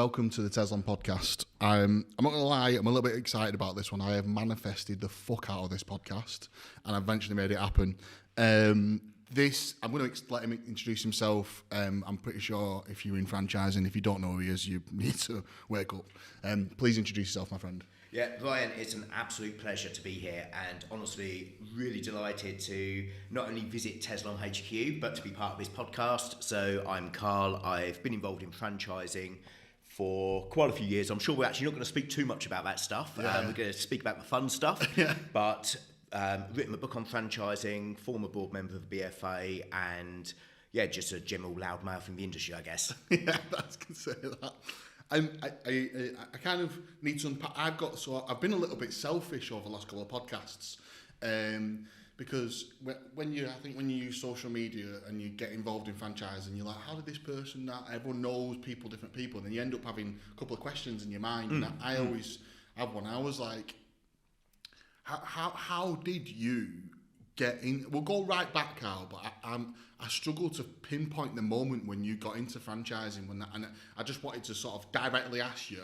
welcome to the Tezlom podcast. I'm not going to lie, I'm a little bit excited about this one. I have manifested the fuck out of this podcast, and I've eventually made it happen. I'm going to let him introduce himself. I'm pretty sure if you're in franchising, if you don't know who he is, you need to wake up. Please introduce yourself, my friend. Yeah, Ryan, it's an absolute pleasure to be here, and honestly, really delighted to not only visit Tezlom HQ, but to be part of this podcast. So I'm Carl. I've been involved in franchising for quite a few years. I'm sure we're actually not going to speak too much about that stuff. We're going to speak about the fun stuff. But written a book on franchising, former board member of the BFA, and just a general loudmouth in the industry, I guess. Yeah, I was going to say that. I kind of need to unpack. I've been a little bit selfish over the last couple of podcasts, because when you use social media and you get involved in franchising, you're like, how did this person that everyone knows different people, and then you end up having a couple of questions in your mind. And I always have one. I was like, how did you get in? We'll go right back, Carl, but I struggle to pinpoint the moment when you got into franchising, and I just wanted to sort of directly ask you,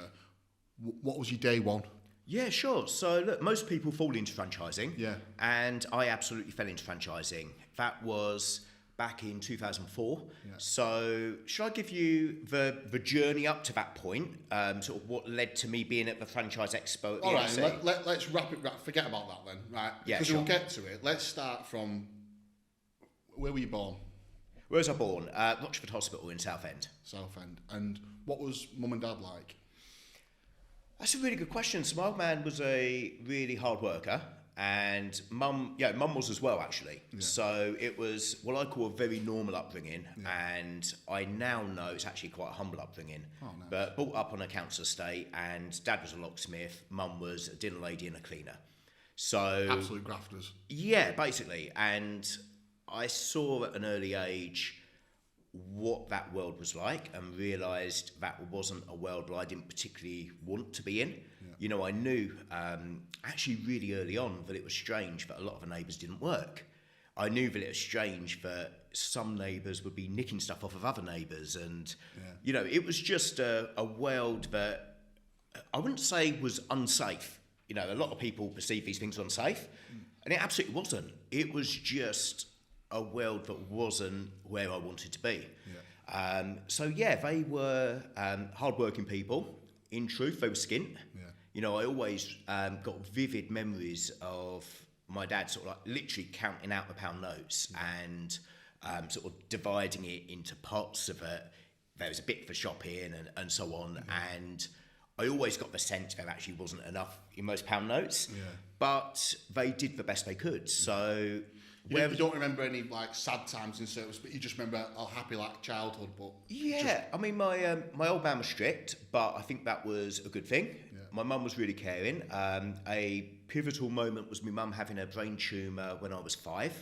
what was your day one? Yeah, sure. So look, most people fall into franchising. Yeah. And I absolutely fell into franchising. That was back in 2004. Yeah. So should I give you the journey up to that point, sort of what led to me being at the Franchise Expo at the ELC? Let's wrap it. Forget about that then, right? Yeah, because sure. We'll get to it. Let's start from, where were you born? Where was I born? Rochford Hospital in Southend. Southend. And what was mum and dad like? That's a really good question. So my old man was a really hard worker, and mum was as well, actually. Yeah. So it was what I call a very normal upbringing, and I now know it's actually quite a humble upbringing. Oh, nice. But brought up on a council estate, and dad was a locksmith, mum was a dinner lady and a cleaner. So absolute grafters. Yeah, basically. And I saw at an early age what that world was like, and realised that wasn't a world that I didn't particularly want to be in. Yeah. You know, I knew actually really early on that it was strange that a lot of the neighbours didn't work. I knew that it was strange that some neighbours would be nicking stuff off of other neighbours, and you know, it was just a world that I wouldn't say was unsafe. You know, a lot of people perceive these things unsafe, and it absolutely wasn't. It was just a world that wasn't where I wanted to be. Yeah. They were hard-working people. In truth, they were skint. Yeah. You know, I always got vivid memories of my dad sort of like literally counting out the pound notes and sort of dividing it into pots of there was a bit for shopping and so on. Yeah. And I always got the sense there actually wasn't enough in most pound notes, but they did the best they could. So you don't remember any like sad times in service, but you just remember a happy like childhood. But I mean, my old man was strict, but I think that was a good thing. Yeah. My mum was really caring. A pivotal moment was my mum having a brain tumour when I was 5,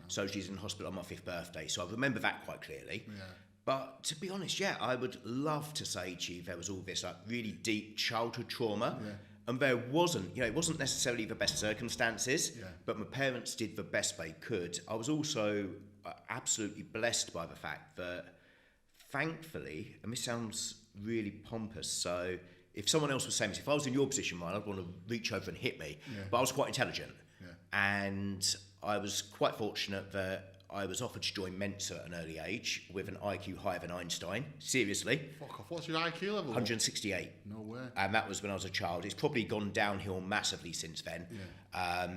so she's in hospital on my 5th birthday. So I remember that quite clearly. Yeah. But to be honest, I would love to say to you there was all this like really deep childhood trauma. Yeah. And there wasn't, it wasn't necessarily the best circumstances, but my parents did the best they could. I was also absolutely blessed by the fact that, thankfully, and this sounds really pompous, so if someone else was saying this, if I was in your position, Ryan, I'd want to reach over and hit me, but I was quite intelligent. Yeah. And I was quite fortunate that I was offered to join Mensa at an early age with an IQ higher than Einstein. Seriously. Fuck off. What's your IQ level? 168. No way. And that was when I was a child. It's probably gone downhill massively since then. Yeah.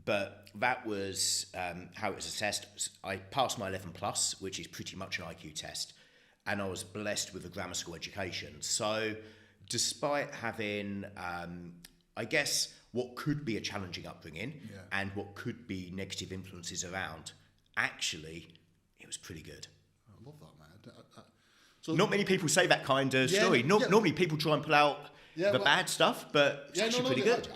But that was how it was assessed. I passed my 11 plus, which is pretty much an IQ test. And I was blessed with a grammar school education. So despite having, I guess, what could be a challenging upbringing and what could be negative influences around, actually, it was pretty good. I love that, man. So not many people say that kind of story. Normally people try and pull out the bad stuff, but it's actually pretty good.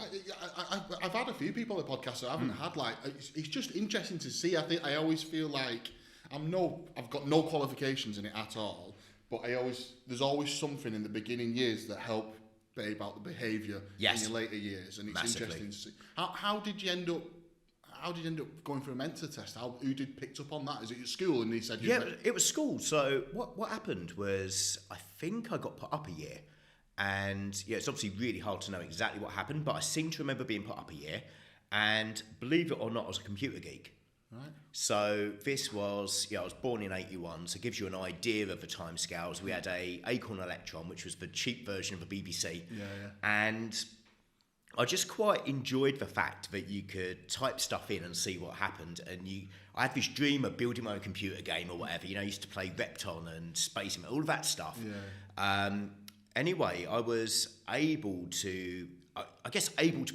I've had a few people on the podcast that I haven't had, like, it's just interesting to see. I think I always feel like I've got no qualifications in it at all, but there's always something in the beginning years that help about the behaviour in your later years, and it's interesting to see. How did you end up going for a mentor test? Who picked up on that? Is it your school? And he said, it was school. So what happened was, I think I got put up a year, And it's obviously really hard to know exactly what happened, but I seem to remember being put up a year. And believe it or not, I was a computer geek. Right. So this was, I was born in 81, so it gives you an idea of the timescales. We had a Acorn Electron, which was the cheap version of the BBC. And I just quite enjoyed the fact that you could type stuff in and see what happened. And I had this dream of building my own computer game or whatever. I used to play Repton and Space, all of that stuff. Anyway, I was able to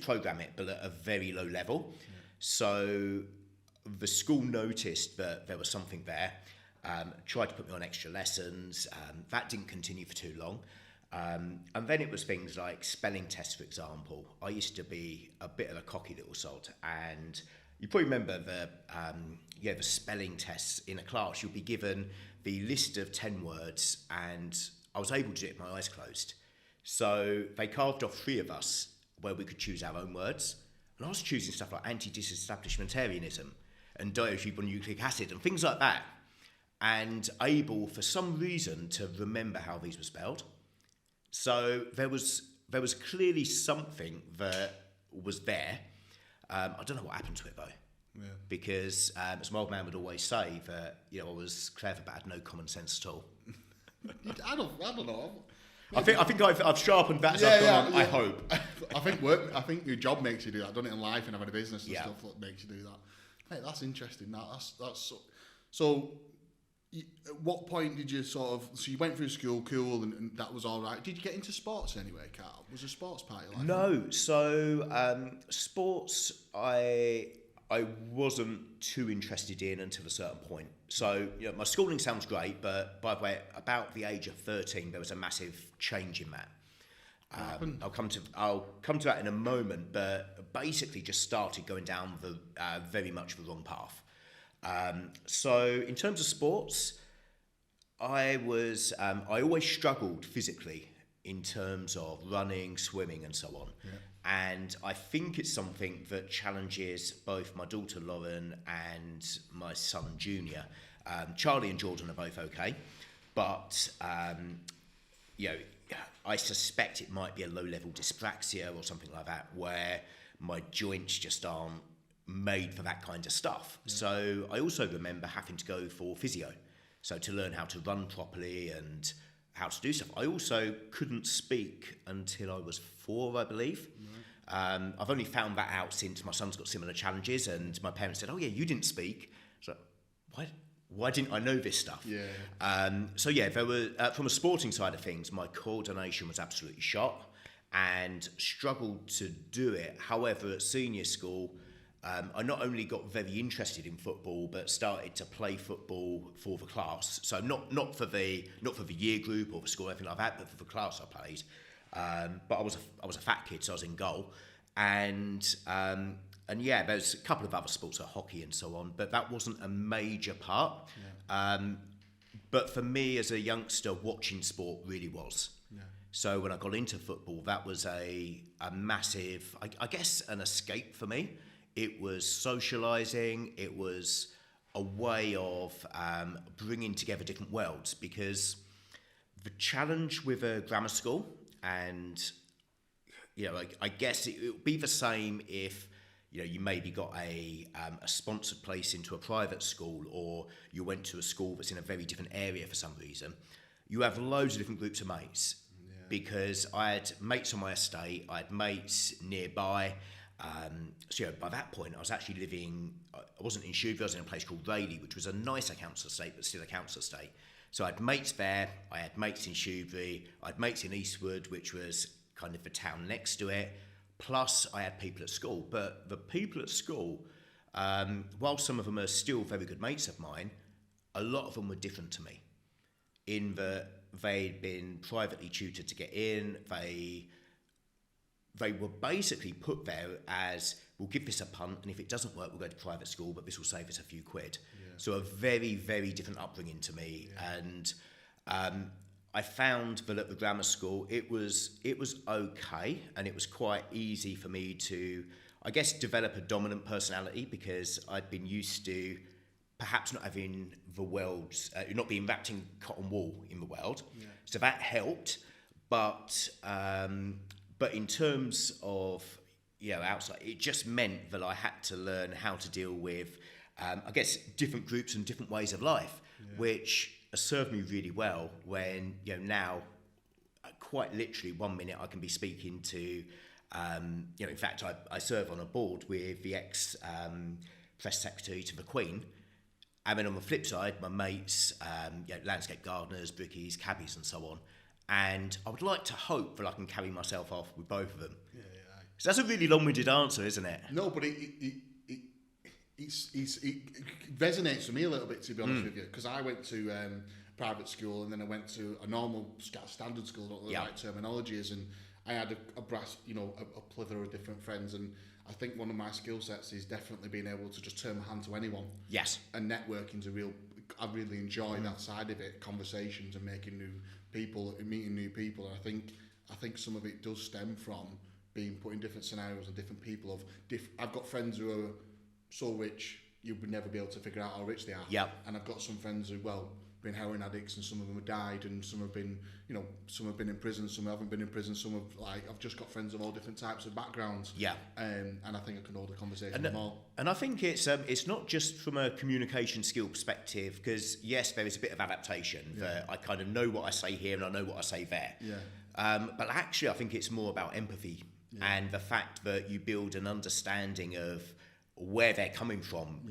program it, but at a very low level. So the school noticed that there was something there, tried to put me on extra lessons. That didn't continue for too long. And then it was things like spelling tests, for example. I used to be a bit of a cocky little sod, and you probably remember the spelling tests in a class. You'll be given the list of 10 words, and I was able to do it with my eyes closed. So they carved off 3 of us where we could choose our own words. And I was choosing stuff like anti-disestablishmentarianism and diacetyl acid and things like that. And able, for some reason, to remember how these were spelled. So there was clearly something that was there. I don't know what happened to it, though. Because, as my old man would always say, that I was clever but had no common sense at all. I don't know. I think I've sharpened that as I've gone on, I hope. I think your job makes you do that. I've done it in life and having a business and stuff that makes you do that. Mate, that's interesting. That's so. At what point did you so you went through school, cool, and that was all right. Did you get into sports anyway, Carl? Was a sports party like No. So sports, I wasn't too interested in until a certain point. So my schooling sounds great, but by the way, about the age of 13, there was a massive change in that. I'll come to that in a moment, but basically just started going down the very much the wrong path. So in terms of sports, I always struggled physically in terms of running, swimming, and so on. And I think it's something that challenges both my daughter Lauren and my son Junior. Charlie and Jordan are both okay, but I suspect it might be a low-level dyspraxia or something like that, where my joints just aren't made for that kind of stuff. So I also remember having to go for physio, so to learn how to run properly and how to do stuff. I also couldn't speak until I was 4, I believe. I've only found that out since my son's got similar challenges, and my parents said, "Oh yeah, you didn't speak." So why didn't I know this stuff? There were from a sporting side of things, my coordination was absolutely shot and struggled to do it. However, at senior school, I not only got very interested in football, but started to play football for the class. So not for the year group or the school or anything like that, but for the class I played. But I was a fat kid, so I was in goal, and there's a couple of other sports like hockey and so on, but that wasn't a major part. But for me as a youngster, watching sport really was. So when I got into football, that was a massive, I guess, an escape for me. It was socialising. It was a way of bringing together different worlds, because the challenge with a grammar school, and I guess it would be the same if you maybe got a sponsored place into a private school, or you went to a school that's in a very different area for some reason. You have loads of different groups of mates, because I had mates on my estate, I had mates nearby. By that point, I was actually living, I wasn't in Shrewsbury, I was in a place called Rayleigh, which was a nicer council estate, but still a council estate. So I had mates there, I had mates in Shrewsbury, I had mates in Eastwood, which was kind of the town next to it, plus I had people at school. But the people at school, while some of them are still very good mates of mine, a lot of them were different to me, in that they'd been privately tutored to get in. They were basically put there as, we'll give this a punt, and if it doesn't work, we'll go to private school, but this will save us a few quid. So a very, very different upbringing to me. And I found that at the grammar school, it was okay, and it was quite easy for me to, I guess, develop a dominant personality, because I'd been used to perhaps not having the world's, not being wrapped in cotton wool in the world. So that helped. But in terms of outside, it just meant that I had to learn how to deal with, I guess, different groups and different ways of life, which has served me really well. When now, quite literally, 1 minute I can be speaking to, in fact, I serve on a board with the ex press secretary to the Queen. And then on the flip side, my mates, landscape gardeners, brickies, cabbies, and so on. And I would like to hope that I can carry myself off with both of them. Yeah. So that's a really long-winded answer, isn't it? No, but it resonates with me a little bit, to be honest with you, because I went to private school and then I went to a normal standard school, not the right terminology is, and I had a plethora of different friends, and I think one of my skill sets is definitely being able to just turn my hand to anyone. Yes. And networking's I really enjoy that side of it, conversations and making new people and meeting new people. And I think some of it does stem from being put in different scenarios and different people. I've got friends who are so rich you would never be able to figure out how rich they are. Yeah. And I've got some friends who been heroin addicts, and some of them have died, and some have been in prison, some haven't been in prison, some have I've just got friends of all different types of backgrounds. Yeah. And I think I can hold a conversation with them all. And I think it's not just from a communication skill perspective, because yes, there is a bit of adaptation. That I kind of know what I say here and I know what I say there. Yeah. But actually, I think it's more about empathy and the fact that you build an understanding of where they're coming from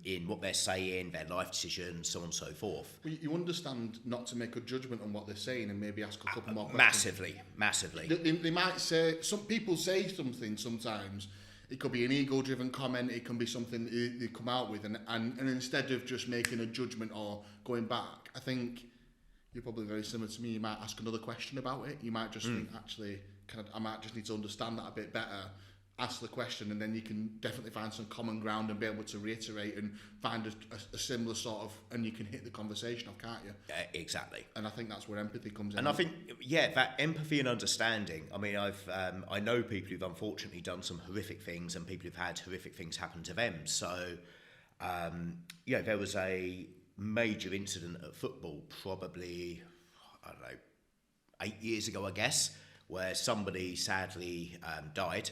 in what they're saying, their life decisions, so on and so forth. Well, you understand not to make a judgment on what they're saying and maybe ask a couple more questions. Massively. They might say, some people say something sometimes, it could be an ego-driven comment, it can be something they come out with, and instead of just making a judgment or going back, I think you're probably very similar to me, you might ask another question about it, you might just think, actually, I might just need to understand that a bit better, ask the question, and then you can definitely find some common ground and be able to reiterate and find a similar sort of, and you can hit the conversation off, can't you? Exactly. And I think that's where empathy comes in. And I think, that empathy and understanding. I mean, I know people who've unfortunately done some horrific things and people who've had horrific things happen to them. So, there was a major incident at football, probably, 8 years ago, I guess, where somebody sadly died.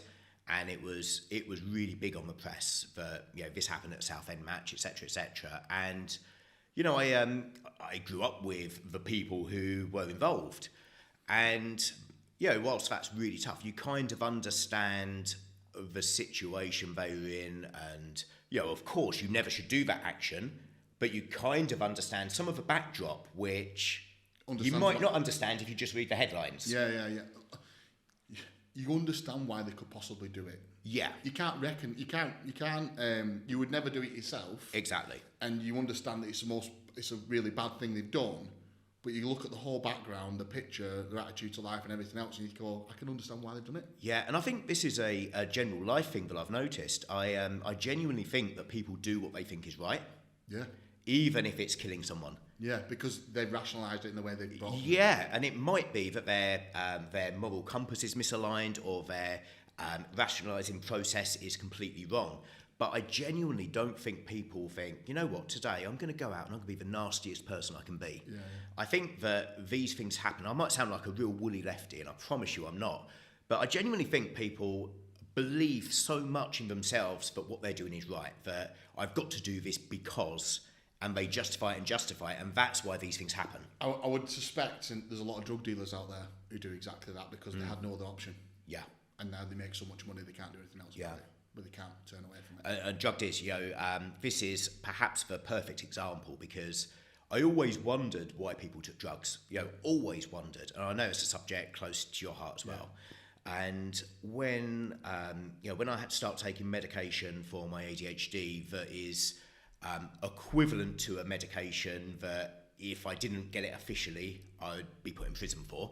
And it was really big on the press that this happened at a Southend match, etc., etc. And I grew up with the people who were involved, and whilst that's really tough, you kind of understand the situation they were in, and of course you never should do that action, but you kind of understand some of the backdrop, which you might not understand if you just read the headlines. Yeah. You understand why they could possibly do it. Yeah. You would never do it yourself. Exactly. And you understand that it's a really bad thing they've done, but you look at the whole background, the picture, their attitude to life and everything else, and you go, I can understand why they've done it. Yeah, and I think this is a general life thing that I've noticed. I genuinely think that people do what they think is right. Yeah. Even if it's killing someone. Yeah, because they've rationalised it in the way they've brought it. Yeah, and it might be that their moral compass is misaligned, or their rationalising process is completely wrong. But I genuinely don't think people think, you know what, today I'm going to go out and I'm going to be the nastiest person I can be. Yeah. I think that these things happen. I might sound like a real woolly lefty, and I promise you I'm not. But I genuinely think people believe so much in themselves that what they're doing is right, that I've got to do this because... and they justify it, and that's why these things happen. I would suspect, and there's a lot of drug dealers out there who do exactly that because they had no other option. Yeah. And now they make so much money they can't do anything else about it, but they can't turn away from it. And drug dealers, this is perhaps the perfect example, because I always wondered why people took drugs. Always wondered, and I know it's a subject close to your heart as well. And when I had to start taking medication for my ADHD, that is equivalent to a medication that if I didn't get it officially, I'd be put in prison for.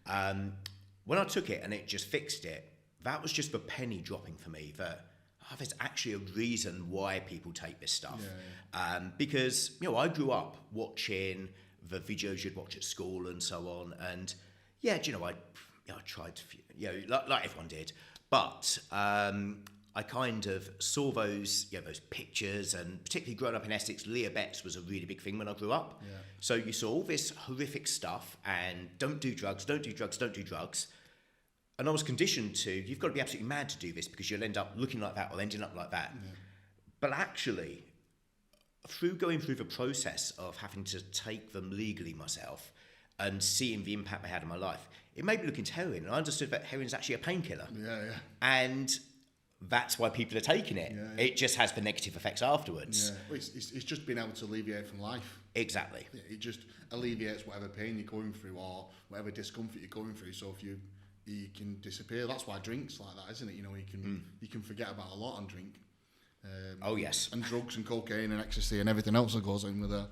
Yeah. When I took it and it just fixed it, that was just the penny dropping for me that there's actually a reason why people take this stuff. Yeah. Because, I grew up watching the videos you'd watch at school and so on. And I tried to, like everyone did. But I kind of saw those, those pictures, and particularly growing up in Essex, Leah Betts was a really big thing when I grew up. Yeah. So you saw all this horrific stuff, and don't do drugs, don't do drugs, don't do drugs. And I was conditioned to, you've got to be absolutely mad to do this because you'll end up looking like that or ending up like that. Yeah. But actually, through going through the process of having to take them legally myself and seeing the impact they had on my life, it made me look into heroin. And I understood that heroin's actually a painkiller. Yeah, yeah. And that's why people are taking it. Yeah, yeah. It just has the negative effects afterwards. Yeah, well, it's just being able to alleviate from life. Exactly. Yeah, it just alleviates whatever pain you're going through or whatever discomfort you're going through. So if you can disappear, that's why drink's like that, isn't it? You can forget about a lot on drink. Oh yes. And drugs and cocaine and ecstasy and everything else that goes in with that.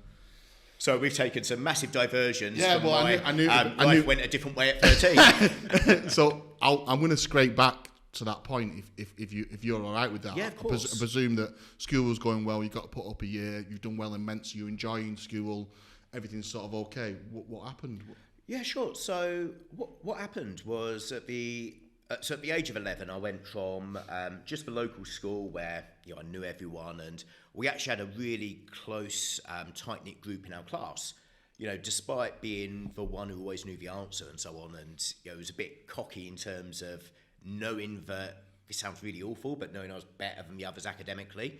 So we've taken some massive diversions. Yeah, well, I knew life went a different way at 13. So I'm going to scrape back to that point if you're all right with that. Yeah, of course. I presume that school was going well. You got to put up a year. You've done well in Mensa. You're enjoying school. Everything's sort of okay. What happened? Yeah, sure. So what happened was at the age of 11, I went from just the local school where I knew everyone, and we actually had a really close, tight-knit group in our class. Despite being the one who always knew the answer and so on, and it was a bit cocky in terms of knowing that, this sounds really awful, but knowing I was better than the others academically.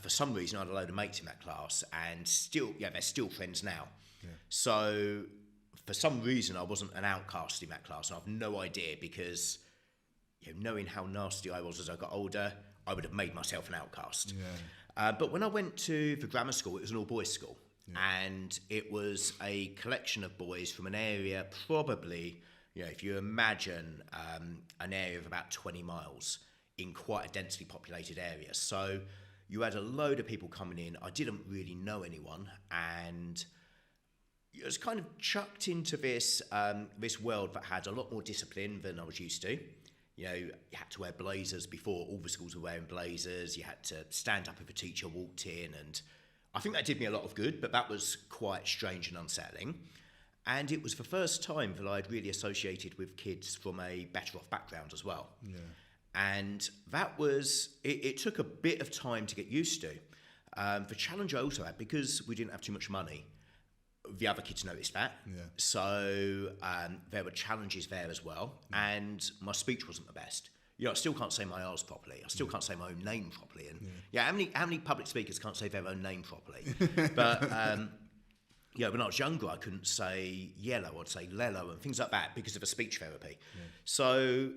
For some reason, I had a load of mates in that class, and they're still friends now. Yeah. So for some reason, I wasn't an outcast in that class, and I have no idea, because knowing how nasty I was as I got older, I would have made myself an outcast. Yeah. But when I went to the grammar school, it was an all-boys school, and it was a collection of boys from an area probably, if you imagine an area of about 20 miles in quite a densely populated area. So you had a load of people coming in. I didn't really know anyone, and I was kind of chucked into this world that had a lot more discipline than I was used to. You had to wear blazers before. All the schools were wearing blazers. You had to stand up if a teacher walked in, and I think that did me a lot of good, but that was quite strange and unsettling. And it was the first time that I'd really associated with kids from a better off background as well. Yeah. And that was, it took a bit of time to get used to. The challenge I also had, because we didn't have too much money, the other kids noticed that. Yeah. So there were challenges there as well. And my speech wasn't the best. I still can't say my R's properly. I still can't say my own name properly. And how many public speakers can't say their own name properly? But when I was younger, I couldn't say yellow, I'd say lello and things like that because of a speech therapy. Yeah. So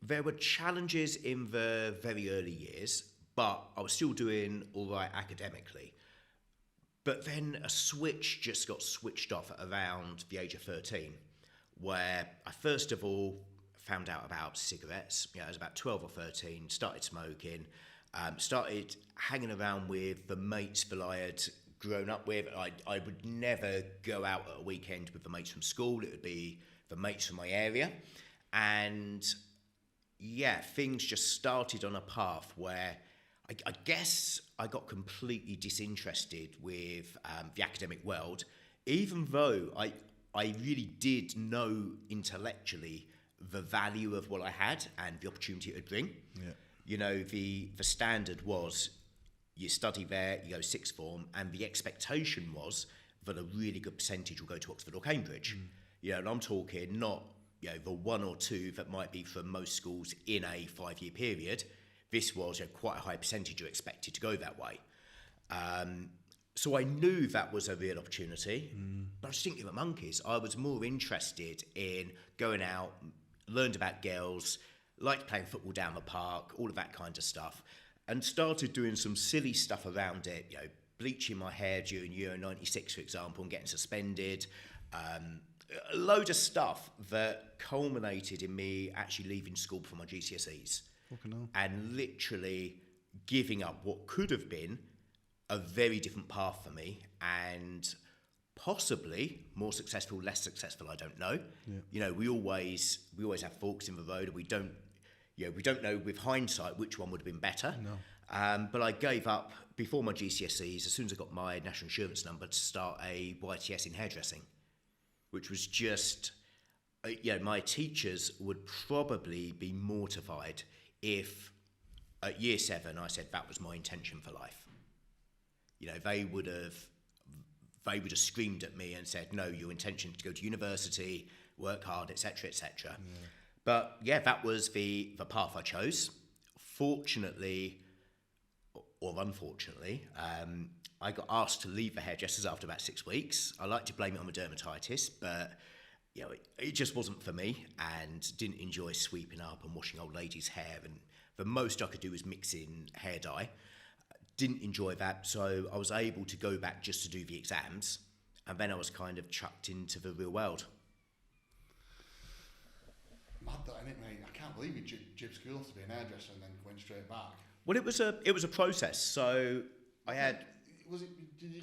there were challenges in the very early years, but I was still doing all right academically. But then a switch just got switched off at around the age of 13, where I first of all found out about cigarettes. I was about 12 or 13, started smoking, started hanging around with the mates that I had grown up with. I would never go out at a weekend with the mates from school. It would be the mates from my area. And things just started on a path where I guess I got completely disinterested with the academic world, even though I really did know intellectually the value of what I had and the opportunity it would bring. Yeah. The standard was, you study there, you go sixth form, and the expectation was that a really good percentage will go to Oxford or Cambridge. And I'm talking not the one or two that might be for most schools in a 5-year period. This was quite a high percentage you expected to go that way. So I knew that was a real opportunity, but I just didn't give a monkeys. I was more interested in going out, learned about girls, liked playing football down the park, all of that kind of stuff, and started doing some silly stuff around it, bleaching my hair during Euro 96, for example, and getting suspended. A load of stuff that culminated in me actually leaving school for my GCSEs. And literally giving up what could have been a very different path for me, and possibly more successful, less successful, I don't know. Yeah. We always have forks in the road, and we don't know with hindsight which one would have been better. No. But I gave up before my GCSEs as soon as I got my national insurance number to start a YTS in hairdressing, which was just, my teachers would probably be mortified if at year 7, I said that was my intention for life. You know, they would have screamed at me and said, no, your intention is to go to university, work hard, etc., etc. Yeah. But yeah, that was the path I chose. Fortunately, or unfortunately, I got asked to leave the hairdressers after about 6 weeks. I like to blame it on my dermatitis, but you know, it just wasn't for me, and didn't enjoy sweeping up and washing old ladies' hair. And the most I could do was mix in hair dye. Didn't enjoy that, so I was able to go back just to do the exams, and then I was kind of chucked into the real world. Mad that, isn't it, mate? I can't believe you jibbed school to be an hairdresser and then went straight back. Well, it was a process. So I had. Was it? Did you?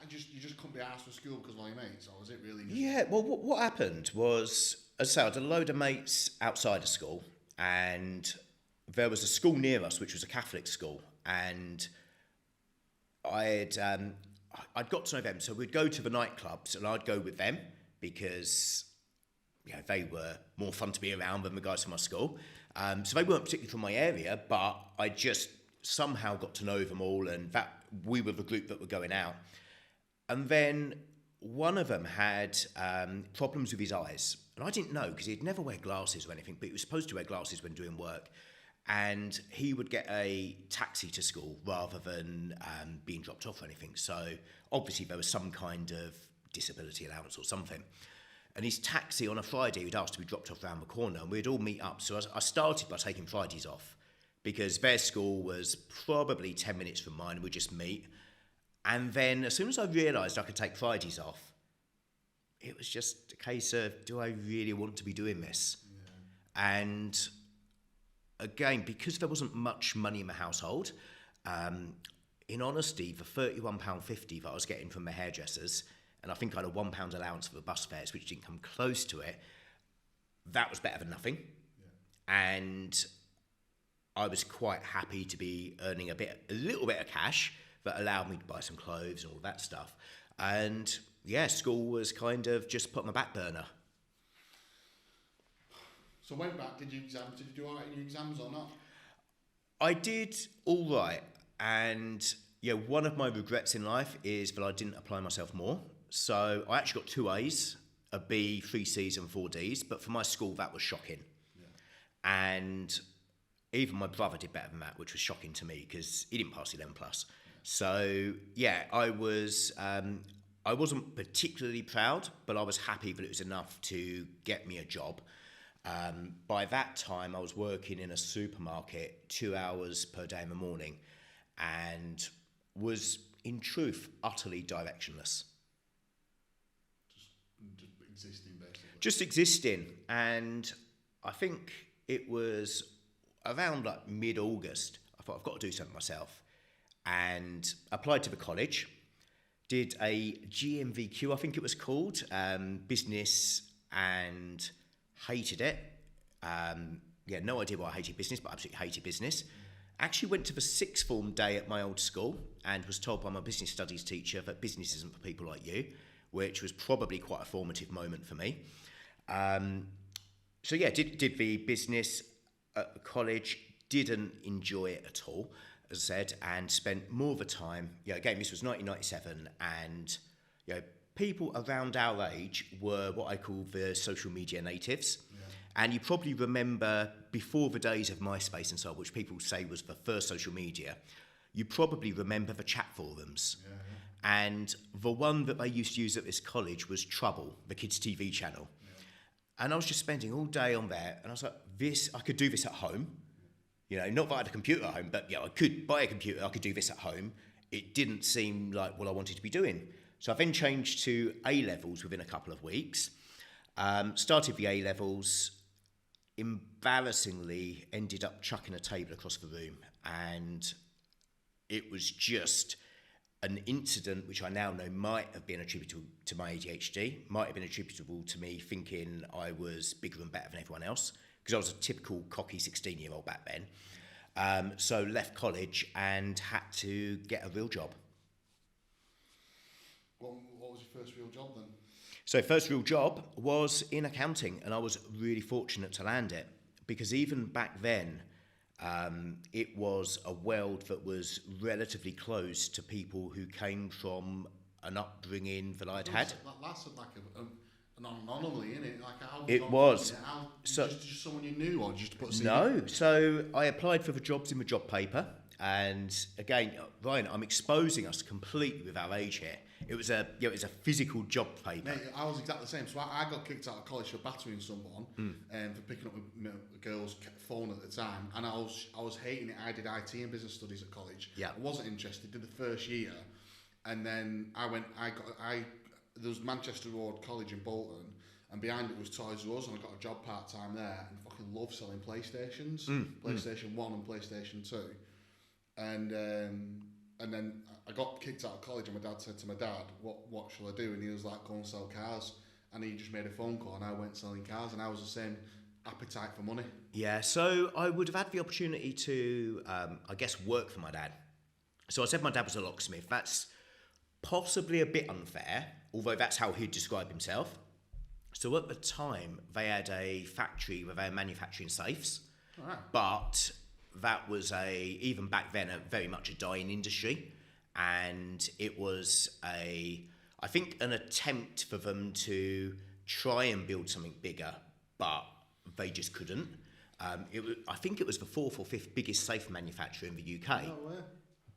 You just couldn't be asked for school because of all your mates, or was it really? Just... Yeah. Well, what happened was, as I said, I had a load of mates outside of school, and there was a school near us which was a Catholic school, and I'd got to know them, so we'd go to the nightclubs, and I'd go with them because, you know, they were more fun to be around than the guys from my school. So they weren't particularly from my area, but I just somehow got to know them all, and that we were the group that were going out. And then one of them had problems with his eyes, and I didn't know because he'd never wear glasses or anything, but he was supposed to wear glasses when doing work. And he would get a taxi to school rather than being dropped off or anything. So obviously there was some kind of disability allowance or something. And his taxi on a Friday, he'd asked to be dropped off around the corner, and we'd all meet up. So I started by taking Fridays off because their school was probably 10 minutes from mine, and we'd just meet. And then as soon as I realised I could take Fridays off, it was just a case of, do I really want to be doing this? Yeah. And again, because there wasn't much money in the household, in honesty, the £31.50 that I was getting from the hairdressers, and I think I had a £1 allowance for the bus fares, which didn't come close to it, that was better than nothing. Yeah. And I was quite happy to be earning a little bit of cash that allowed me to buy some clothes and all that stuff. And yeah, school was kind of just put on the back burner. So went back, did you do all right in your exams or not? I did all right. And yeah, one of my regrets in life is that I didn't apply myself more. So I actually got 2 A's, a B, 3 C's and 4 D's. But for my school, that was shocking. Yeah. And even my brother did better than that, which was shocking to me because he didn't pass 11+. Yeah. So yeah, I wasn't particularly proud, but I was happy that it was enough to get me a job. By that time, I was working in a supermarket 2 hours per day in the morning and was, in truth, utterly directionless. Just existing, basically. Just existing. And I think it was around like mid-August, I thought, I've got to do something myself. And applied to the college, did a GMVQ, I think it was called, business, and hated it. Yeah, no idea why I hated business, but absolutely hated business. Actually went to the sixth form day at my old school and was told by my business studies teacher that business isn't for people like you, which was probably quite a formative moment for me. So yeah, did the business at college, didn't enjoy it at all, as I said, and spent more of the time, again, this was 1997, and people around our age were what I call the social media natives. Yeah. And you probably remember before the days of MySpace and so on, which people say was the first social media, you probably remember the chat forums. Yeah, yeah. And the one that they used to use at this college was Trouble, the kids' TV channel. Yeah. And I was just spending all day on there, and I was like, I could do this at home. Not that I had a computer at home, but I could buy a computer, I could do this at home. It didn't seem like what I wanted to be doing. So I then changed to A-levels within a couple of weeks. Started the A-levels, embarrassingly ended up chucking a table across the room. And it was just an incident which I now know might have been attributable to my ADHD, might have been attributable to me thinking I was bigger and better than everyone else, because I was a typical cocky 16-year-old back then. So left college and had to get a real job. What was your first real job then? So first real job was in accounting, and I was really fortunate to land it, because even back then, It was a world that was relatively close to people who came from an upbringing that I'd had. That's like an anomaly, isn't it? Like how It was. So, just someone you knew, or just put a CV? No. So I applied for the jobs in the job paper, and again, Ryan, I'm exposing us completely with our age here. It was a physical job paper. Mate, I was exactly the same. So I got kicked out of college for battering someone, for picking up a girl's phone at the time, and I was hating it. I did IT and business studies at college. Yeah. I wasn't interested. Did the first year, and then there was Manchester Road College in Bolton, and behind it was Toys R Us, and I got a job part time there, and fucking love selling PlayStations, PlayStation 1 and PlayStation 2, and then I got kicked out of college, and my dad said to my dad, what shall I do? And he was like, go and sell cars, and he just made a phone call, and I went selling cars, and I was the same appetite for money. Yeah, so I would have had the opportunity to, I guess, work for my dad. So I said my dad was a locksmith. That's possibly a bit unfair, although that's how he'd describe himself. So at the time, they had a factory where they were manufacturing safes, but that was even back then, very much a dying industry, and it was I think an attempt for them to try and build something bigger, but they just couldn't. I think it was the fourth or fifth biggest safe manufacturer in the UK. No way.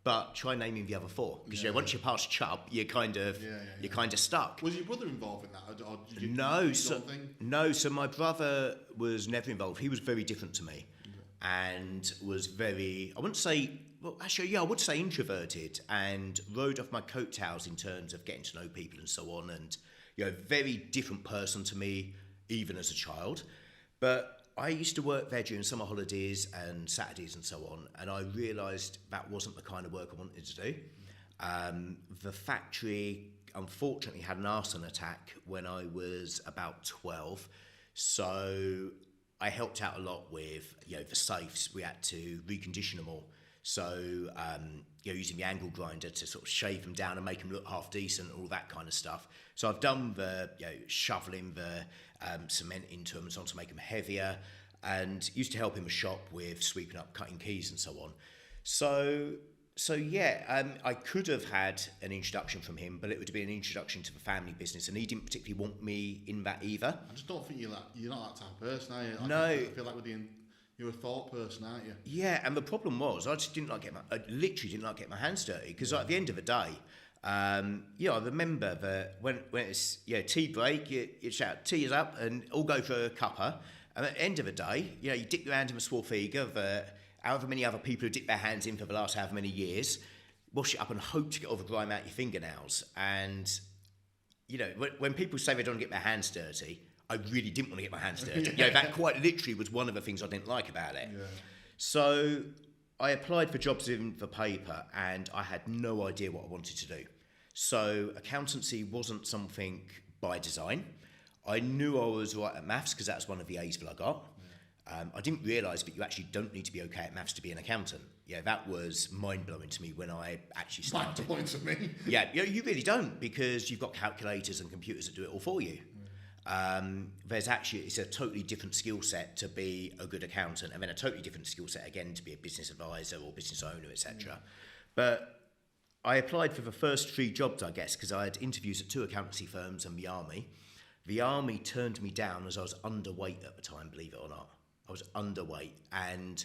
But try naming the other four, because once you pass Chubb, you're kind of stuck. Was your brother involved in that, or did you No. So my brother was never involved. He was very different to me, and was very, I wouldn't say, well, actually, I would say introverted, and rode off my coattails in terms of getting to know people and so on, and very different person to me, even as a child. But I used to work there during summer holidays and Saturdays and so on, and I realised that wasn't the kind of work I wanted to do. The factory, unfortunately, had an arson attack when I was about 12, so I helped out a lot with the safes. We had to recondition them all, so using the angle grinder to sort of shave them down and make them look half decent, all that kind of stuff. So I've done the shoveling the cement into them and so on to make them heavier, and used to help in the shop with sweeping up, cutting keys and so on. So I could have had an introduction from him, but it would have been an introduction to the family business, and he didn't particularly want me in that either. I just don't think you're not that type of person, are you? No. I feel like you're a thought person, aren't you? Yeah, and the problem was I literally didn't like getting my hands dirty, because at the end of the day, I remember that when it's tea break, you shout tea is up, and all go for a cuppa, and at the end of the day, you dip your hand in the Swarthega that however many other people who dip their hands in for the last however many years, wash it up and hope to get all the grime out your fingernails. And when people say they don't get their hands dirty, I really didn't want to get my hands dirty. That quite literally was one of the things I didn't like about it. Yeah. So I applied for jobs in the paper, and I had no idea what I wanted to do. So accountancy wasn't something by design. I knew I was right at maths, because that's one of the A's that I got. Yeah. I didn't realise that you actually don't need to be okay at maths to be an accountant. Yeah, that was mind-blowing to me when I actually started. Mind-blowing to me? Yeah, you really don't, because you've got calculators and computers that do it all for you. It's a totally different skill set to be a good accountant, and then a totally different skill set again to be a business advisor or business owner, etc. But I applied for the first 3 jobs, I guess, because I had interviews at 2 accountancy firms and the Army. The Army turned me down as I was underweight at the time, believe it or not. I was underweight, and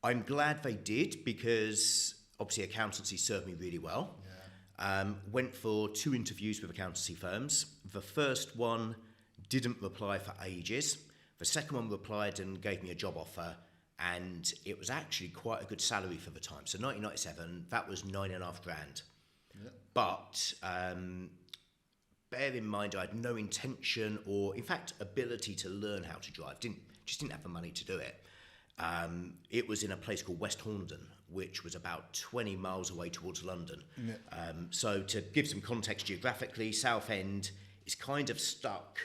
I'm glad they did, because obviously accountancy served me really well. Went for 2 interviews with accountancy firms. The first one didn't reply for ages. The second one replied and gave me a job offer, and it was actually quite a good salary for the time. So 1997, that was $9,500. Yeah. But bear in mind, I had no intention or, in fact, ability to learn how to drive. Just didn't have the money to do it. It was in a place called West Horndon, which was about 20 miles away towards London. Yeah. So to give some context geographically, Southend is kind of stuck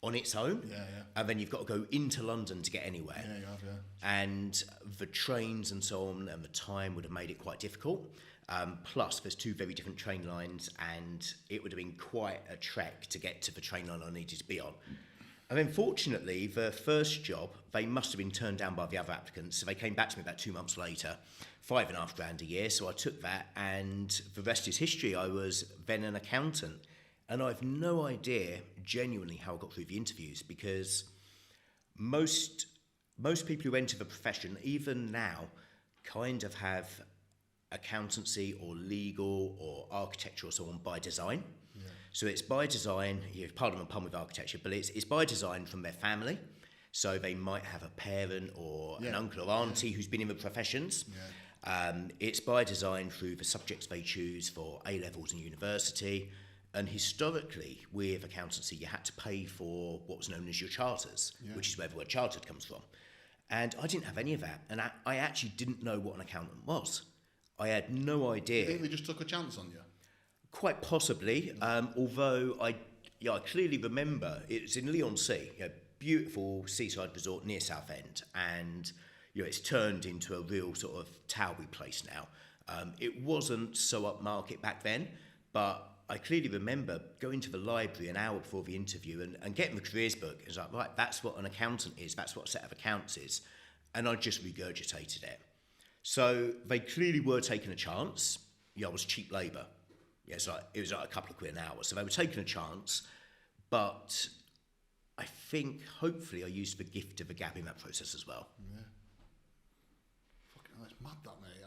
on its own, and then you've got to go into London to get anywhere. Yeah, you have, yeah. And the trains and so on and the time would have made it quite difficult. Plus, there's 2 very different train lines, and it would have been quite a trek to get to the train line I needed to be on. And then fortunately, the first job, they must have been turned down by the other applicants. So they came back to me about 2 months later, $5,500 a year. So I took that, and the rest is history. I was then an accountant. And I've no idea genuinely how I got through the interviews, because most people who enter the profession, even now, kind of have accountancy or legal or architecture or so on by design. Yeah. So it's by design, pardon the pun with architecture, but it's by design from their family. So they might have a parent or an uncle or auntie who's been in the professions. Yeah. It's by design through the subjects they choose for A-levels and university. And historically, with accountancy, you had to pay for what was known as your charters, which is where the word chartered comes from. And I didn't have any of that. And I actually didn't know what an accountant was. I had no idea. You think they just took a chance on you? Quite possibly. Although I clearly remember it was in Leigh-on-Sea, beautiful seaside resort near Southend. And it's turned into a real sort of Towery place now. It wasn't so upmarket back then, but I clearly remember going to the library an hour before the interview and getting the careers book. It was like, right, that's what an accountant is. That's what a set of accounts is. And I just regurgitated it. So they clearly were taking a chance. I was cheap labour. It was like a couple of quid an hour. So they were taking a chance. But I think, hopefully, I used the gift of the gab in that process as well. Yeah. Fucking hell, that's mad, that, mate.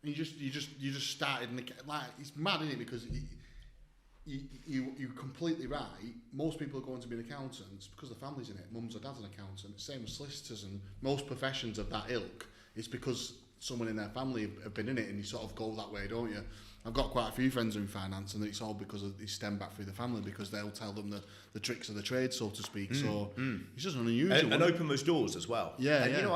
And you just started, it's mad, isn't it? Because you're completely right. Most people are going to be accountants because the family's in it. Mums or dad's an accountant. Same with solicitors and most professions of that ilk. It's because someone in their family have been in it, and you sort of go that way, don't you? I've got quite a few friends who are in finance, and it's all because it stem back through the family, because they'll tell them the tricks of the trade, so to speak. It's just unusual. And open those doors as well. Yeah, and,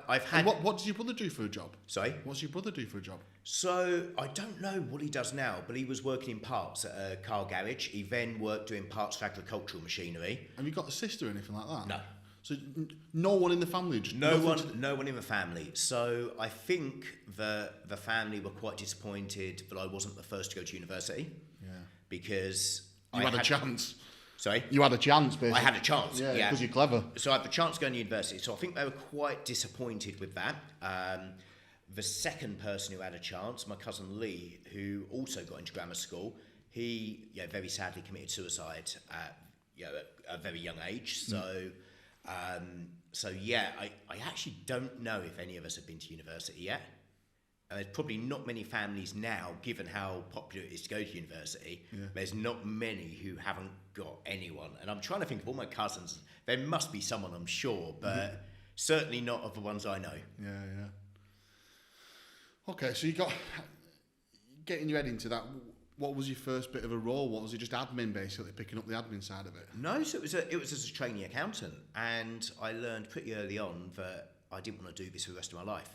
I've had... And what does your brother do for a job? Sorry? What's your brother do for a job? So, I don't know what he does now, but he was working in parts at a car garage. He then worked doing parts for agricultural machinery. Have you got a sister or anything like that? No. So no one in the family? No one in the family. So I think the family were quite disappointed that I wasn't the first to go to university. Yeah. Because you had a chance. Sorry? You had a chance, basically. I had a chance, yeah. Because you're clever. So I had the chance to go to university. So I think they were quite disappointed with that. The second person who had a chance, my cousin Lee, who also got into grammar school, he very sadly committed suicide at a very young age. So... I actually don't know if any of us have been to university yet. There's probably not many families now, given how popular it is to go to university. Yeah. There's not many who haven't got anyone. And I'm trying to think of all my cousins. There must be someone, I'm sure, but certainly not of the ones I know. Yeah. Okay, so you got... Getting your head into that... What was your first bit of a role? What was it? Just admin, basically, picking up the admin side of it? No, so it was as a trainee accountant, and I learned pretty early on that I didn't want to do this for the rest of my life.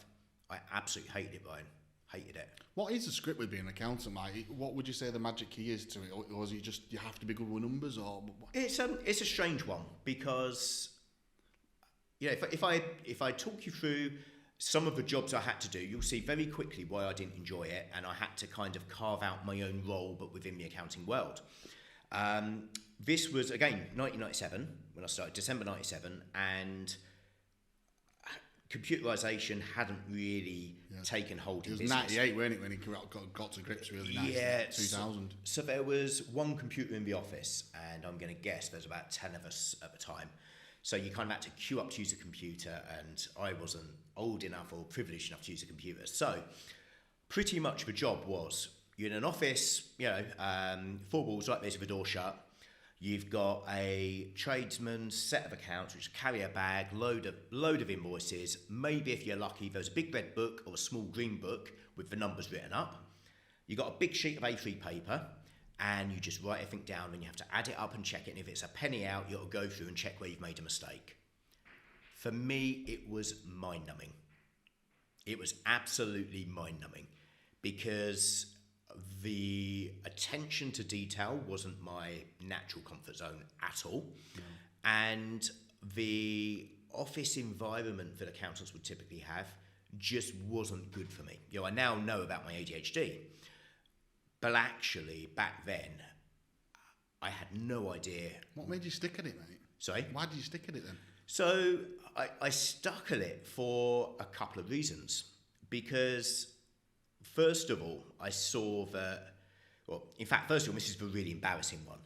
I absolutely hated it, Brian. Hated it. What is the script with being an accountant, Mike? What would you say the magic key is to it? Or is it just you have to be good with numbers? Or it's a strange one, because if I talk you through some of the jobs I had to do, you'll see very quickly why I didn't enjoy it, and I had to kind of carve out my own role, but within the accounting world. This was, again, 1997, when I started, December 97, and computerisation hadn't really taken hold in business. It was 98, wasn't it, when it got to grips, really? 2000. So there was one computer in the office, and I'm going to guess there's about 10 of us at the time. So you kind of had to queue up to use a computer, and I wasn't old enough or privileged enough to use a computer. So pretty much the job was, you're in an office, 4 walls like this with a door shut. You've got a tradesman's set of accounts, which carry a bag, load of invoices. Maybe if you're lucky, there's a big red book or a small green book with the numbers written up. You've got a big sheet of A3 paper, and you just write everything down, and you have to add it up and check it. And if it's a penny out, you've got to go through and check where you've made a mistake. For me, it was mind-numbing. It was absolutely mind-numbing, because the attention to detail wasn't my natural comfort zone at all. And the office environment that accountants would typically have just wasn't good for me. I now know about my ADHD. But actually, back then, I had no idea. What made you stick at it, mate? Sorry? Why did you stick at it then? So I stuck at it for a couple of reasons. Because, first of all, I saw that, well, in fact, first of all, this is a really embarrassing one.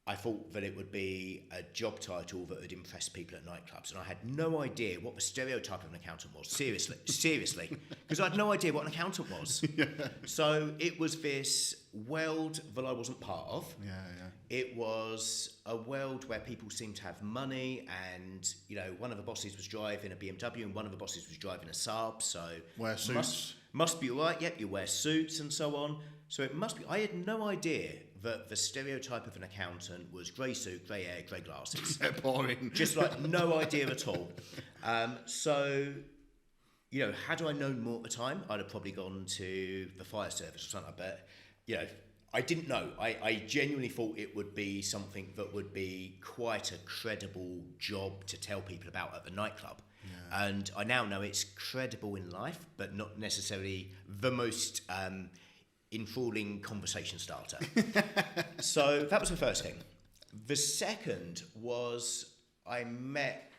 I thought that it would be a job title that would impress people at nightclubs, and I had no idea what the stereotype of an accountant was. Seriously, because I had no idea what an accountant was. Yeah. So it was this world that I wasn't part of. Yeah. It was a world where people seemed to have money, and one of the bosses was driving a BMW, and one of the bosses was driving a Saab. So wear suits. Must be all right. Yep, you wear suits and so on. So it must be. I had no idea that the stereotype of an accountant was grey suit, grey hair, grey glasses. Boring. Just like no idea at all. So, had I known more at the time, I'd have probably gone to the fire service or something. But, I didn't know. I genuinely thought it would be something that would be quite a credible job to tell people about at the nightclub. Yeah. And I now know it's credible in life, but not necessarily the most enthralling conversation starter. So that was the first thing. The second was I met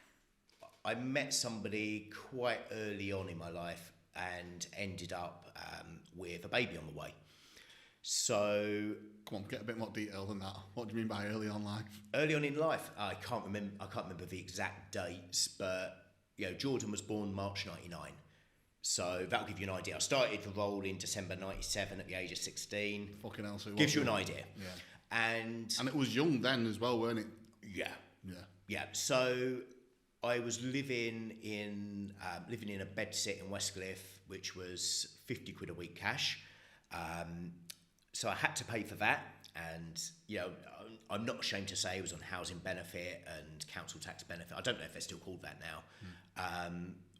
somebody quite early on in my life and ended up with a baby on the way. So come on, get a bit more detail than that. What do you mean by early on life? Early on in life, I can't remember the exact dates, but Jordan was born March 99. So that'll give you an idea. I started the role in December 97 at the age of 16. Fucking hell, so gives you an idea. Yeah. And it was young then as well, weren't it? Yeah. So I was living in a bed sit in Westcliff, which was 50 quid a week cash. So I had to pay for that, and I'm not ashamed to say it was on housing benefit and council tax benefit. I don't know if they're still called that now.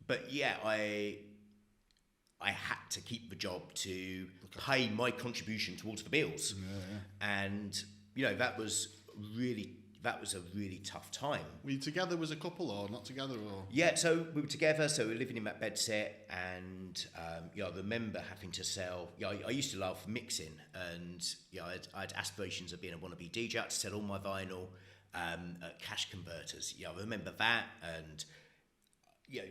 But yeah, I had to keep the job to pay my contribution towards the bills. Yeah. And that was a really tough time. Were you together as a couple or not together? Or yeah, so we were together, so we were living in that bed set, and I remember having to sell. I used to love mixing, and I had aspirations of being a wannabe DJ. I had to sell all my vinyl at cash converters. I remember that, and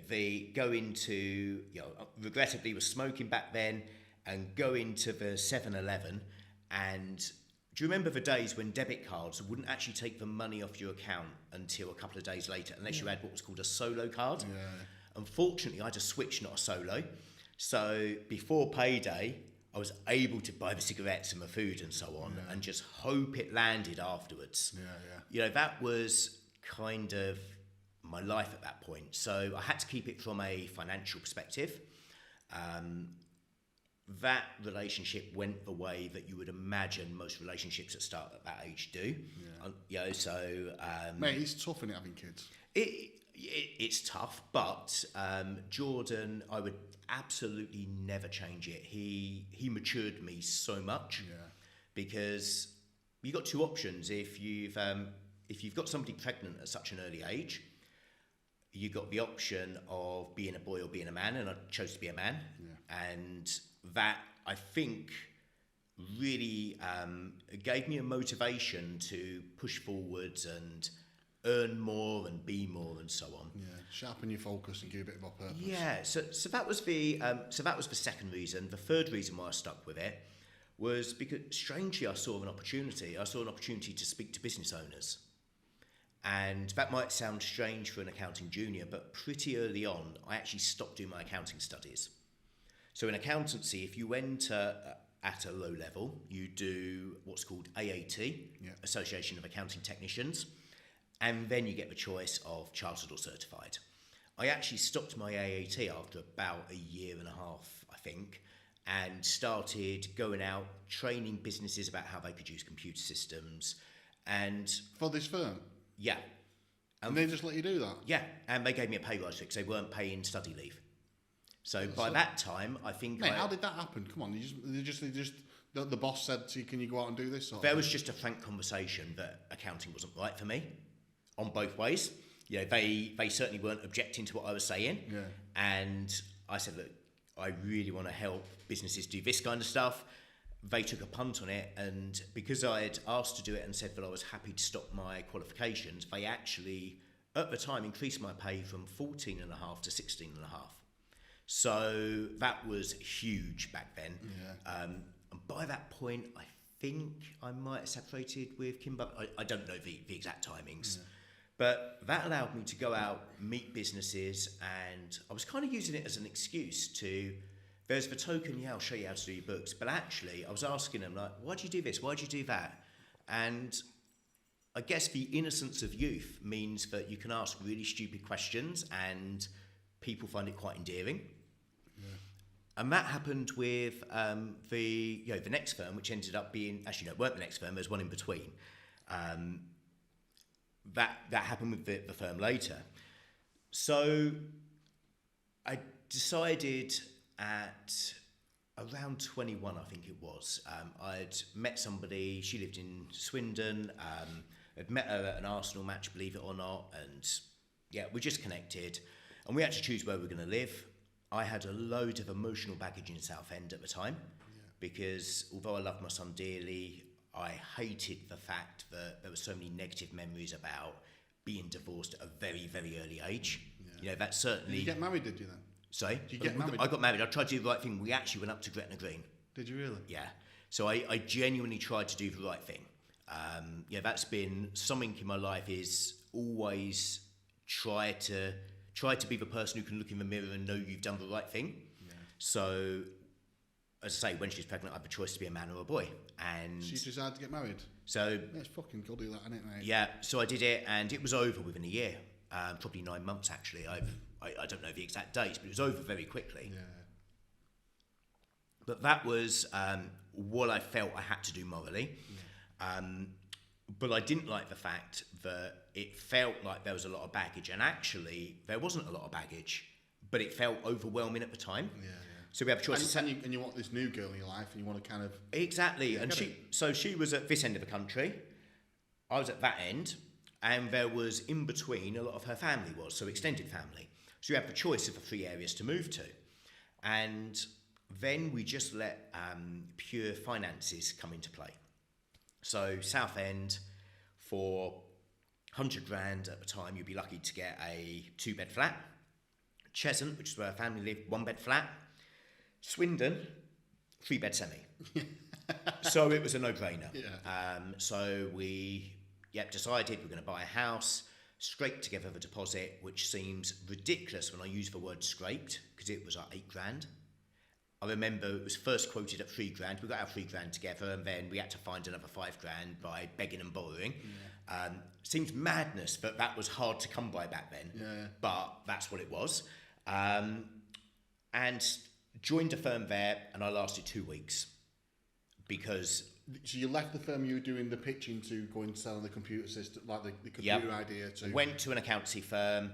they go into, regrettably was smoking back then, and go into the 7-Eleven, and do you remember the days when debit cards wouldn't actually take the money off your account until a couple of days later, unless you had what was called a solo card? Yeah. Unfortunately, I had a switch, not a solo. So before payday, I was able to buy the cigarettes and the food and so on, and just hope it landed afterwards. Yeah. That was kind of my life at that point. So I had to keep it from a financial perspective. That relationship went the way that you would imagine most relationships that start at that age do. Yeah. Mate, it's tough, isn't it, having kids? It's tough, but Jordan, I would absolutely never change it. He matured me so much. Yeah. Because you've got two options. If you've got somebody pregnant at such an early age, you got the option of being a boy or being a man, and I chose to be a man. Yeah. And that, I think, really gave me a motivation to push forwards and earn more and be more and so on. Yeah, sharpen your focus and give a bit of a purpose. Yeah, so that was the second reason. The third reason why I stuck with it was because, strangely, I saw an opportunity. I saw an opportunity to speak to business owners. And that might sound strange for an accounting junior, but pretty early on, I actually stopped doing my accounting studies. So in accountancy, if you enter at a low level, you do what's called AAT, Association of Accounting Technicians, and then you get the choice of chartered or certified. I actually stopped my AAT after about a year and a half, I think, and started going out, training businesses about how they could use computer systems. And for this firm? Yeah. And they just let you do that? Yeah, and they gave me a pay rise because they weren't paying study leave. So by that time, I think... Mate, how did that happen? Come on, the boss said to you, can you go out and do this? There was just a frank conversation that accounting wasn't right for me, on both ways. They certainly weren't objecting to what I was saying. Yeah. And I said, look, I really want to help businesses do this kind of stuff. they took a punt on it, and because I had asked to do it and said that I was happy to stop my qualifications, they actually, at the time, increased my pay from 14.5 to 16.5. So that was huge back then. Yeah. And by that point, I think I might have separated with Kim, but I don't know the exact timings. Yeah. But that allowed me to go out, meet businesses, and I was kind of using it as an excuse to, there's the token, yeah, I'll show you how to do your books. But actually, I was asking them, like, why do you do this? Why do you do that? And I guess the innocence of youth means that you can ask really stupid questions and people find it quite endearing. Yeah. And that happened with the next firm, which ended up being, actually, no, it weren't the next firm, there's one in between. That happened with the firm later. So I decided at around 21, I think it was, I'd met somebody, she lived in Swindon, I'd met her at an Arsenal match, believe it or not, and yeah, we just connected, and we had to choose where we were going to live. I had a load of emotional baggage in Southend at the time, because although I loved my son dearly, I hated the fact that there were so many negative memories about being divorced at a very, very early age. Yeah. You know, that certainly... Did you get married, did you then? Sorry? Did you get married? I got married. I tried to do the right thing. We actually went up to Gretna Green. Did you really? Yeah. So I genuinely tried to do the right thing. That's been something in my life, is always try to be the person who can look in the mirror and know you've done the right thing. Yeah. So... as I say, when she was pregnant, I had the choice to be a man or a boy. And she decided to get married? So... yeah, it's fucking good to do that, isn't it, mate? Yeah, so I did it, and it was over within a year. Probably 9 months, actually. I don't know the exact dates, but it was over very quickly. Yeah. But that was what I felt I had to do morally. Yeah. But I didn't like the fact that it felt like there was a lot of baggage. And actually, there wasn't a lot of baggage, but it felt overwhelming at the time. Yeah. So we have a choice. And you want this new girl in your life, and you want to kind of... Exactly. Yeah, and she was at this end of the country. I was at that end. And there was, in between, a lot of her family was, so extended family. So you have the choice of the 3 areas to move to. And then we just let pure finances come into play. So Southend, for 100 grand at the time, you'd be lucky to get a 2-bed flat. Cheshunt, which is where her family lived, 1-bed flat. Swindon, 3-bed semi. So it was a no-brainer. Yeah. So we decided we're going to buy a house, scraped together the deposit, which seems ridiculous when I use the word scraped, because it was like 8 grand. I remember it was first quoted at 3 grand. We got our 3 grand together, and then we had to find another 5 grand by begging and borrowing. Yeah. Seems madness, but that was hard to come by back then. Yeah. But that's what it was. And joined a firm there, and I lasted 2 weeks because... So you left the firm you were doing the pitching to go and sell the computer system, like the computer idea to... Went to an accountancy firm,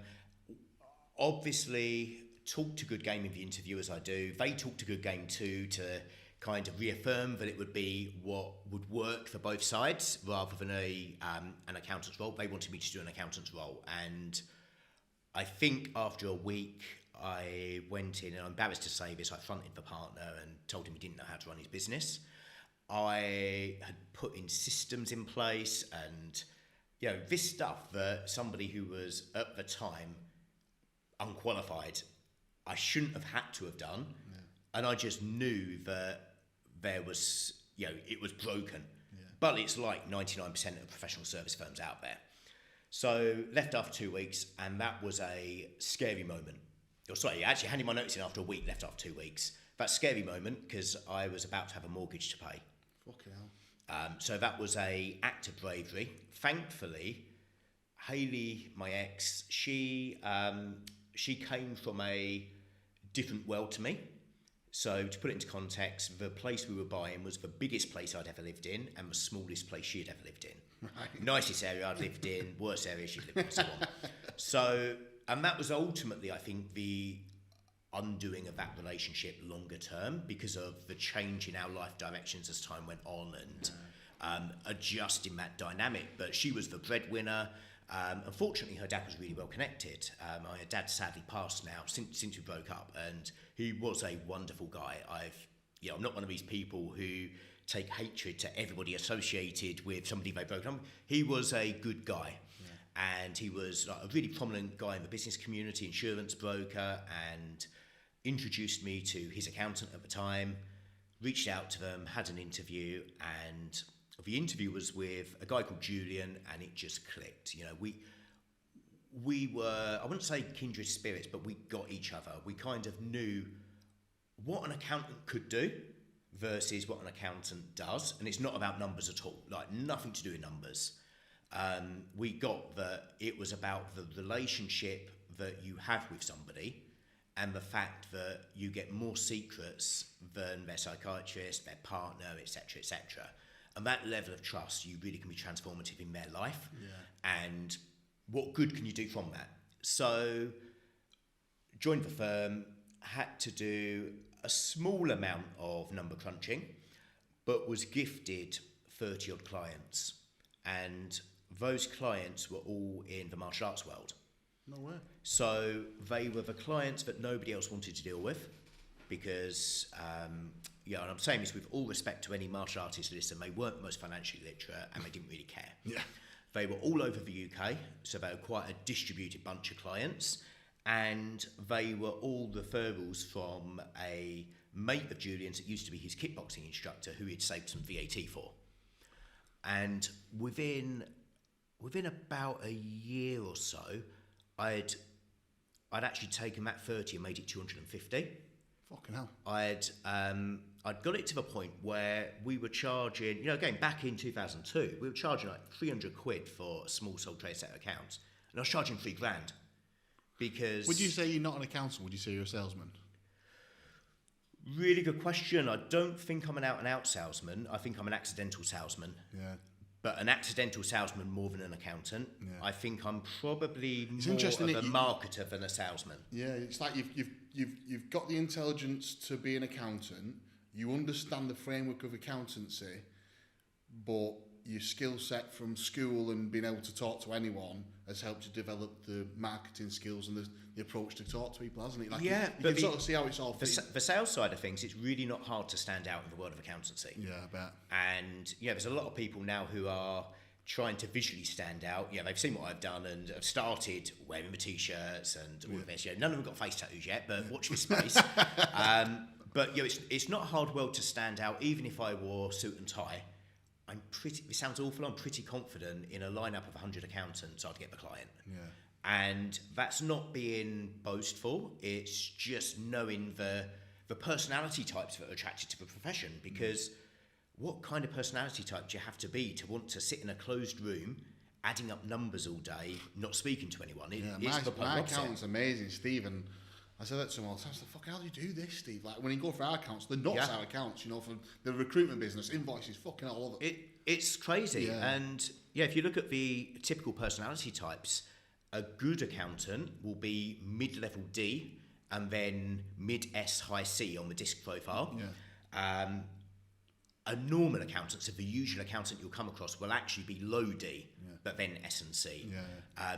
obviously talked a good game in the interview as I do. They talked a good game too, to kind of reaffirm that it would be what would work for both sides rather than an accountant's role. They wanted me to do an accountant's role, and I think after a week I went in, and I'm embarrassed to say this, I fronted the partner and told him he didn't know how to run his business. I had put in systems in place, and this stuff that somebody who was at the time unqualified, I shouldn't have had to have done. Yeah. And I just knew that there was, it was broken. Yeah. But it's like 99% of professional service firms out there. So left after 2 weeks, and that was a scary moment. Actually handed my notice in after a week, left after 2 weeks. That scary moment because I was about to have a mortgage to pay. Fucking hell. So that was a act of bravery. Thankfully, Hayley, my ex, she came from a different world to me. So to put it into context, the place we were buying was the biggest place I'd ever lived in and the smallest place she'd ever lived in. Right. Nicest area I'd lived in, worst area she'd lived in, and so on. So, and that was ultimately, I think, the undoing of that relationship longer term because of the change in our life directions as time went on and adjusting that dynamic. But she was the breadwinner. Unfortunately, her dad was really well connected. My dad sadly passed now since we broke up, and he was a wonderful guy. I'm not one of these people who take hatred to everybody associated with somebody they broke up. He was a good guy. And he was like a really prominent guy in the business community, insurance broker, and introduced me to his accountant at the time, reached out to them, had an interview, and the interview was with a guy called Julian, and it just clicked. You know, we were, I wouldn't say kindred spirits, but we got each other. We kind of knew what an accountant could do versus what an accountant does, and it's not about numbers at all, like nothing to do with numbers. We got that it was about the relationship that you have with somebody and the fact that you get more secrets than their psychiatrist, their partner, etc., etc. And that level of trust, you really can be transformative in their life. And what good can you do from that? So, joined the firm, had to do a small amount of number crunching, but was gifted 30 odd clients. And those clients were all in the martial arts world. No way. So they were the clients that nobody else wanted to deal with because, and I'm saying this with all respect to any martial artist listener, they weren't the most financially literate and they didn't really care. Yeah. They were all over the UK, so they were quite a distributed bunch of clients, and they were all referrals from a mate of Julian's that used to be his kickboxing instructor who he'd saved some VAT for. And within about a year or so, I'd actually taken that 30 and made it 250. Fucking hell. I'd got it to the point where we were charging, again, back in 2002, we were charging like 300 quid for a small sole trade set of accounts. And I was charging $3,000 because... Would you say you're not an accountant? Would you say you're a salesman? Really good question. I don't think I'm an out-and-out salesman. I think I'm an accidental salesman. Yeah. But an accidental salesman more than an accountant. Yeah. I think I'm probably more of a marketer than a salesman. Yeah, it's like you've got the intelligence to be an accountant. You understand the framework of accountancy, but your skill set from school and being able to talk to anyone has helped you develop the marketing skills and the approach to talk to people, hasn't it? Like you can sort of see how it's all fits. The sales side of things, it's really not hard to stand out in the world of accountancy. Yeah, I bet. And there's a lot of people now who are trying to visually stand out. They've seen what I've done and have started wearing the t-shirts and all of this. None of them got face tattoos yet, but watch this space. But it's not a hard world to stand out, even if I wore suit and tie. It sounds awful, I'm pretty confident in a lineup of 100 accountants I'd get the client. Yeah. And that's not being boastful, it's just knowing the personality types that are attracted to the profession, because what kind of personality type do you have to be to want to sit in a closed room adding up numbers all day, not speaking to anyone? My accountant's amazing, Stephen. I said that to him all the time. I said, "Fuck, how do you do this, Steve? Like when you go for our accounts, the nuts our accounts, for the recruitment business, invoices, fucking all of it." It's crazy. Yeah. And if you look at the typical personality types, a good accountant will be mid-level D and then mid-S, high C on the disc profile. Yeah. A normal accountant, so the usual accountant you'll come across, will actually be low D, but then S and C. Yeah.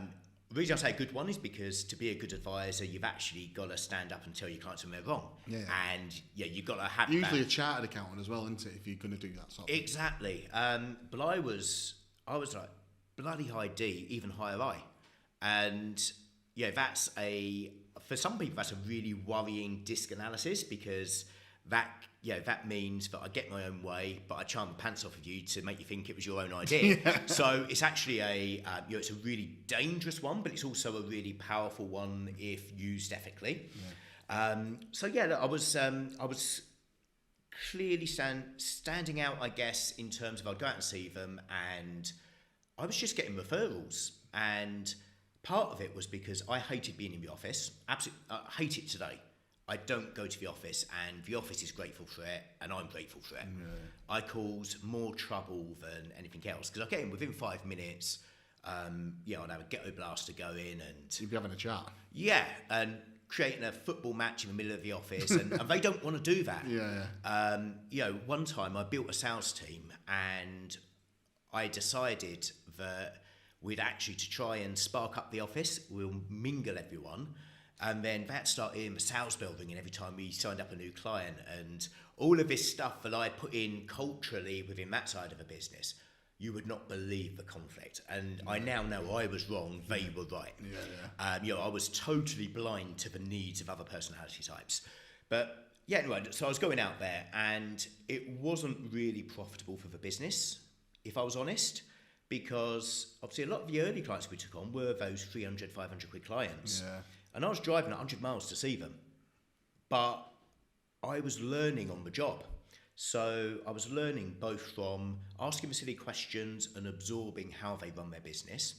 The reason I say a good one is because to be a good advisor, you've actually got to stand up and tell your clients when they're wrong. Yeah. And you've got to have usually a chartered accountant as well, isn't it? If you're going to do that sort of exactly. But I was like bloody high D, even higher I, and that's for some people that's a really worrying disc analysis, because that means that I get my own way, but I charm the pants off of you to make you think it was your own idea. So it's actually it's a really dangerous one, but it's also a really powerful one if used ethically. Yeah. I was clearly standing out, I guess, in terms of I'd go out and see them, and I was just getting referrals. And part of it was because I hated being in the office. Absolutely, I hate it today. I don't go to the office, and the office is grateful for it, and I'm grateful for it. Yeah. I cause more trouble than anything else, because I get in within 5 minutes. I'd have a ghetto blaster go in, and you'd be having a chat. Yeah, and creating a football match in the middle of the office, and they don't want to do that. Yeah. One time I built a sales team, and I decided that we'd actually, to try and spark up the office, we'll mingle everyone. And then that started in the sales bell ringing every time we signed up a new client, and all of this stuff that I put in culturally within that side of the business. You would not believe the conflict. And I now know I was wrong, they were right. I was totally blind to the needs of other personality types. But yeah, anyway, so I was going out there and it wasn't really profitable for the business, if I was honest, because obviously a lot of the early clients we took on were those 300, 500 quid clients. Yeah. And I was driving 100 miles to see them. But I was learning on the job. So I was learning both from asking the silly questions and absorbing how they run their business,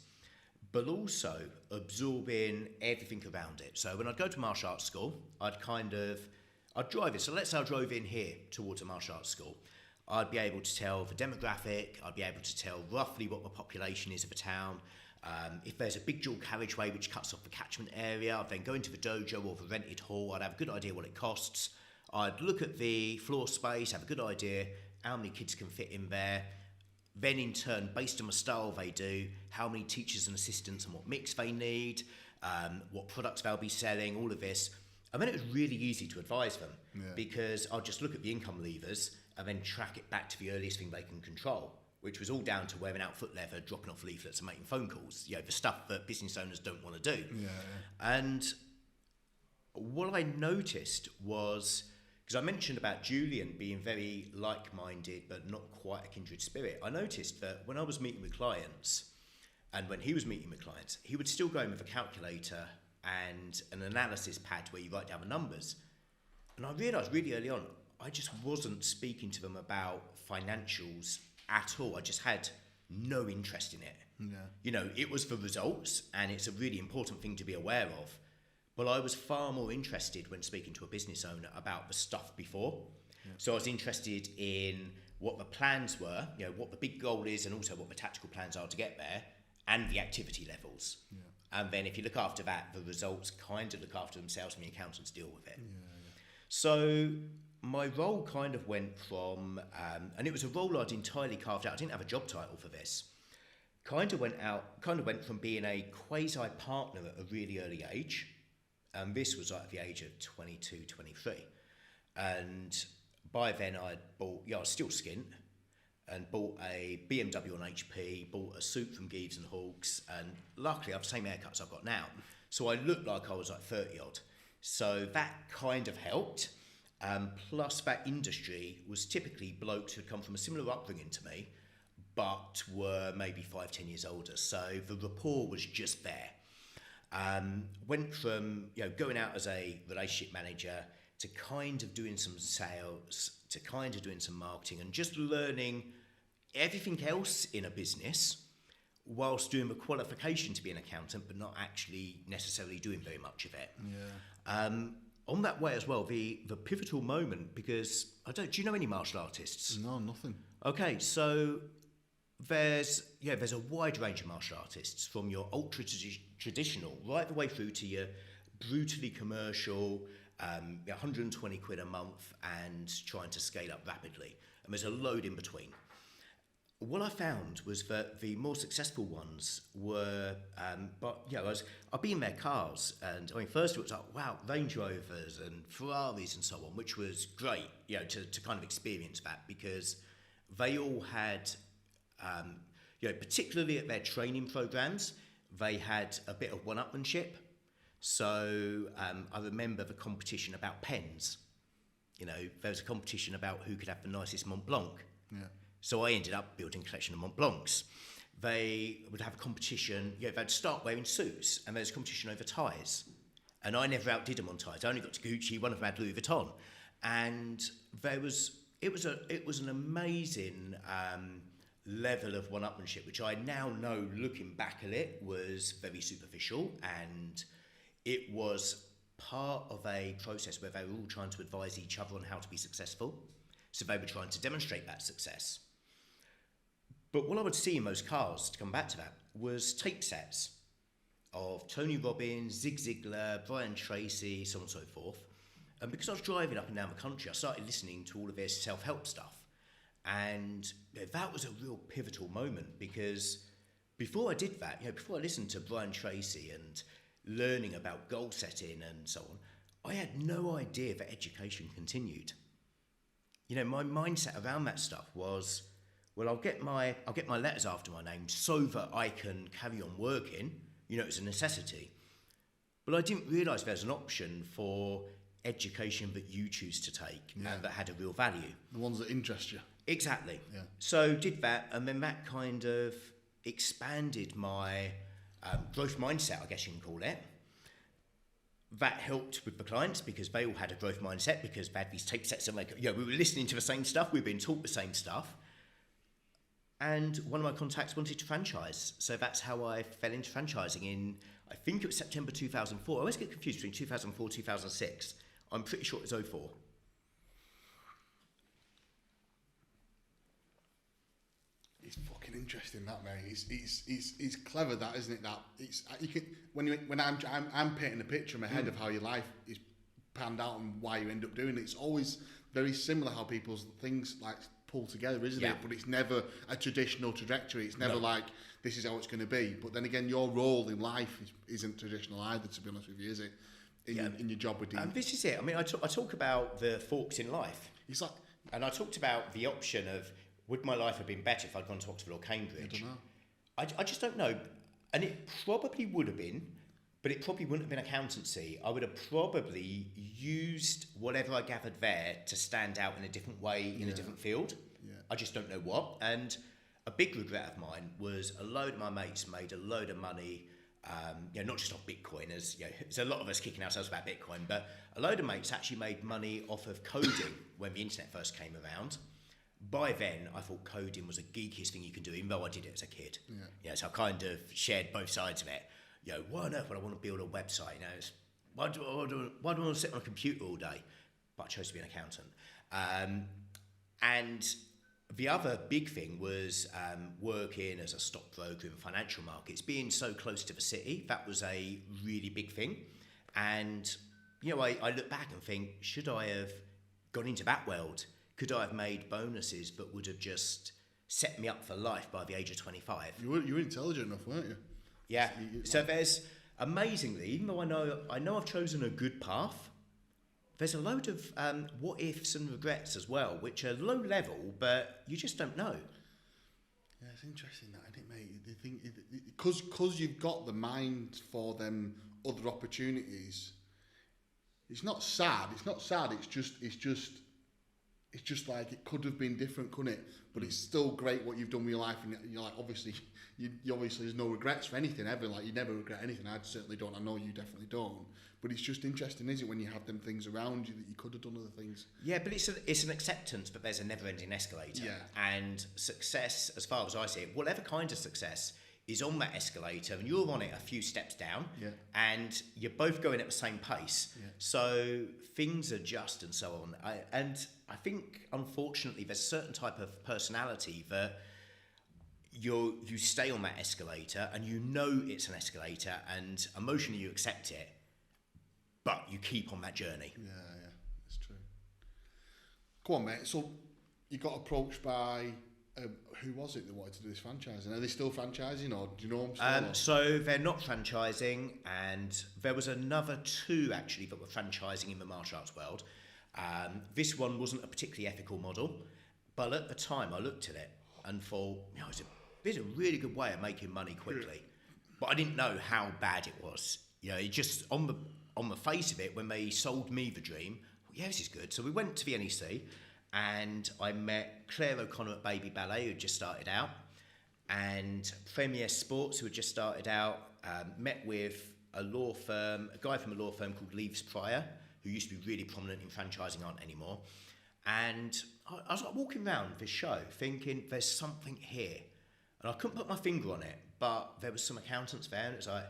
but also absorbing everything around it. So when I'd go to martial arts school, I'd drive it. So let's say I drove in here towards a martial arts school. I'd be able to tell the demographic, I'd be able to tell roughly what the population is of a town. If there's a big dual carriageway which cuts off the catchment area, I'd then go into the dojo or the rented hall, I'd have a good idea what it costs. I'd look at the floor space, have a good idea how many kids can fit in there. Then in turn, based on the style they do, how many teachers and assistants and what mix they need, what products they'll be selling, all of this. And then it was really easy to advise them because I'll just look at the income levers and then track it back to the earliest thing they can control, which was all down to wearing out foot leather, dropping off leaflets and making phone calls, the stuff that business owners don't want to do. And what I noticed was, because I mentioned about Julian being very like-minded but not quite a kindred spirit, I noticed that when I was meeting with clients and when he was meeting with clients, he would still go in with a calculator and an analysis pad where you write down the numbers. And I realised really early on, I just wasn't speaking to them about financials at all. I just had no interest in it. It was for results and it's a really important thing to be aware of. But I was far more interested when speaking to a business owner about the stuff before. So I was interested in what the plans were, what the big goal is, and also what the tactical plans are to get there, and the activity levels. And then if you look after that, the results kind of look after themselves and the accountants deal with it. So my role kind of went from, and it was a role I'd entirely carved out. I didn't have a job title for this. Kind of went from being a quasi-partner at a really early age. And this was at the age of 22, 23. And by then I was still skint, and bought a BMW on HP, bought a suit from Geeves and Hawkes, and luckily I have the same haircuts I've got now. So I looked like I was like 30 odd. So that kind of helped. Plus that industry was typically blokes who had come from a similar upbringing to me, but were maybe 5-10 years older. So the rapport was just there. Went from going out as a relationship manager to kind of doing some sales, to kind of doing some marketing, and just learning everything else in a business whilst doing the qualification to be an accountant, but not actually necessarily doing very much of it. On that way as well, the pivotal moment, because do you know any martial artists? No, nothing. Okay, so there's a wide range of martial artists, from your ultra traditional right the way through to your brutally commercial, 120 quid a month and trying to scale up rapidly. And there's a load in between. What I found was that the more successful ones were, I'd be in their cars, and first it was like, wow, Range Rovers and Ferraris and so on, which was great, to kind of experience that, because they all had, particularly at their training programs, they had a bit of one-upmanship. So I remember the competition about pens. There was a competition about who could have the nicest Mont Blanc. So I ended up building a collection of Mont Blancs. They would have a competition, they'd start wearing suits, and there was a competition over ties. And I never outdid them on ties. I only got to Gucci, one of them had Louis Vuitton. And it was an amazing level of one-upmanship, which I now know, looking back at it, was very superficial, and it was part of a process where they were all trying to advise each other on how to be successful. So they were trying to demonstrate that success. But what I would see in those cars, to come back to that, was tape sets of Tony Robbins, Zig Ziglar, Brian Tracy, so on and so forth. And because I was driving up and down the country, I started listening to all of their self-help stuff. And that was a real pivotal moment, because before I did that, before I listened to Brian Tracy and learning about goal setting and so on, I had no idea that education continued. You know, my mindset around that stuff was, well, I'll get my letters after my name so that I can carry on working. You know, it's a necessity. But I didn't realise there's an option for education that you choose to take and that had a real value. The ones that interest you. Exactly. Yeah. So did that, and then that kind of expanded my growth mindset, I guess you can call it. That helped with the clients because they all had a growth mindset because they had these tape sets and we were listening to the same stuff, we were being taught the same stuff. And one of my contacts wanted to franchise. So that's how I fell into franchising in, I think it was September 2004. I always get confused between 2004 2006. I'm pretty sure it was 04. It's fucking interesting, that, mate. It's clever, that, isn't it? That it's you can when I'm painting a picture in my head of how your life is panned out and why you end up doing it. It's always very similar how people's things like pull together, isn't it? But it's never a traditional trajectory. It's never like this is how it's going to be. But then again, your role in life isn't traditional either. To be honest with you, is it? In your job with Dean. And this is it. I mean, I talk about the forks in life. It's like, and I talked about the option of, would my life have been better if I'd gone to Oxford or Cambridge? I don't know. I just don't know. And it probably would have been, but it probably wouldn't have been accountancy. I would have probably used whatever I gathered there to stand out in a different way in a different field. Yeah. I just don't know what. And a big regret of mine was a load of my mates made a load of money, not just off Bitcoin, as there's a lot of us kicking ourselves about Bitcoin, but a load of mates actually made money off of coding when the internet first came around. By then, I thought coding was the geekiest thing you can do, even though I did it as a kid. So I kind of shared both sides of it. Why on earth would I want to build a website? Why do I want to sit on a computer all day? But I chose to be an accountant. And the other big thing was working as a stockbroker in financial markets, being so close to the city. That was a really big thing. And, I look back and think, should I have gone into that world? Could I have made bonuses that would have just set me up for life by the age of 25? You were intelligent enough, weren't you? Yeah. So there's, amazingly, even though I know I've chosen a good path, there's a load of what ifs and regrets as well, which are low level, but you just don't know. Yeah, it's interesting that, isn't it, mate? The thing, because you've got the mind for them other opportunities. It's not sad. It's just like it could have been different, couldn't it? But it's still great what you've done with your life, and you're like, obviously, you obviously there's no regrets for anything ever. Like, you never regret anything. I certainly don't. I know you definitely don't. But it's just interesting, isn't it, when you have them things around you that you could have done other things. Yeah, but it's an acceptance, but there's a never-ending escalator. Yeah. And success, as far as I see it, whatever kind of success is on that escalator, and you're on it a few steps down, and you're both going at the same pace. Yeah. So things adjust and so on. I think, unfortunately, there's a certain type of personality that you stay on that escalator, and it's an escalator, and emotionally you accept it, but you keep on that journey. Yeah, it's true. Go on, mate. So you got approached by... who was it that wanted to do this franchising? Are they still franchising, or do you know them still? So they're not franchising, and there was another two actually that were franchising in the martial arts world. This one wasn't a particularly ethical model, but at the time I looked at it and thought, it's a really good way of making money quickly. But I didn't know how bad it was. It just on the face of it, when they sold me the dream, this is good. So we went to the NEC. And I met Claire O'Connor at Baby Ballet, who had just started out, and Premier Sports, who had just started out, met with a guy from a law firm called Leaves Pryor, who used to be really prominent in franchising, aren't anymore. And I was like walking around this show thinking, there's something here. And I couldn't put my finger on it, but there was some accountants there, and it was like,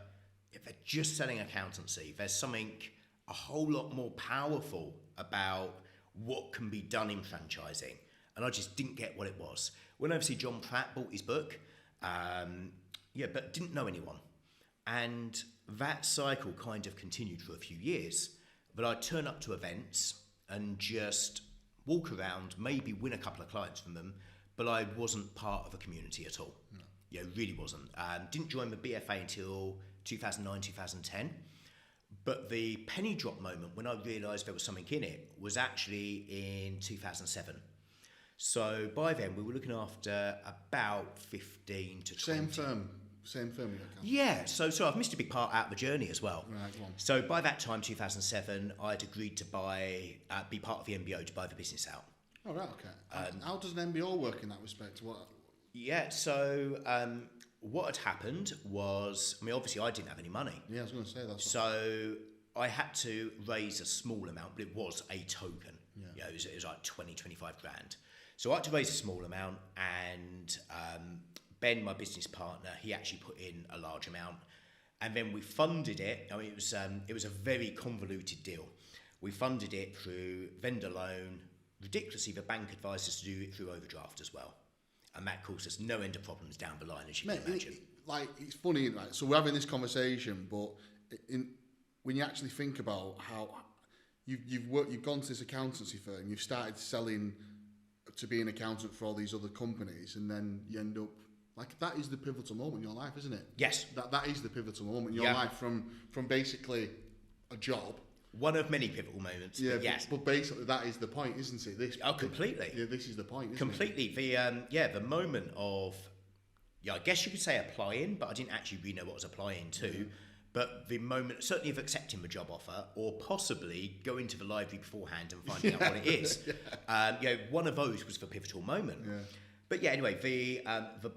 if they're just selling accountancy, there's something a whole lot more powerful about what can be done in franchising. And I just didn't get what it was. When obviously John Pratt bought his book, but didn't know anyone. And that cycle kind of continued for a few years. But I'd turn up to events and just walk around, maybe win a couple of clients from them, but I wasn't part of a community at all. No. Really wasn't. Didn't join the BFA until 2009, 2010. But the penny drop moment when I realised there was something in it was actually in 2007. So by then we were looking after about 15 to 20. Same firm you account? Yeah, so I've missed a big part out of the journey as well. Right, go on. So by that time, 2007, I'd agreed to be part of the MBO to buy the business out. Oh, right, okay. How does an MBO work in that respect? Yeah, so what had happened was, I mean, obviously I didn't have any money. Yeah, I was going to say that. So I had to raise a small amount, but it was a token. Yeah. It was like 20, 25 grand. So I had to raise a small amount, and Ben, my business partner, he actually put in a large amount, and then we funded it. I mean, it was a very convoluted deal. We funded it through vendor loan, ridiculously the bank advised us to do it through overdraft as well, and that caused us no end of problems down the line, as you can imagine. It's funny, right? So we're having this conversation, but when you actually think about how you've gone to this accountancy firm, you've started selling to be an accountant for all these other companies, and then you end up that is the pivotal moment in your life, isn't it? Yes. That is the pivotal moment in your life from basically a job. One of many pivotal moments. Yeah, yes. But basically that is the point, isn't it? Completely. Yeah, this is the point, isn't completely. it? The moment of, I guess you could say applying, but I didn't actually really know what I was applying to. Mm-hmm. But the moment, certainly of accepting the job offer, or possibly going to the library beforehand and finding out what it is. One of those was the pivotal moment. Yeah. But yeah, anyway, the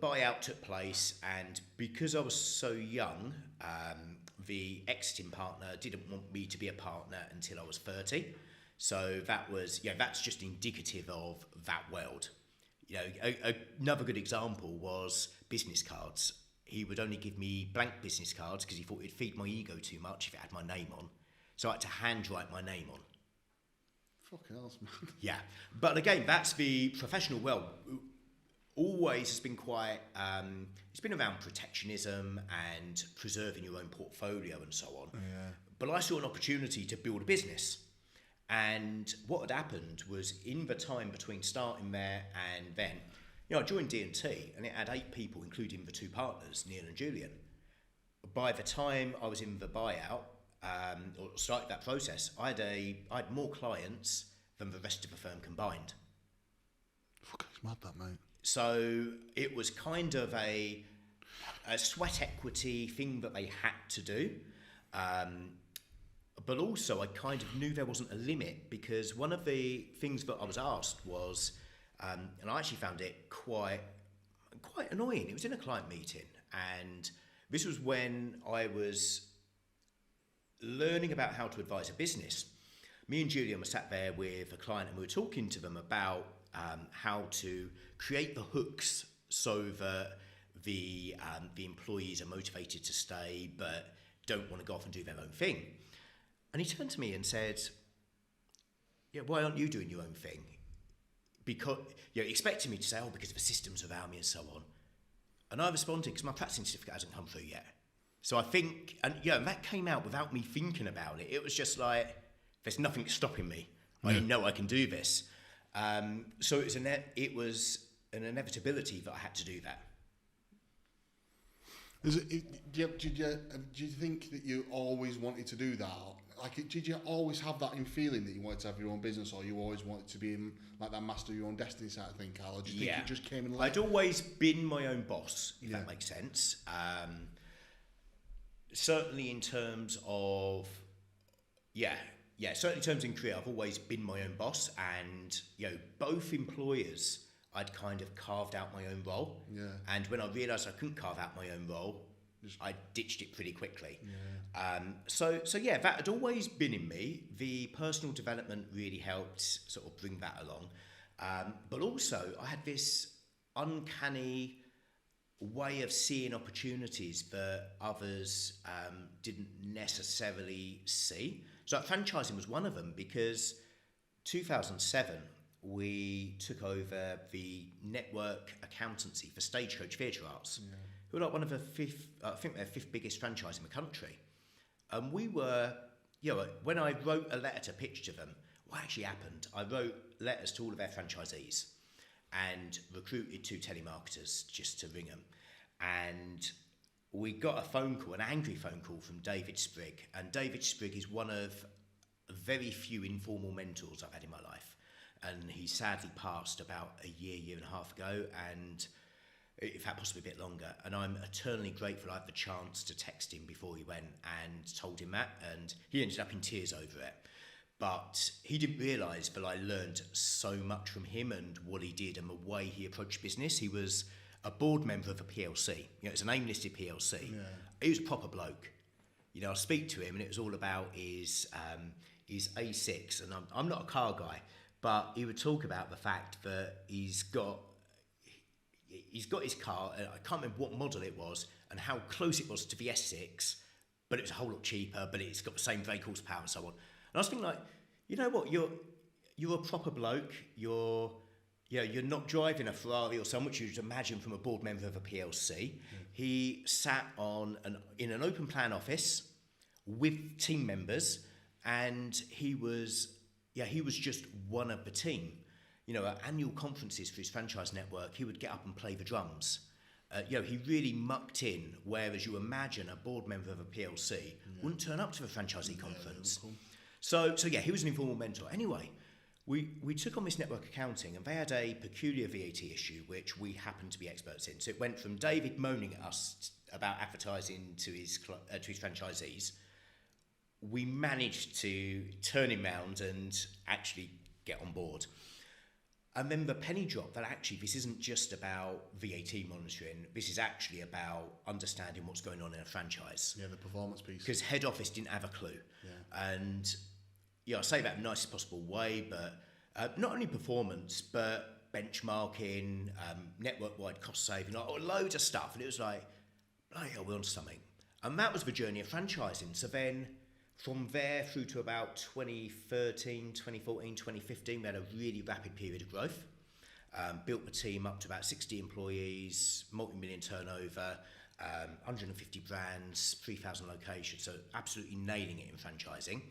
buyout took place, and because I was so young, the exiting partner didn't want me to be a partner until I was 30. So that was, that's just indicative of that world. Another good example was business cards. He would only give me blank business cards because he thought it'd feed my ego too much if it had my name on. So I had to handwrite my name on. Fucking hell, man. Yeah. But again, that's the professional world. Always has been quite, it's been around protectionism and preserving your own portfolio and so on. Yeah. But I saw an opportunity to build a business. And what had happened was, in the time between starting there and then, I joined D&T, and it had 8 people, including the 2 partners, Neil and Julian. By the time I was in the buyout, or started that process, I had more clients than the rest of the firm combined. Fuck, it's mad that, mate. So it was kind of a sweat equity thing that they had to do. But also I kind of knew there wasn't a limit, because one of the things that I was asked was, and I actually found it quite annoying. It was in a client meeting, and this was when I was learning about how to advise a business. Me and Julian were sat there with a client, and we were talking to them about how to create the hooks so that the employees are motivated to stay but don't want to go off and do their own thing. And he turned to me and said, why aren't you doing your own thing? Because, expecting me to say, because of the systems around me and so on. And I responded, because my practicing certificate hasn't come through yet. So I think, and that came out without me thinking about it. It was just like, there's nothing stopping me. I know I can do this. So it was an inevitability that I had to do that. Do you think that you always wanted to do that? Did you always have that in feeling that you wanted to have your own business, or you always wanted to be like that master of your own destiny side of thing, Carl? Or do you think it just came in later? I'd always been my own boss, if that makes sense. Certainly in terms of, certainly in terms in career, I've always been my own boss, and both employers, I'd kind of carved out my own role. Yeah. And when I realised I couldn't carve out my own role, I ditched it pretty quickly. Yeah. So that had always been in me. The personal development really helped sort of bring that along. But also I had this uncanny way of seeing opportunities that others didn't necessarily see. So franchising was one of them, because 2007 we took over the network accountancy for Stagecoach Theatre Arts, who are like one of the fifth biggest franchise in the country. And we were, when I wrote a letter to pitch to them, what actually happened, I wrote letters to all of their franchisees and recruited 2 telemarketers just to ring them. And we got a phone call, an angry phone call from David Sprigg. And David Sprigg is one of very few informal mentors I've had in my life. And he sadly passed about a year and a half ago, and in fact possibly a bit longer. And I'm eternally grateful I had the chance to text him before he went and told him that, and he ended up in tears over it. But he didn't realise that I learned so much from him and what he did and the way he approached business. He was a board member of a PLC. It's an AIM-listed PLC. Yeah. He was a proper bloke. I speak to him and it was all about his A6, and I'm not a car guy, but he would talk about the fact that he's got his car, I can't remember what model it was and how close it was to the S6, but it was a whole lot cheaper, but it's got the same brake horsepower and so on. And I was thinking, like, you know what, you're a proper bloke. You're not driving a Ferrari or something, which you'd imagine from a board member of a PLC. Mm. He sat in an open plan office with team members, and he was just one of the team. At annual conferences for his franchise network, he would get up and play the drums. He really mucked in, whereas you imagine a board member of a PLC wouldn't turn up to a franchisee conference. Cool. So he was an informal mentor. Anyway, we took on this network accounting, and they had a peculiar VAT issue, which we happened to be experts in. So it went from David moaning at us about advertising to his franchisees. We managed to turn him round and actually get on board. And then the penny dropped that actually this isn't just about VAT monitoring, this is actually about understanding what's going on in a franchise. Yeah, the performance piece. Because head office didn't have a clue. Yeah. And I say that in the nicest possible way, but not only performance, but benchmarking, network-wide cost saving, loads of stuff. And it was like, bloody hell, we're on to something. And that was the journey of franchising. So then from there through to about 2013, 2014, 2015, we had a really rapid period of growth. Built the team up to about 60 employees, multi-million turnover, 150 brands, 3,000 locations, so absolutely nailing it in franchising.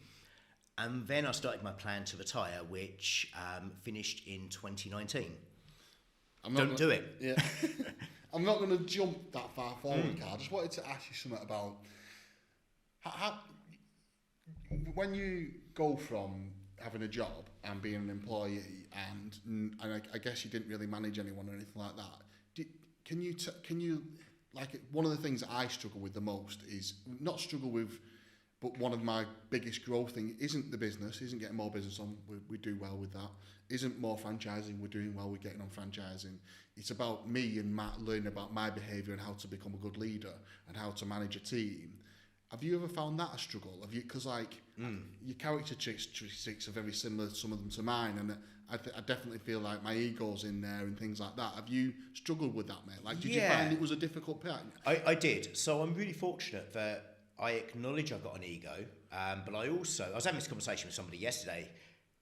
And then I started my plan to retire, which finished in 2019. Do it. Yeah. I'm not going to jump that far forward, Carl. I just wanted to ask you something about how when you go from having a job and being an employee, and I guess you didn't really manage anyone or anything like that. Can you like, one of the things that I struggle with the most is not struggle with, but one of my biggest growth thing isn't the business, isn't getting more business on. We do well with that. Isn't more franchising. We're doing well with getting on franchising. It's about me and Matt learning about my behaviour and how to become a good leader and how to manage a team. Have you ever found that a struggle? Have you? Because your characteristics are very similar, some of them to mine, and I definitely feel like my ego's in there and things like that. Have you struggled with that, mate? Like, did you find it was a difficult part? I did. So I'm really fortunate that I acknowledge I've got an ego, but I was having this conversation with somebody yesterday.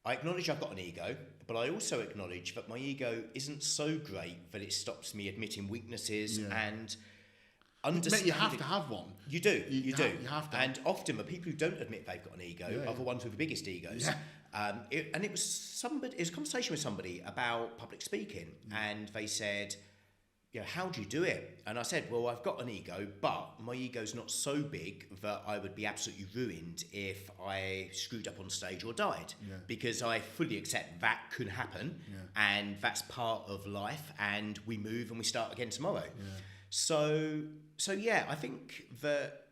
I acknowledge I've got an ego, but I also acknowledge that my ego isn't so great that it stops me admitting weaknesses and understanding. You have to have one. You do. You do. You have to. And often the people who don't admit they've got an ego are the ones with the biggest egos. Yeah. It was a conversation with somebody about public speaking, and they said, how do you do it? And I said, well, I've got an ego, but my ego's not so big that I would be absolutely ruined if I screwed up on stage or died, because I fully accept that could happen, and that's part of life, and we move and we start again tomorrow. So I think that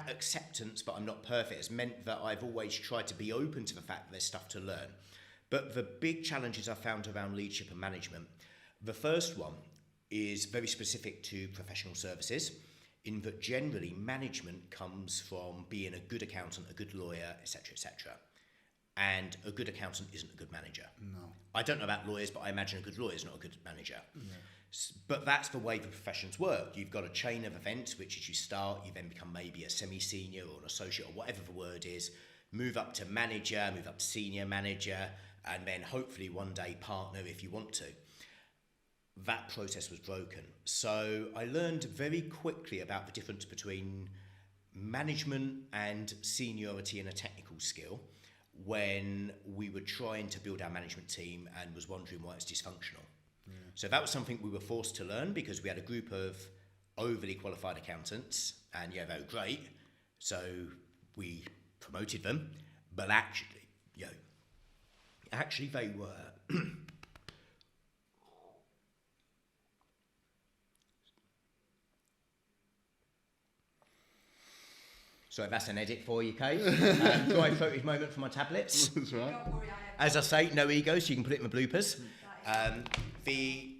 acceptance, but I'm not perfect, has meant that I've always tried to be open to the fact that there's stuff to learn. But the big challenges I found around leadership and management, the first one is very specific to professional services, in that generally management comes from being a good accountant, a good lawyer, etc., etc. And a good accountant isn't a good manager. No. I don't know about lawyers, but I imagine a good lawyer is not a good manager. But that's the way the professions work. You've got a chain of events, which is you start, you then become maybe a semi-senior or an associate or whatever the word is, move up to manager, move up to senior manager, and then hopefully one day partner if you want to. That process was broken. So I learned very quickly about the difference between management and seniority in a technical skill when we were trying to build our management team and was wondering why it's dysfunctional. So that was something we were forced to learn, because we had a group of overly qualified accountants, and yeah, they were great. So we promoted them, but actually, they were. So that's an edit for you, Kate. Dry throated moment for my tablets. That's right. Don't worry, As I say, no ego, so you can put it in the bloopers. The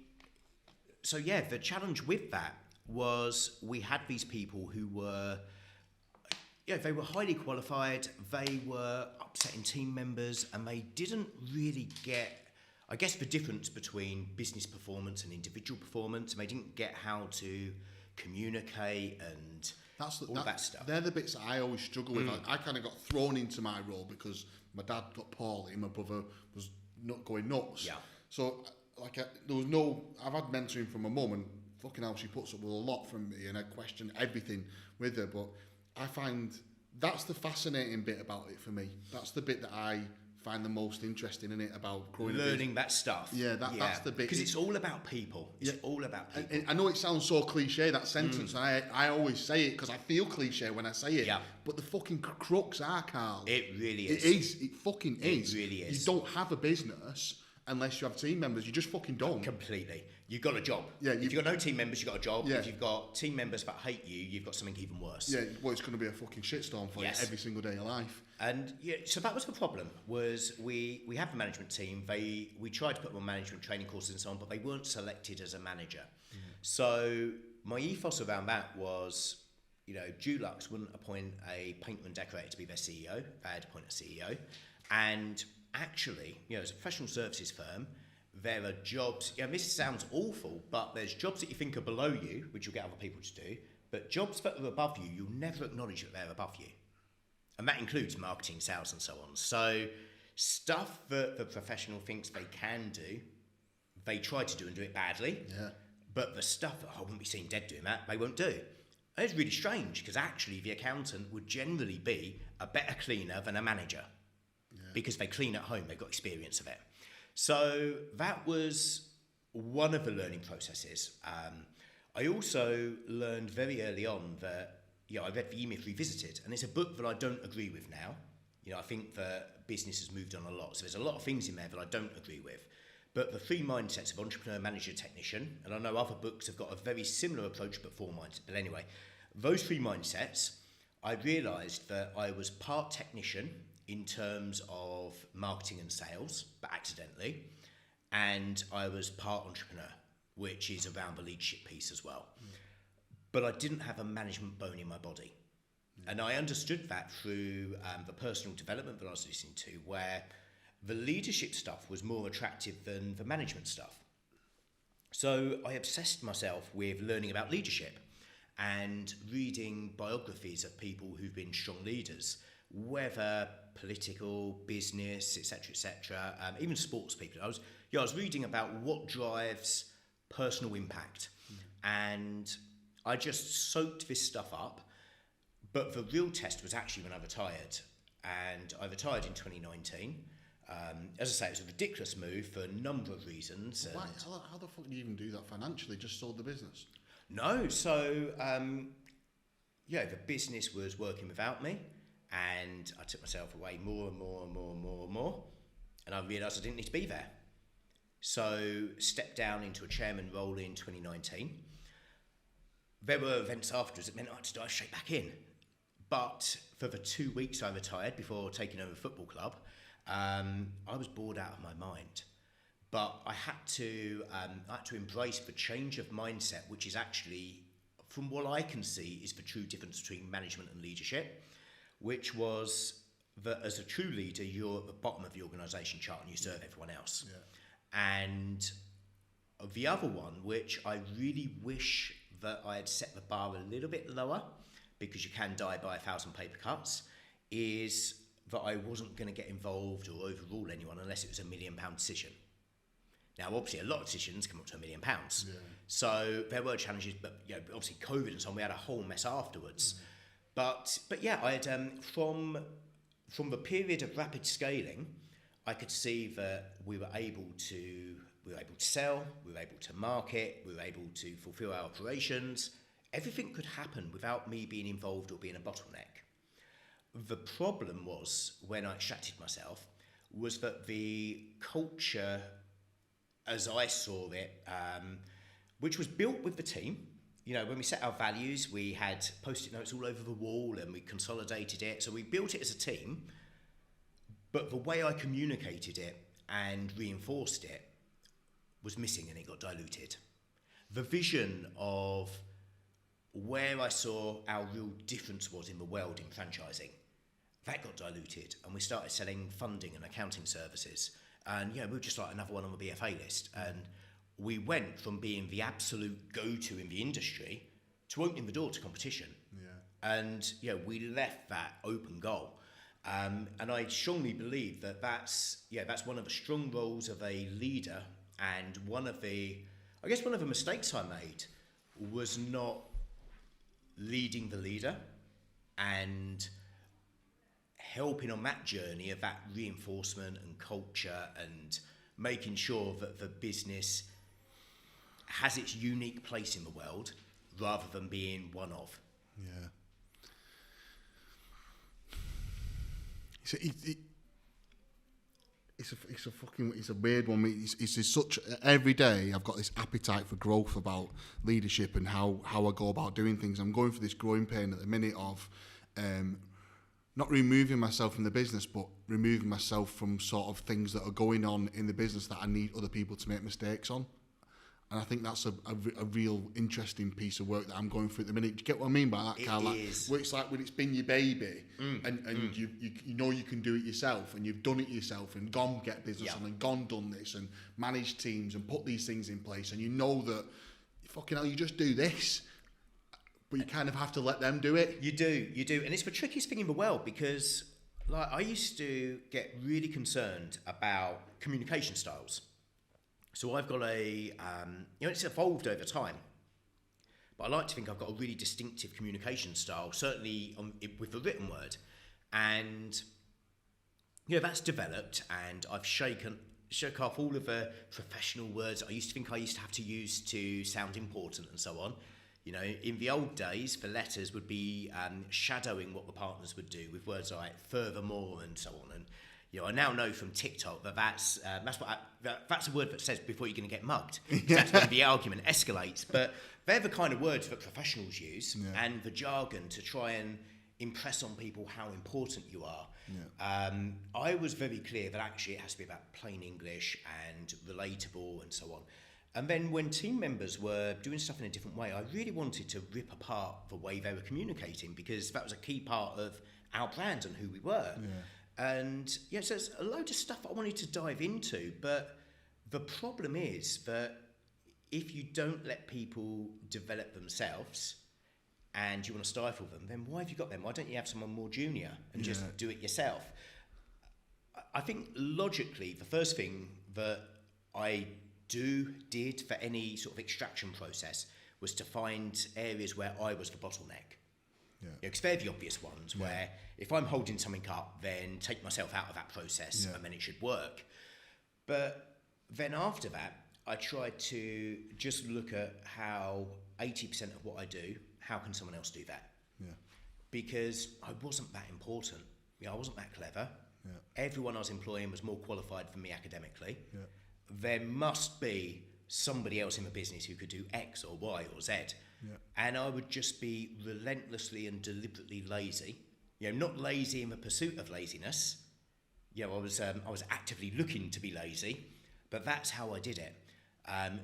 challenge with that was we had these people who were, they were highly qualified, they were upsetting team members, and they didn't really get, I guess, the difference between business performance and individual performance, and they didn't get how to communicate and that stuff. They're the bits that I always struggle with. I kind of got thrown into my role because my dad got poorly and my brother was not going nuts. Yeah. So, I've had mentoring from my mum, and fucking hell, she puts up with a lot from me, and I question everything with her, but I find that's the fascinating bit about it for me. That's the bit that I find the most interesting in it, about growing learning that stuff. That's the bit, because it's all about people. It's all about people. And I know it sounds so cliche, that sentence, and I always say it because I feel cliche when I say it, but the fucking crux are, Carl. It really is. It fucking is. It really is. You don't have a business unless you have team members. You just fucking don't. Completely. You've got a job. Yeah, if you've got no team members, you've got a job. Yeah. If you've got team members that hate you, you've got something even worse. Yeah, well, it's going to be a fucking shitstorm for you every single day of life. And so that was the problem, was we have the management team. We tried to put them on management training courses and so on, but they weren't selected as a manager. So my ethos around that was, Dulux wouldn't appoint a painter and decorator to be their CEO. They had to appoint a CEO. And actually, as a professional services firm, there are jobs, this sounds awful, but there's jobs that you think are below you, which you'll get other people to do, but jobs that are above you, you'll never acknowledge that they're above you. And that includes marketing, sales, and so on. So stuff that the professional thinks they can do, they try to do and do it badly. Yeah. But the stuff that I wouldn't be seen dead doing that, they won't do. And it's really strange, because actually the accountant would generally be a better cleaner than a manager. Because they clean at home, they've got experience of it. So that was one of the learning processes. I also learned very early on that, I read The E-Myth Revisited, and it's a book that I don't agree with now. I think that business has moved on a lot, so there's a lot of things in there that I don't agree with. But the 3 mindsets of entrepreneur, manager, technician, and I know other books have got a very similar approach, but 4 mindsets. But anyway, those 3 mindsets, I realised that I was part technician in terms of marketing and sales, but accidentally, and I was part entrepreneur, which is around the leadership piece as well. But I didn't have a management bone in my body. And I understood that through the personal development that I was listening to, where the leadership stuff was more attractive than the management stuff. So I obsessed myself with learning about leadership and reading biographies of people who've been strong leaders, whether political, business, etc., even sports people. I was reading about what drives personal impact, and I just soaked this stuff up. But the real test was actually when I retired, and I retired in 2019. As I say, it was a ridiculous move for a number of reasons. Why? How the fuck do you even do that financially? Just sold the business? No, so the business was working without me. And I took myself away more and more, and I realised I didn't need to be there. So stepped down into a chairman role in 2019. There were events afterwards that meant I had to dive straight back in. But for the 2 weeks I retired before taking over a football club, I was bored out of my mind. But I had to embrace the change of mindset, which is actually, from what I can see, is the true difference between management and leadership. Which was that as a true leader, you're at the bottom of the organisation chart and you serve everyone else. Yeah. And the other one, which I really wish that I had set the bar a little bit lower, because you can die by 1,000 paper cuts, is that I wasn't going to get involved or overrule anyone unless it was £1 million decision. Now, obviously, a lot of decisions come up to £1 million. Yeah. So there were challenges, but obviously COVID and so on, we had a whole mess afterwards. But yeah, I had from the period of rapid scaling, I could see that we were able to sell, we were able to market, we were able to fulfil our operations. everything could happen without me being involved or being a bottleneck. The problem was, when I extracted myself, was that the culture, as I saw it, which was built with the team. You know, when we set our values, we had post-it notes all over the wall and we consolidated it. So we built it as a team, but the way I communicated it and reinforced it was missing, and it got diluted. The vision of where I saw our real difference was in the world in franchising, that got diluted, and we started selling funding and accounting services. And we were just like another one on the BFA list. And we went from being the absolute go-to in the industry to opening the door to competition. Yeah. And we left that open goal. And I strongly believe that that's one of the strong roles of a leader, and one of the mistakes I made was not leading the leader and helping on that journey of that reinforcement and culture, and making sure that the business has its unique place in the world rather than being one of. Yeah. It's a weird one. It's such, every day I've got this appetite for growth about leadership and how I go about doing things. I'm going through this growing pain at the minute of not removing myself from the business, but removing myself from sort of things that are going on in the business that I need other people to make mistakes on. And I think that's a real interesting piece of work that I'm going through at the minute. Do you get what I mean by that, Carl? Where it's like when it's been your baby, and you know you can do it yourself, and you've done it yourself, and gone get business on, and gone done this, and managed teams, and put these things in place, and you know that, fucking hell, you just do this. But you kind of have to let them do it. You do. And it's the trickiest thing in the world, because like I used to get really concerned about communication styles. So I've got it's evolved over time, but I like to think I've got a really distinctive communication style, certainly with the written word. And that's developed, and I've shook off all of the professional words I used to think I used to have to use to sound important and so on. In the old days, the letters would be shadowing what the partners would do with words like furthermore and so on. And I now know from TikTok that that's a word that says before you're going to get mugged. That's when the argument escalates. But they're the kind of words that professionals use, and the jargon to try and impress on people how important you are. Yeah. I was very clear that actually it has to be about plain English and relatable and so on. And then when team members were doing stuff in a different way, I really wanted to rip apart the way they were communicating, because that was a key part of our brand and who we were. Yeah. And so there's a load of stuff I wanted to dive into, but the problem is that if you don't let people develop themselves and you want to stifle them, then why have you got them? Why don't you have someone more junior and just do it yourself? I think logically, the first thing that I did for any sort of extraction process was to find areas where I was the bottleneck. Yeah. Because they're the obvious ones where if I'm holding something up, then take myself out of that process and then it should work. But then after that, I tried to just look at how 80% of what I do, how can someone else do that? Yeah. Because I wasn't that important. I wasn't that clever. Yeah. Everyone I was employing was more qualified than me academically. Yeah. There must be somebody else in the business who could do X or Y or Z. Yeah. And I would just be relentlessly and deliberately lazy. Not lazy in the pursuit of laziness. I was actively looking to be lazy, but that's how I did it.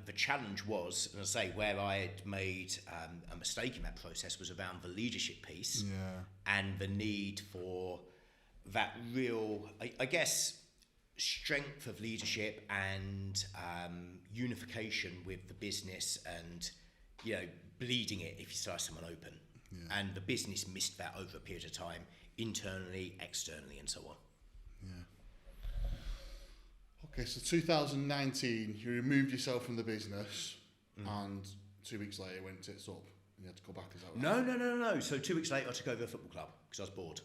The challenge was, as I say, where I had made a mistake in that process was around the leadership piece and the need for that real, I guess, strength of leadership and unification with the business, and bleeding it if you slice someone open. Yeah. And the business missed that over a period of time, internally, externally, and so on. Yeah. Okay, so 2019, you removed yourself from the business, and 2 weeks later went tits up, and you had to go back. Is that right? No. So 2 weeks later, I took over a football club because I was bored.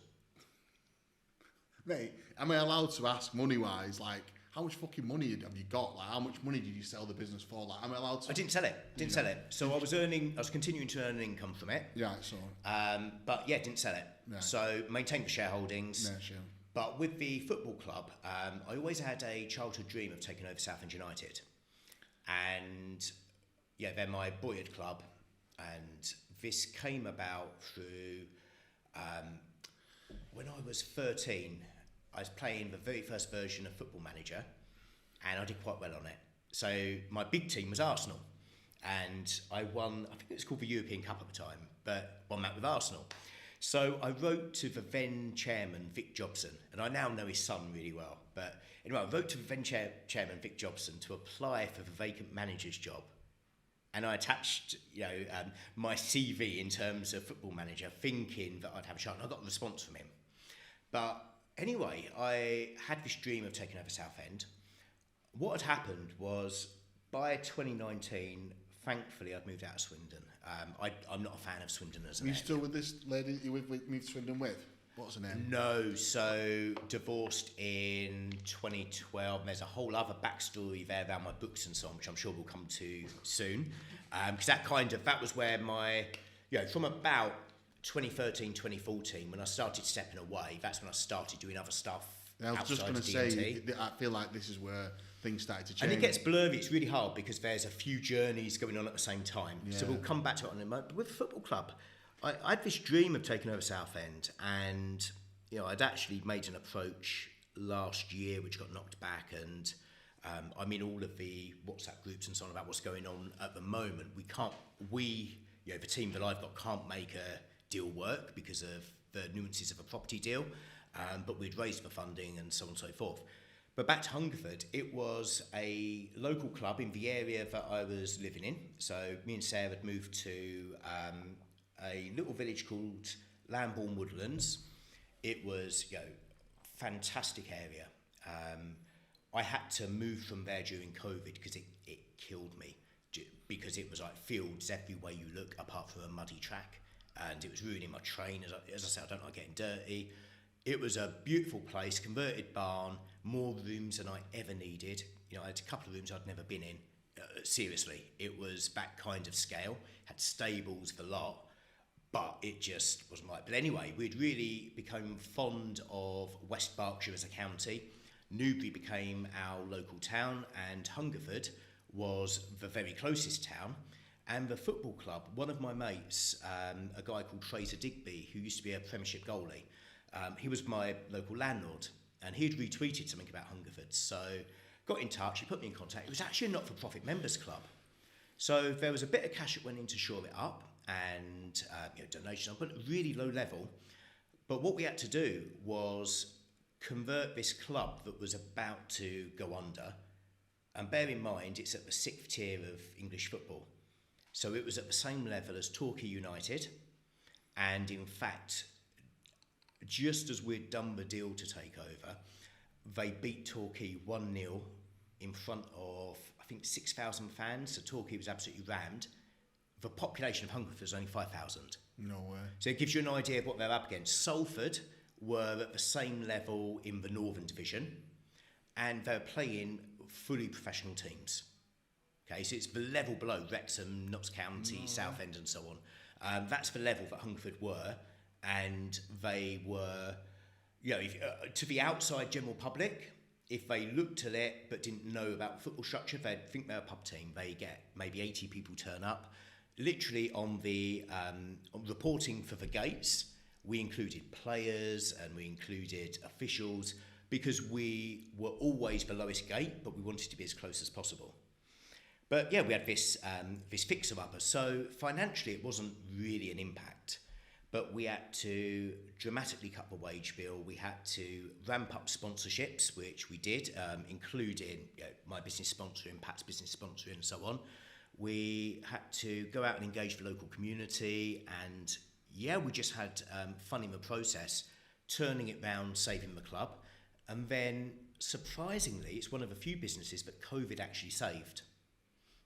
Mate, am I allowed to ask money-wise, like, how much fucking money have you got? Like, how much money did you sell the business for? Like, am I allowed to? I didn't sell it. So I was continuing to earn income from it. Yeah, so. But yeah, didn't sell it. Yeah. So maintained the shareholdings. Yeah, sure. But with the football club, I always had a childhood dream of taking over Southend United. And yeah, they're my boyhood club. And this came about through when I was 13, I was playing the very first version of Football Manager, and I did quite well on it. So my big team was Arsenal, and I won, I think it was called the European Cup at the time, but won that with Arsenal. So I wrote to the then chairman, Vic Jobson, and I now know his son really well. But anyway, I wrote to the then chairman, Vic Jobson, to apply for the vacant manager's job. And I attached, my CV in terms of Football Manager, thinking that I'd have a shot, and I got a response from him. But anyway, I had this dream of taking over Southend. What had happened was, by 2019, thankfully, I'd moved out of Swindon. I'm not a fan of Swindon as an Are you area. still with this lady you moved to Swindon with? What's her name? No, so divorced in 2012. There's a whole other backstory there around my books and so on, which I'm sure we'll come to soon. Because that was where from about 2013, 2014, when I started stepping away, that's when I started doing other stuff. I was just going to say, I feel like this is where things started to change. And it gets blurry. It's really hard because there's a few journeys going on at the same time. Yeah. So we'll come back to it in a moment. But with the football club, I had this dream of taking over Southend, and I'd actually made an approach last year which got knocked back, and I'm in all of the WhatsApp groups and so on about what's going on at the moment. The team that I've got can't make a deal work because of the nuances of a property deal, but we'd raised the funding and so on and so forth. But back to Hungerford, it was a local club in the area that I was living in. So me and Sarah had moved to a little village called Lambourne Woodlands. It was, fantastic area. I had to move from there during COVID because it killed me, because it was like fields everywhere you look apart from a muddy track, and it was ruining my train. As I said, I don't like getting dirty. It was a beautiful place, converted barn, more rooms than I ever needed. I had a couple of rooms I'd never been in. Seriously, it was that kind of scale. Had stables, the lot, but it just wasn't right. But anyway, we'd really become fond of West Berkshire as a county. Newbury became our local town, and Hungerford was the very closest town. And the football club, one of my mates, a guy called Fraser Digby, who used to be a Premiership goalie, he was my local landlord, and he'd retweeted something about Hungerford. So got in touch, he put me in contact. It was actually a not-for-profit members club. So there was a bit of cash that went in to shore it up, and donations, but really low level. But what we had to do was convert this club that was about to go under, and bear in mind it's at the 6th tier of English football. So it was at the same level as Torquay United, and in fact, just as we'd done the deal to take over, they beat Torquay 1-0 in front of, I think, 6,000 fans. So Torquay was absolutely rammed. The population of Hungerford was only 5,000. No way. So it gives you an idea of what they're up against. Salford were at the same level in the Northern Division, and they're playing fully professional teams. Okay, so it's the level below Wrexham, Notts County, Southend, and so on. That's the level that Hungerford were, and they were, to the outside general public, if they looked at it but didn't know about football structure, they'd think they're a pub team. They get maybe 80 people turn up. Literally on the on reporting for the gates, we included players and we included officials because we were always the lowest gate, but we wanted to be as close as possible. But yeah, we had this fixer-upper. So financially, it wasn't really an impact, but we had to dramatically cut the wage bill. We had to ramp up sponsorships, which we did, including my business sponsoring, Pat's business sponsoring, and so on. We had to go out and engage the local community, and we just had fun in the process, turning it round, saving the club. And then, surprisingly, it's one of the few businesses that COVID actually saved,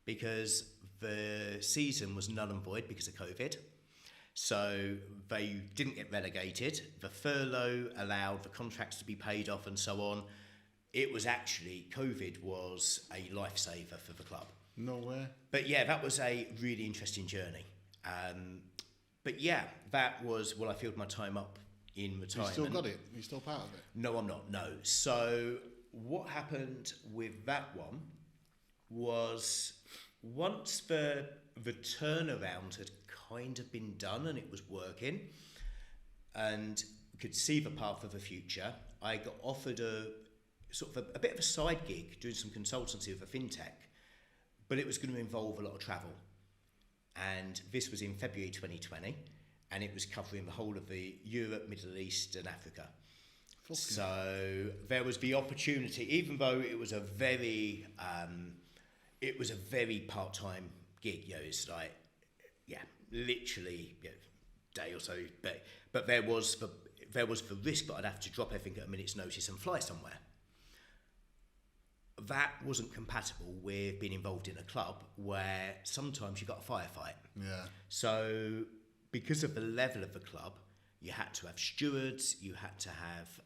because the season was null and void because of COVID. So they didn't get relegated. The furlough allowed the contracts to be paid off and so on. it was actually, COVID was a lifesaver for the club. No way. But yeah, that was a really interesting journey. But yeah, that was, well, I filled my time up in retirement. You still got it? You're still part of it? No, I'm not, no. So what happened with that one was once the turnaround had kind of been done and it was working and could see the path of the future, I got offered a bit of a side gig doing some consultancy with a fintech, but it was going to involve a lot of travel. And this was in February 2020, and it was covering the whole of the Europe, Middle East and Africa. So there was the opportunity, even though it was a very part-time gig, it's like, literally day or so, but there was the risk that I'd have to drop everything at a minute's notice and fly somewhere. That wasn't compatible with being involved in a club where sometimes you got a firefight. Yeah. So because of the level of the club, you had to have stewards, you had to have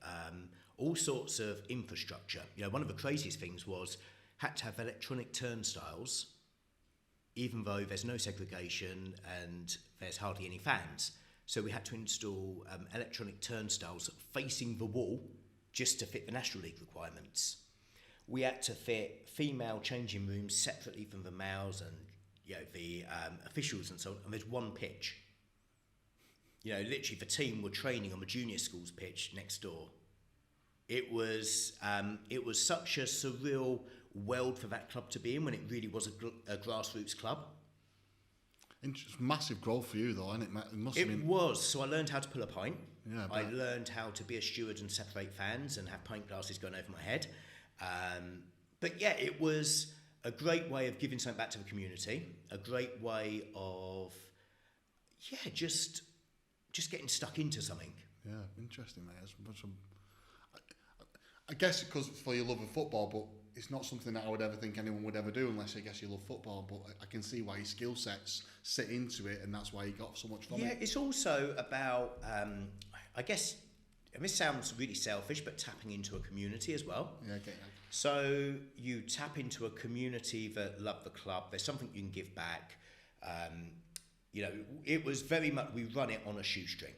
all sorts of infrastructure. One of the craziest things was had to have electronic turnstiles, even though there's no segregation and there's hardly any fans. So we had to install electronic turnstiles facing the wall just to fit the National League requirements. We had to fit female changing rooms separately from the males and the officials and so on. And there's one pitch. Literally the team were training on the junior school's pitch next door. It was such a surreal world for that club to be in when it really was a grassroots club. It's massive growth for you though, and it was. So I learned how to pull a pint. Yeah, I learned how to be a steward and separate fans and have pint glasses going over my head. But yeah, it was a great way of giving something back to the community, a great way of, just getting stuck into something. Yeah, interesting, mate. I guess because for your love of football, but it's not something that I would ever think anyone would ever do unless I guess you love football. But I can see why your skill sets sit into it, and that's why you got so much from it. Yeah, it's also about, I guess, and this sounds really selfish, but tapping into a community as well. Yeah, okay. So you tap into a community that love the club. There's something you can give back. It was very much, we run it on a shoestring.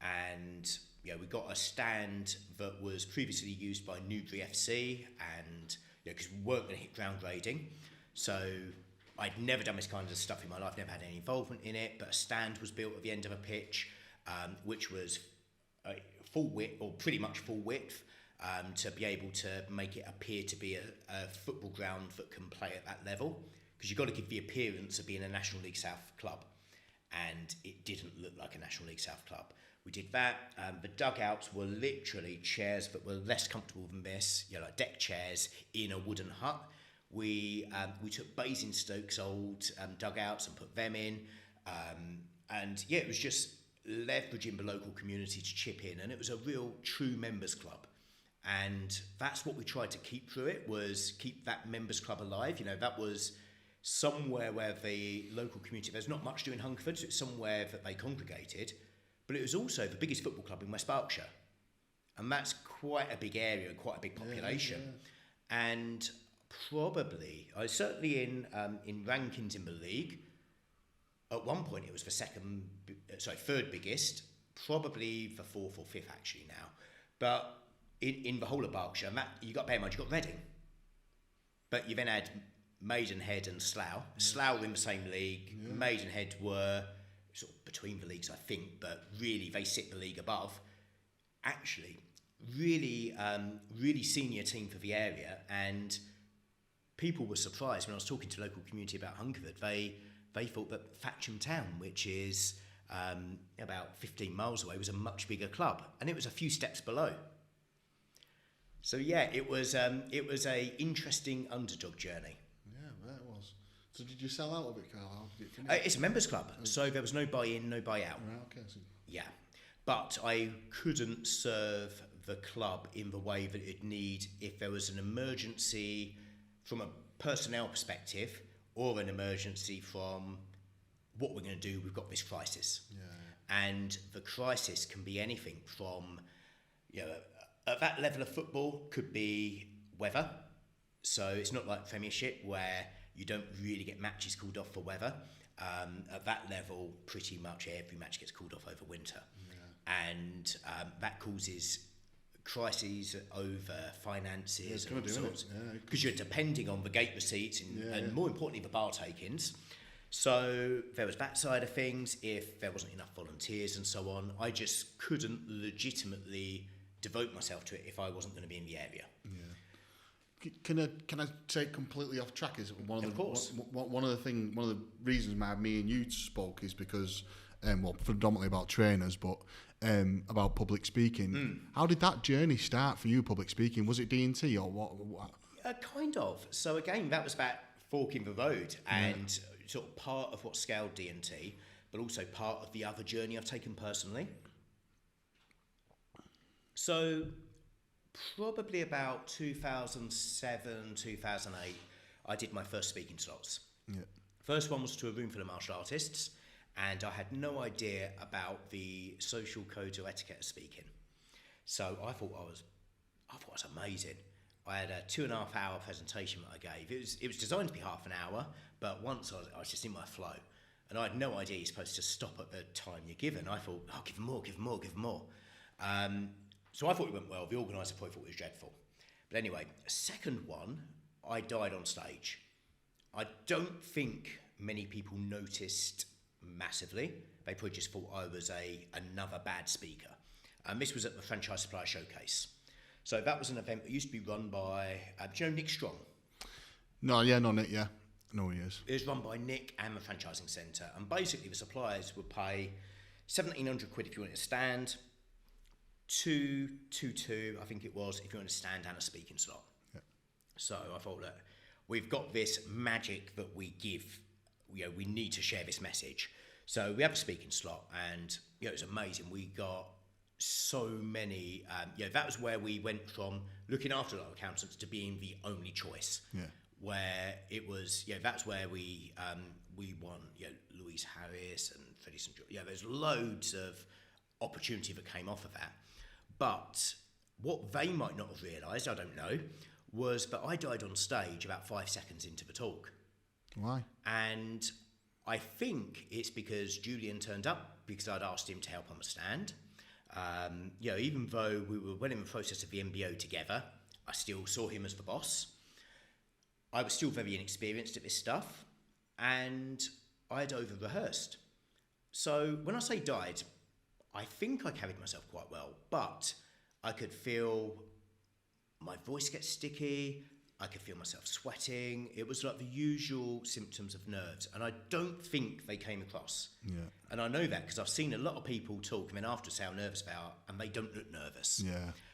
And we got a stand that was previously used by Newbury FC, and because we weren't going to hit ground grading. So I'd never done this kind of stuff in my life, never had any involvement in it, but a stand was built at the end of a pitch, which was full width, or pretty much full width, to be able to make it appear to be a football ground that can play at that level, because you've got to give the appearance of being a National League South club, and it didn't look like a National League South club. We did that. The dugouts were literally chairs that were less comfortable than this, like deck chairs in a wooden hut. We took Basingstoke's old dugouts and put them in, and it was just leveraging the local community to chip in, and it was a real true members club. And that's what we tried to keep through it, was keep that members club alive. That was somewhere where the local community, there's not much doing Hungerford, so it's somewhere that they congregated, but it was also the biggest football club in West Berkshire. And that's quite a big area and quite a big population. Yeah. And probably, certainly in rankings in the league, at one point it was the third biggest, probably the fourth or fifth actually now. But in the whole of Berkshire, you got bear in mind, you got Reading. But you then had Maidenhead and Slough. Yeah. Slough were in the same league. Yeah. Maidenhead were sort of between the leagues, I think, but really they sit the league above. Actually, really senior team for the area, and people were surprised when I was talking to local community about Hungerford. They thought that Thatcham Town, which is about 15 miles away, was a much bigger club, and it was a few steps below. So yeah, it was a interesting underdog journey. Yeah, that was. So did you sell out of it, Carl? How did it finish? It's a members club, so there was no buy-in, no buy-out. Right, okay. So. Yeah, but I couldn't serve the club in the way that it'd need if there was an emergency from a personnel perspective, or an emergency from what we're going to do. We've got this crisis, and the crisis can be anything from At that level of football could be weather. So it's not like Premiership where you don't really get matches called off for weather. At that level, pretty much every match gets called off over winter. And that causes crises over finances and all sorts. Because you're depending on the gate receipts and more importantly, the bar takings. So there was that side of things. If there wasn't enough volunteers and so on, I just couldn't legitimately devote myself to it if I wasn't going to be in the area. Can I take completely off track? Is one of the reasons me and you spoke is because predominantly about trainers, but about public speaking. How did that journey start for you? Public speaking, was it D&T or what? Kind of. So again, that was that fork in the road and sort of part of what scaled D&T, but also part of the other journey I've taken personally. So probably about 2007, 2008, I did my first speaking slots. First one was to a room full of martial artists, and I had no idea about the social codes or etiquette of speaking. So I thought I was amazing. I had a 2.5 hour presentation that I gave. It was designed to be half an hour, but once I was just in my flow, and I had no idea you're supposed to stop at the time you're given. I thought, give them more. So I thought it went well. The organiser probably thought it was dreadful. But anyway, second one, I died on stage. I don't think many people noticed massively. They probably just thought I was another bad speaker. And this was at the Franchise Supplier Showcase. So that was an event that used to be run by, do you know Nick Strong? No, Nick, yeah. No, he is. It was run by Nick and the Franchising Centre. And basically the suppliers would pay £1,700 if you wanted to stand, two, I think it was, if you want to stand and a speaking slot. So I thought, look, we've got this magic that we give, we need to share this message. So we have a speaking slot, and it was amazing. We got so many, that was where we went from looking after a lot of accountants to being the only choice. Where it was, that's where we won, Louise Harris and Freddie St. George. There's loads of opportunity that came off of that. But what they might not have realised, I don't know, was that I died on stage about 5 seconds into the talk. Why? And I think it's because Julian turned up because I'd asked him to help on the stand. Even though we were well in the process of the MBO together, I still saw him as the boss. I was still very inexperienced at this stuff, and I'd over-rehearsed. So when I say died, I think I carried myself quite well, but I could feel my voice get sticky, I could feel myself sweating. It was like the usual symptoms of nerves, and I don't think they came across. And I know that because I've seen a lot of people talk and then after say how nervous they are, and they don't look nervous.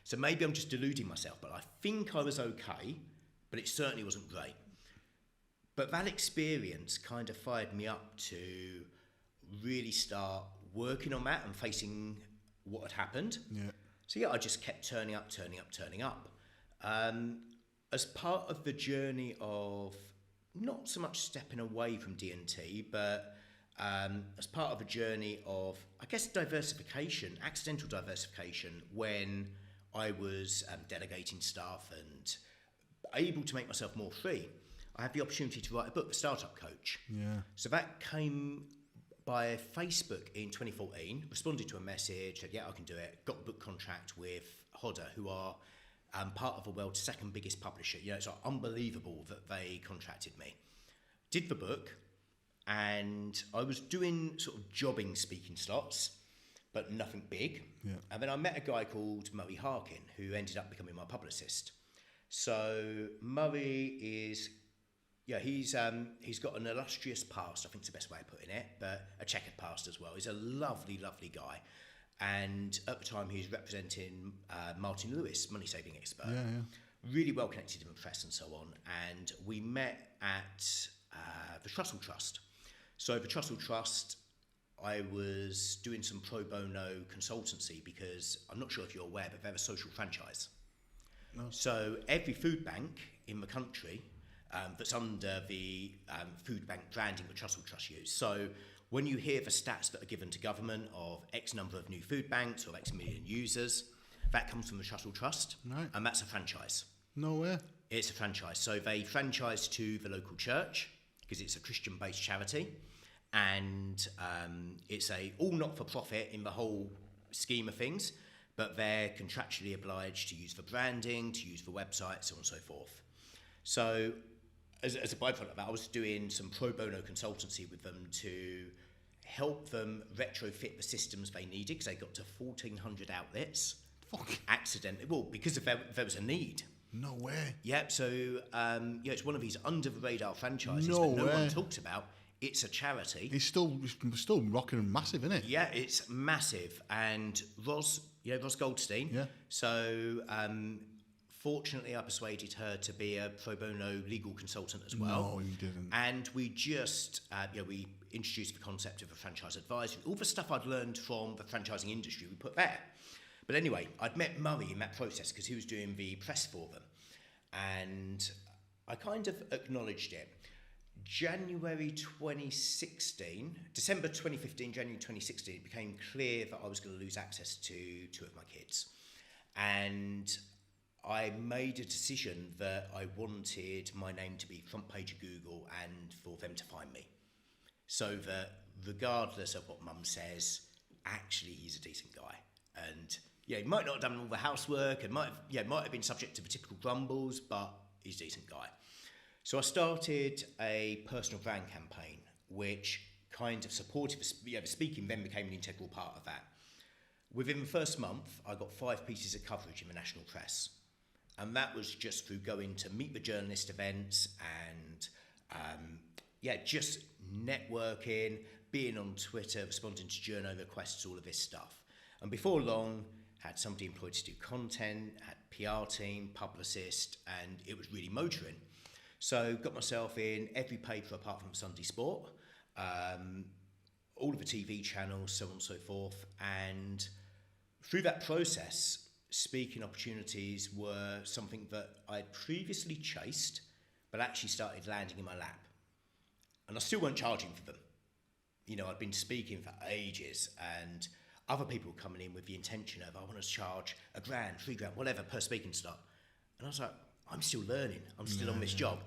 So maybe I'm just deluding myself, but I think I was okay, but it certainly wasn't great. But that experience kind of fired me up to really start working on that and facing what had happened. So I just kept turning up. As part of the journey of not so much stepping away from D&T, but as part of a journey of, I guess, diversification, accidental diversification, when I was delegating staff and able to make myself more free, I had the opportunity to write a book, The Startup Coach. So that came by Facebook in 2014, responded to a message, said, I can do it, got a book contract with Hodder, who are part of the world's second biggest publisher. It's like unbelievable that they contracted me. Did the book, and I was doing sort of jobbing speaking slots, but nothing big. And then I met a guy called Murray Harkin, who ended up becoming my publicist. So Murray is, he's got an illustrious past, I think is the best way of putting it, but a checkered past as well. He's a lovely, lovely guy. And at the time he was representing Martin Lewis, money saving expert. Really well connected in the press and so on. And we met at the Trussell Trust. So the Trussell Trust, I was doing some pro bono consultancy because I'm not sure if you're aware, but they're a social franchise. So every food bank in the country that's under the food bank branding the Trussell Trust use. So when you hear the stats that are given to government of X number of new food banks or X million users, That comes from the Shuttle Trust, Right. and that's a franchise. No way. It's a franchise. So they franchise to the local church because it's a Christian-based charity, and it's a all not-for-profit in the whole scheme of things, but they're contractually obliged to use the branding, to use the website, so on and so forth. So as a byproduct of that, I was doing some pro bono consultancy with them to help them retrofit the systems they needed because they got to 1,400 outlets. Fuck. Accidentally, well, because there was a need. No way. Yeah, so it's one of these under the radar franchises No that no way. one talks about. It's a charity. It's still rocking and massive, isn't it? Yeah, it's massive. And Ros Goldstein. Yeah. So fortunately, I persuaded her to be a pro bono legal consultant as well. No, you didn't. And we just, we introduced the concept of a franchise advisory. All the stuff I'd learned from the franchising industry, we put there. But anyway, I'd met Murray in that process because he was doing the press for them. And I kind of acknowledged it. January 2016, December 2015, January 2016, it became clear that I was going to lose access to two of my kids. And I made a decision that I wanted my name to be front page of Google and for them to find me. So that regardless of what Mum says, actually he's a decent guy. And yeah, he might not have done all the housework and might have been subject to the typical grumbles, but he's a decent guy. So I started a personal brand campaign, which kind of supported the speaking, then became an integral part of that. Within the first month, I got 5 pieces of coverage in the national press. And that was just through going to meet the journalist events and, just networking, being on Twitter, responding to journal requests, all of this stuff. And before long, had somebody employed to do content, had PR team, publicist, and it was really motoring. So got myself in every paper apart from Sunday Sport, all of the TV channels, so on and so forth. And through that process, speaking opportunities were something that I'd previously chased, but actually started landing in my lap. And I still weren't charging for them. You know, I'd been speaking for ages, and other people were coming in with the intention of, I want to charge $1,000, $3,000, whatever, per speaking slot. And I was like, I'm still learning. I'm still on this job.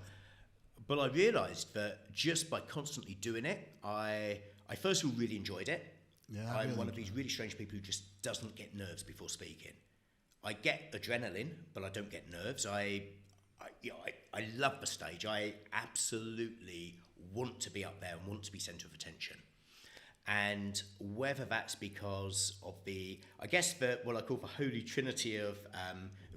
But I realised that just by constantly doing it, I first of all really enjoyed it. Yeah, I'm one of these really strange people who just doesn't get nerves before speaking. I get adrenaline, but I don't get nerves. I love the stage. I absolutely want to be up there and want to be centre of attention. And whether that's because of what I call the holy trinity of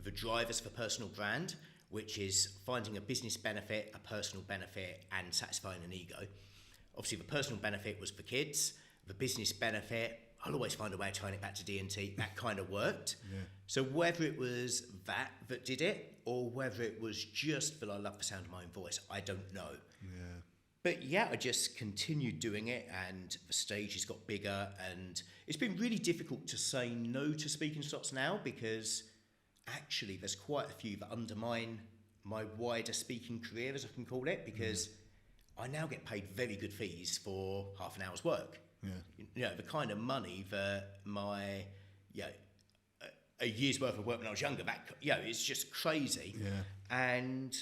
the drivers for personal brand, which is finding a business benefit, a personal benefit, and satisfying an ego. Obviously, the personal benefit was for kids. The business benefit, I'll always find a way of tying it back to D&T. That kind of worked. Yeah. So whether it was that did it, or whether it was just that I love the sound of my own voice, I don't know. Yeah. But yeah, I just continued doing it, and the stage has got bigger, and it's been really difficult to say no to speaking slots now because actually there's quite a few that undermine my wider speaking career, as I can call it, because I now get paid very good fees for half an hour's work. Yeah. You know, the kind of money that my, a year's worth of work when I was younger, it's just crazy. Yeah. And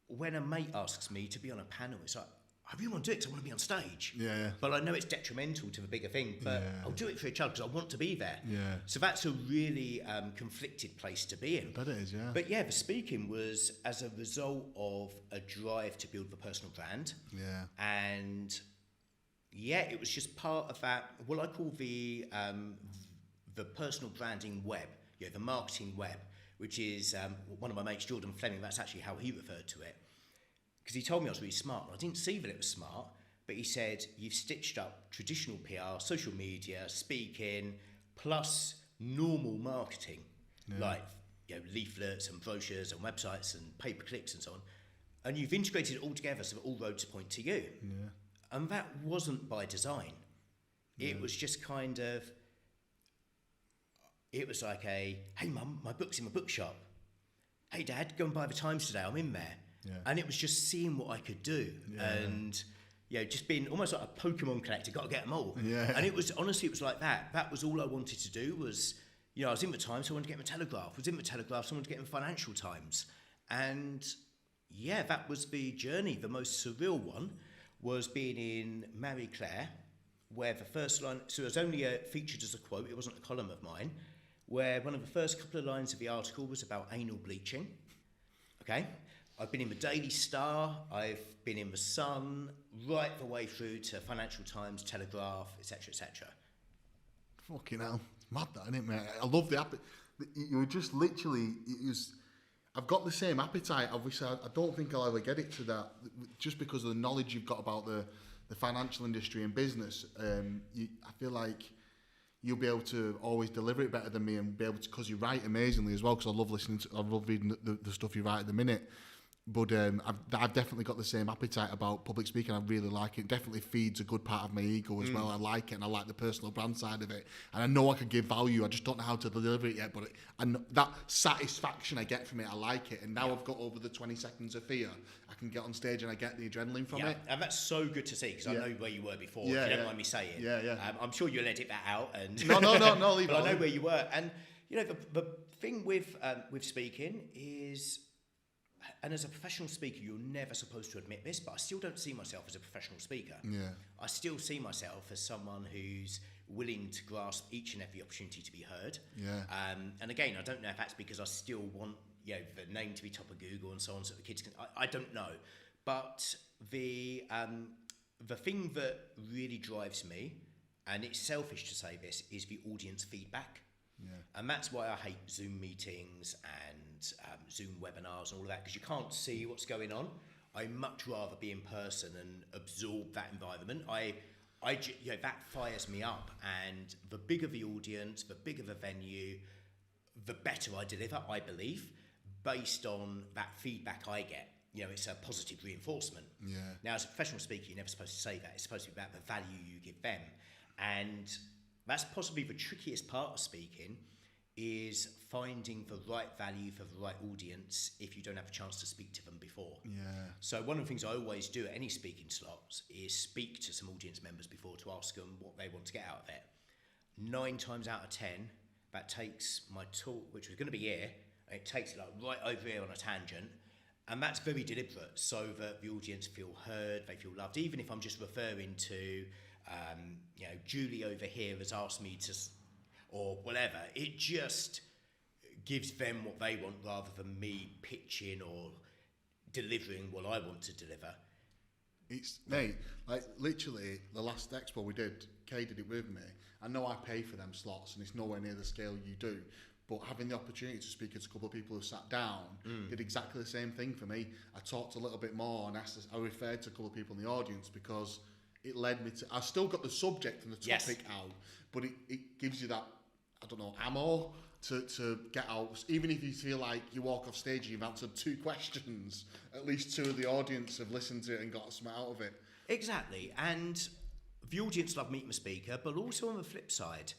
when a mate asks me to be on a panel, it's like, I really want to do it because I want to be on stage. Yeah. But I know it's detrimental to the bigger thing, but I'll do it for a child because I want to be there. Yeah. So that's a really conflicted place to be in. I bet it is, yeah. But yeah, the speaking was as a result of a drive to build the personal brand. Yeah. And yeah, it was just part of that, what I call the personal branding web, the marketing web, which is one of my mates, Jordan Fleming, that's actually how he referred to it. Because he told me I was really smart. I didn't see that it was smart, but he said, you've stitched up traditional PR, social media, speaking, plus normal marketing, like leaflets and brochures and websites and pay-per-clicks and so on. And you've integrated it all together so that all roads point to you. Yeah. And that wasn't by design. It was just kind of, it was like hey Mum, my book's in my bookshop. Hey Dad, go and buy the Times today, I'm in there. Yeah. And it was just seeing what I could do and just being almost like a Pokemon collector, got to get them all. Yeah. And it was honestly, it was like that. That was all I wanted to do was I was in the Times, so I wanted to get in the Telegraph. I was in the Telegraph, so I wanted to get in the Financial Times. And yeah, that was the journey. The most surreal one was being in Marie Claire, where the first line, so it was only featured as a quote, it wasn't a column of mine, where one of the first couple of lines of the article was about anal bleaching. Okay? I've been in the Daily Star, I've been in the Sun, right the way through to Financial Times, Telegraph, etc., etc. Fucking hell. It's mad that, isn't it, mate? I love the appetite. You were just literally, I've got the same appetite. Obviously, I don't think I'll ever get it to that, just because of the knowledge you've got about the financial industry and business. I feel like you'll be able to always deliver it better than me, and be able to, because you write amazingly as well, because I love reading the stuff you write at the minute. But I've definitely got the same appetite about public speaking. I really like it. It definitely feeds a good part of my ego as well. I like it, and I like the personal brand side of it. And I know I could give value. I just don't know how to deliver it yet. But that satisfaction I get from it, I like it. And now I've got over the 20 seconds of fear. I can get on stage and I get the adrenaline from it. And that's so good to see, because I know where you were before. Yeah, if you don't mind me saying. Yeah. I'm sure you'll edit that out. And No, leave but it. I know where you were. And the thing with speaking is, and as a professional speaker, you're never supposed to admit this, but I still don't see myself as a professional speaker. Yeah. I still see myself as someone who's willing to grasp each and every opportunity to be heard. Yeah. And again, I don't know if that's because I still want the name to be top of Google and so on, so the kids can. I don't know, but the thing that really drives me, and it's selfish to say this, is the audience feedback. Yeah. And that's why I hate Zoom meetings and Zoom webinars and all of that, because you can't see what's going on. I much rather be in person and absorb that environment. That fires me up, and the bigger the audience, the bigger the venue, the better I deliver, I believe, based on that feedback I get. It's a positive reinforcement. Yeah. Now, as a professional speaker, you're never supposed to say that. It's supposed to be about the value you give them. And that's possibly the trickiest part of speaking, is finding the right value for the right audience if you don't have a chance to speak to them before. Yeah. So one of the things I always do at any speaking slots is speak to some audience members before to ask them what they want to get out of it. 9 times out of 10, that takes my talk, which was going to be here, and it takes it right over here on a tangent. And that's very deliberate, so that the audience feel heard, they feel loved, even if I'm just referring to, Julie over here has asked me to, or whatever. It just gives them what they want rather than me pitching or delivering what I want to deliver. It's, mate, like literally the last expo we did, Kay did it with me. I know I pay for them slots and it's nowhere near the scale you do, but having the opportunity to speak to a couple of people who sat down did exactly the same thing for me. I talked a little bit more and I referred to a couple of people in the audience because it led me to, I still got the subject and the topic out, but it gives you that, I don't know, ammo to get out. Even if you feel like you walk off stage and you've answered 2 questions, at least 2 of the audience have listened to it and got something out of it. Exactly. And the audience love meeting the speaker, but also on the flip side,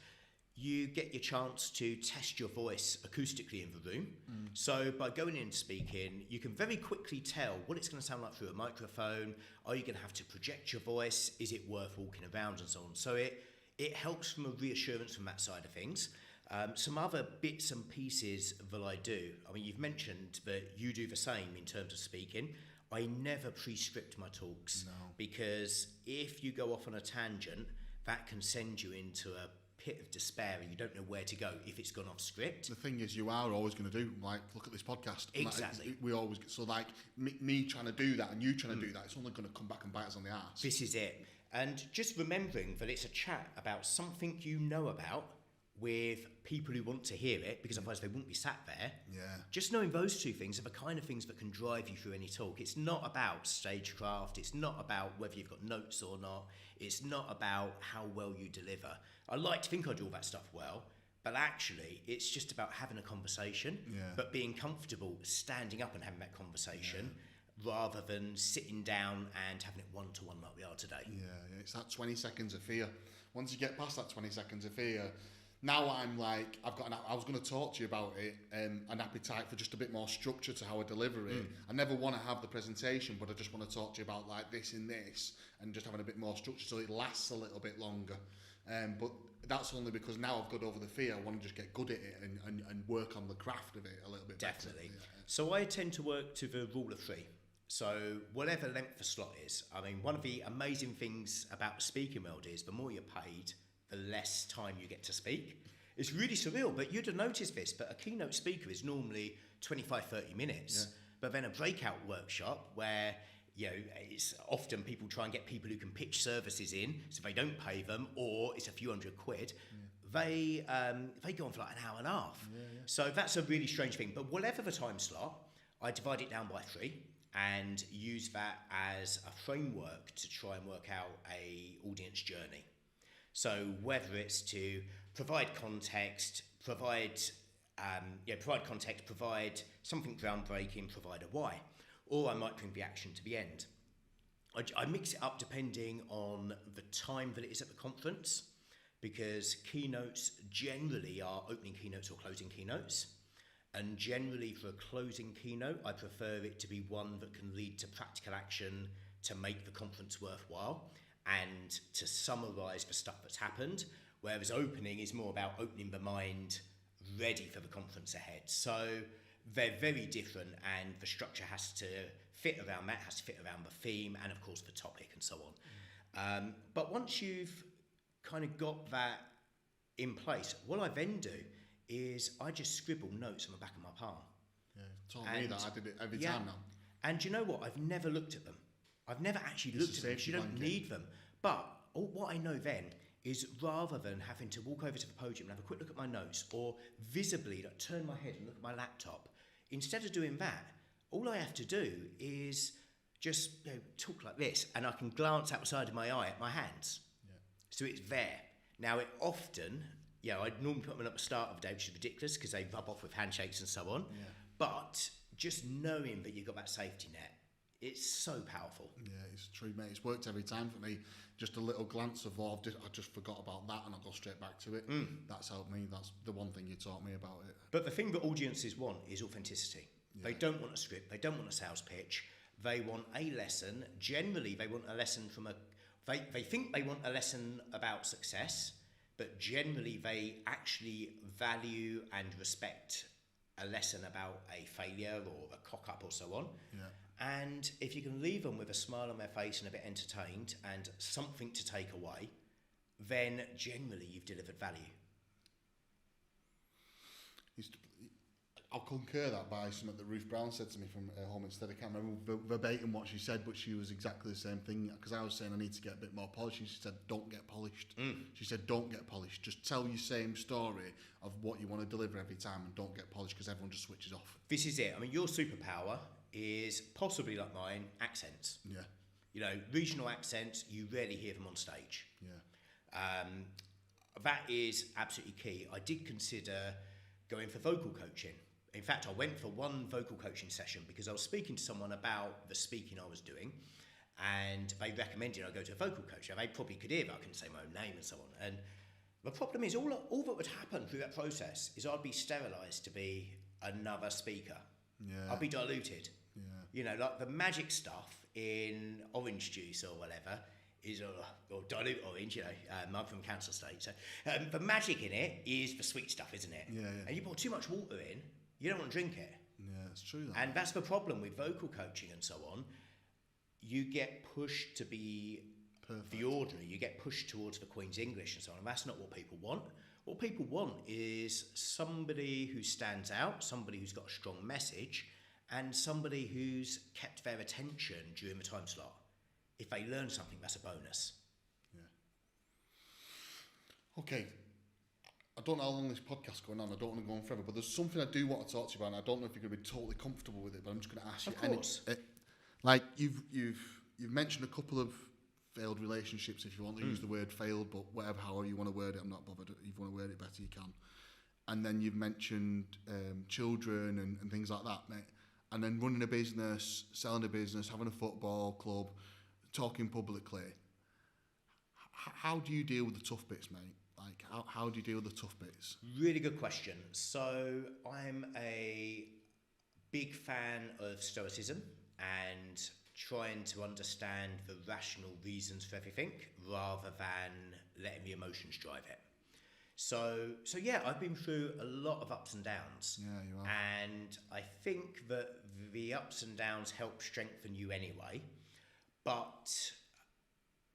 you get your chance to test your voice acoustically in the room. So by going in and speaking, you can very quickly tell what it's going to sound like through a microphone. Are you going to have to project your voice? Is it worth walking around and so on? So it helps from a reassurance from that side of things. Some other bits and pieces that I do. I mean, you've mentioned that you do the same in terms of speaking. I never pre-script my talks because if you go off on a tangent, that can send you into a pit of despair and you don't know where to go if it's gone off script. The thing is, you are always going to do, like, look at this podcast. Exactly. Like, we always get, so like me trying to do that and you trying to do that, it's only going to come back and bite us on the arse. This is it. And just remembering that it's a chat about something you know about with people who want to hear it, because otherwise they wouldn't be sat there. Yeah. Just knowing those 2 things are the kind of things that can drive you through any talk. It's not about stagecraft. It's not about whether you've got notes or not. It's not about how well you deliver. I like to think I do all that stuff well, but actually it's just about having a conversation, but being comfortable standing up and having that conversation rather than sitting down and having it one-to-one like we are today. Yeah, it's that 20 seconds of fear. Once you get past that 20 seconds of fear, now I'm like, I was going to talk to you about it, an appetite for just a bit more structure to how I deliver it. I never want to have the presentation, but I just want to talk to you about like this and this, and just having a bit more structure so it lasts a little bit longer. But that's only because now I've got over the fear. I want to just get good at it and work on the craft of it a little bit Definitely. better. Yeah. So I tend to work to the rule of 3. So whatever length the slot is, I mean, one of the amazing things about the speaking world is the more you're paid, the less time you get to speak. It's really surreal, but you'd have noticed this, but a keynote speaker is normally 25, 30 minutes. Yeah. But then a breakout workshop where, you know, it's often people try and get people who can pitch services in, so they don't pay them, or it's a few £100. They go on for like an hour and a half. So that's a really strange thing. But whatever the time slot, I divide it down by 3 and use that as a framework to try and work out a audience journey. So whether it's to provide context, provide something groundbreaking, provide a why, or I might bring the action to the end. I mix it up depending on the time that it is at the conference, because keynotes generally are opening keynotes or closing keynotes. And generally for a closing keynote, I prefer it to be one that can lead to practical action to make the conference worthwhile and to summarise the stuff that's happened, whereas opening is more about opening the mind ready for the conference ahead. So they're very different, and the structure has to fit around that, has to fit around the theme and of course the topic and so on. But once you've kind of got that in place, what I then do is I just scribble notes on the back of my palm. Yeah, told me that. I did it every time now. And you know what? I've never looked at them. I've never actually looked at them. You don't need them. But what I know then is, rather than having to walk over to the podium and have a quick look at my notes, or visibly like, turn my head and look at my laptop, instead of doing that, all I have to do is just talk like this, and I can glance outside of my eye at my hands. Yeah. So it's there. Now, it often, I'd normally put them at the start of the day, which is ridiculous because they rub off with handshakes and so on. Yeah. But just knowing that you've got that safety net, it's so powerful. Yeah, it's true, mate. It's worked every time for me. Just a little glance of, I just forgot about that, and I'll go straight back to it. That's helped me. That's the one thing you taught me about it. But the thing that audiences want is authenticity. Yeah. They don't want a script. They don't want a sales pitch. They want a lesson. Generally, they want a lesson from they think they want a lesson about success, but generally they actually value and respect a lesson about a failure or a cock-up or so on. Yeah. And if you can leave them with a smile on their face and a bit entertained and something to take away, then generally you've delivered value. I'll concur that by something that Ruth Brown said to me from home instead. I can't remember verbatim what she said, but she was exactly the same thing. Because I was saying I need to get a bit more polished. She said, don't get polished. She said, don't get polished. Just tell your same story of what you want to deliver every time, and don't get polished, because everyone just switches off. This is it. I mean, your superpower is possibly like mine, accents. Yeah. Regional accents, you rarely hear them on stage. Yeah. That is absolutely key. I did consider going for vocal coaching. In fact, I went for one vocal coaching session because I was speaking to someone about the speaking I was doing, and they recommended I go to a vocal coach. Now, they probably could hear that I couldn't say my own name and so on. And the problem is, all that would happen through that process is I'd be sterilised to be another speaker. Yeah. I'd be diluted. Yeah. Like the magic stuff in orange juice or whatever is, or dilute orange, I'm from Council Estate. So the magic in it is the sweet stuff, isn't it? Yeah. And you put too much water in, you don't want to drink it. Yeah, that's true. And that's the problem with vocal coaching and so on. You get pushed to be perfect. The ordinary. You get pushed towards the Queen's English and so on. And that's not what people want. What people want is somebody who stands out, somebody who's got a strong message, and somebody who's kept their attention during the time slot. If they learn something, that's a bonus. Yeah. Okay. I don't know how long this podcast's going on. I don't want to go on forever, but there's something I do want to talk to you about, and I don't know if you're going to be totally comfortable with it, but I'm just going to ask you. Of course. Like you've mentioned a couple of failed relationships, if you want to use the word failed, but however you want to word it, I'm not bothered. If you want to word it better, you can. And then you've mentioned children and things like that, mate. And then running a business, selling a business, having a football club, talking publicly. How do you deal with the tough bits, mate? Like, how do you deal with the tough bits? Really good question. So I'm a big fan of Stoicism and trying to understand the rational reasons for everything rather than letting the emotions drive it. So yeah, I've been through a lot of ups and downs. Yeah, you are. And I think that the ups and downs help strengthen you anyway. But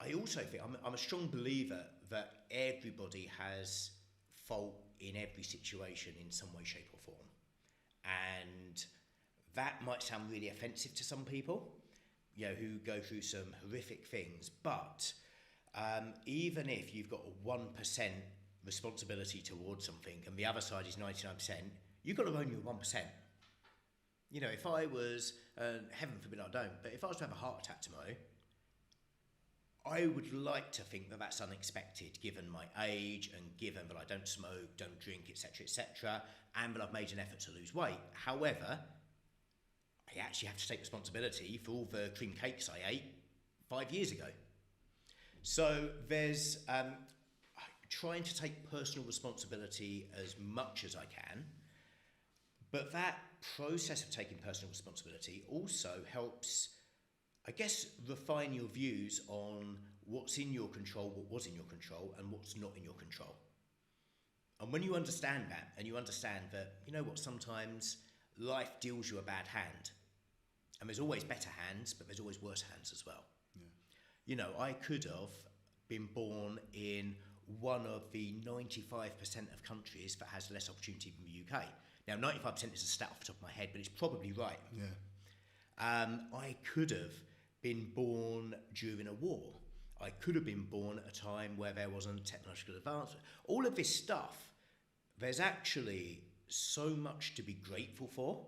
I also think I'm a strong believer that everybody has fault in every situation in some way, shape, or form. And that might sound really offensive to some people, who go through some horrific things. But even if you've got a 1% responsibility towards something and the other side is 99%, you've got to own your 1%. If I was, heaven forbid I don't, but if I was to have a heart attack tomorrow, I would like to think that that's unexpected given my age and given that I don't smoke, don't drink, etc., and that I've made an effort to lose weight. However, I actually have to take responsibility for all the cream cakes I ate 5 years ago. So there's trying to take personal responsibility as much as I can, but that process of taking personal responsibility also helps, I guess, refine your views on what's in your control, what was in your control, and what's not in your control. And when you understand that, and you understand that, sometimes life deals you a bad hand, and there's always better hands, but there's always worse hands as well. Yeah. I could have been born in one of the 95% of countries that has less opportunity than the UK. Now, 95% is a stat off the top of my head, but it's probably right. Yeah. I could have been born during a war. I could have been born at a time where there wasn't technological advancement. All of this stuff, there's actually so much to be grateful for.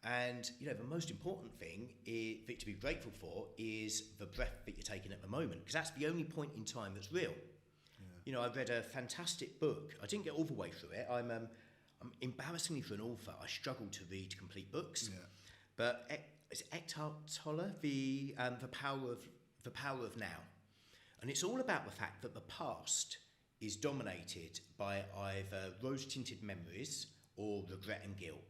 And, the most important thing to be grateful for is the breath that you're taking at the moment, because that's the only point in time that's real. Yeah. I read a fantastic book. I didn't get all the way through it. I'm embarrassingly for an author, I struggle to read complete books. Yeah. But it's Eckhart Tolle, the power of now, and it's all about the fact that the past is dominated by either rose-tinted memories or regret and guilt.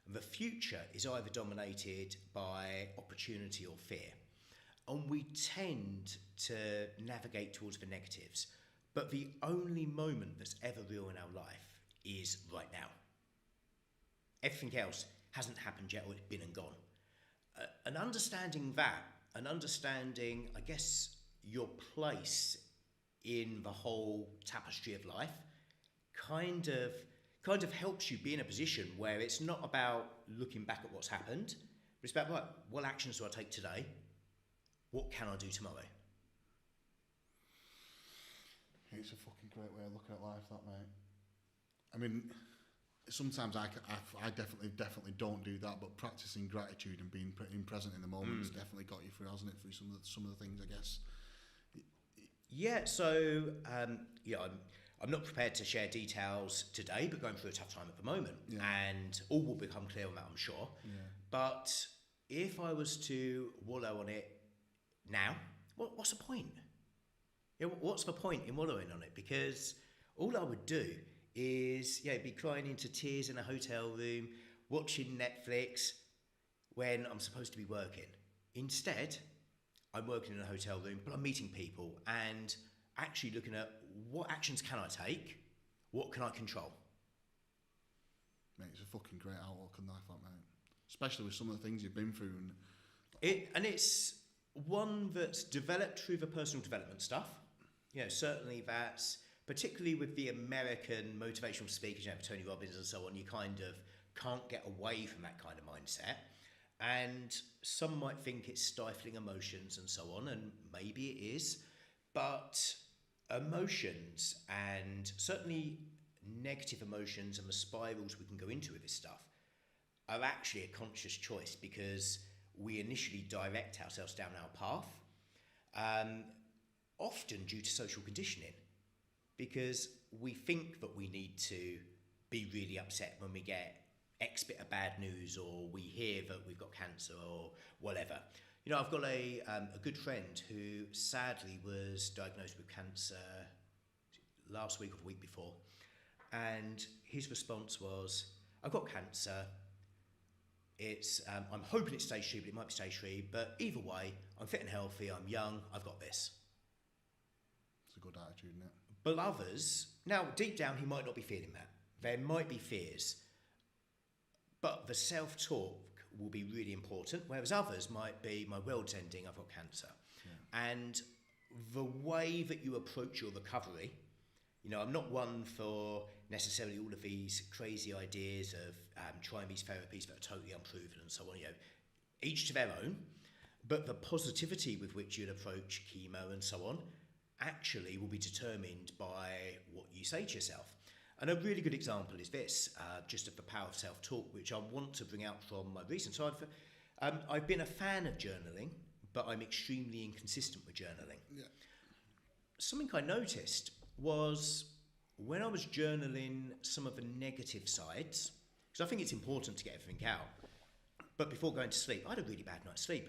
And the future is either dominated by opportunity or fear, and we tend to navigate towards the negatives. But the only moment that's ever real in our life is right now. Everything else hasn't happened yet, or it's been and gone. And understanding that, and understanding, I guess, your place in the whole tapestry of life, kind of helps you be in a position where it's not about looking back at what's happened, but it's about, right, what actions do I take today? What can I do tomorrow? It's a fucking great way of looking at life, that, mate. I mean, sometimes I definitely don't do that, but practicing gratitude and being present in the moment has definitely got you through, hasn't it? Through some of the things, I guess. Yeah. So I'm not prepared to share details today, but going through a tough time at the moment, and all will become clear on that, I'm sure. Yeah. But if I was to wallow on it now, what's the point? What's the point in wallowing on it? Because all I would do is be crying into tears in a hotel room, watching Netflix when I'm supposed to be working. Instead, I'm working in a hotel room, but I'm meeting people and actually looking at what actions can I take, what can I control. Mate, it's a fucking great outlook on life, that, mate. Especially with some of the things you've been through. And it's one that's developed through the personal development stuff. Certainly that's, particularly with the American motivational speakers, Tony Robbins and so on, you kind of can't get away from that kind of mindset. And some might think it's stifling emotions and so on, and maybe it is. But emotions, and certainly negative emotions and the spirals we can go into with this stuff, are actually a conscious choice, because we initially direct ourselves down our path, often due to social conditioning. Because we think that we need to be really upset when we get X bit of bad news, or we hear that we've got cancer or whatever. I've got a good friend who sadly was diagnosed with cancer last week or the week before, and his response was, I've got cancer, it's I'm hoping it's stage 2, but it might be stage 3, but either way, I'm fit and healthy, I'm young, I've got this. a good attitude, isn't it? But others, now deep down he might not be feeling that. There might be fears. But the self-talk will be really important, whereas others might be, my world's ending, I've got cancer. Yeah. And the way that you approach your recovery, I'm not one for necessarily all of these crazy ideas of trying these therapies that are totally unproven and so on, each to their own, but the positivity with which you'd approach chemo and so on actually will be determined by what you say to yourself. And a really good example is this, just of the power of self-talk, which I want to bring out from my research. So I've been a fan of journaling, but I'm extremely inconsistent with journaling. Yeah. Something I noticed was when I was journaling some of the negative sides, because I think it's important to get everything out, but before going to sleep, I had a really bad night's sleep.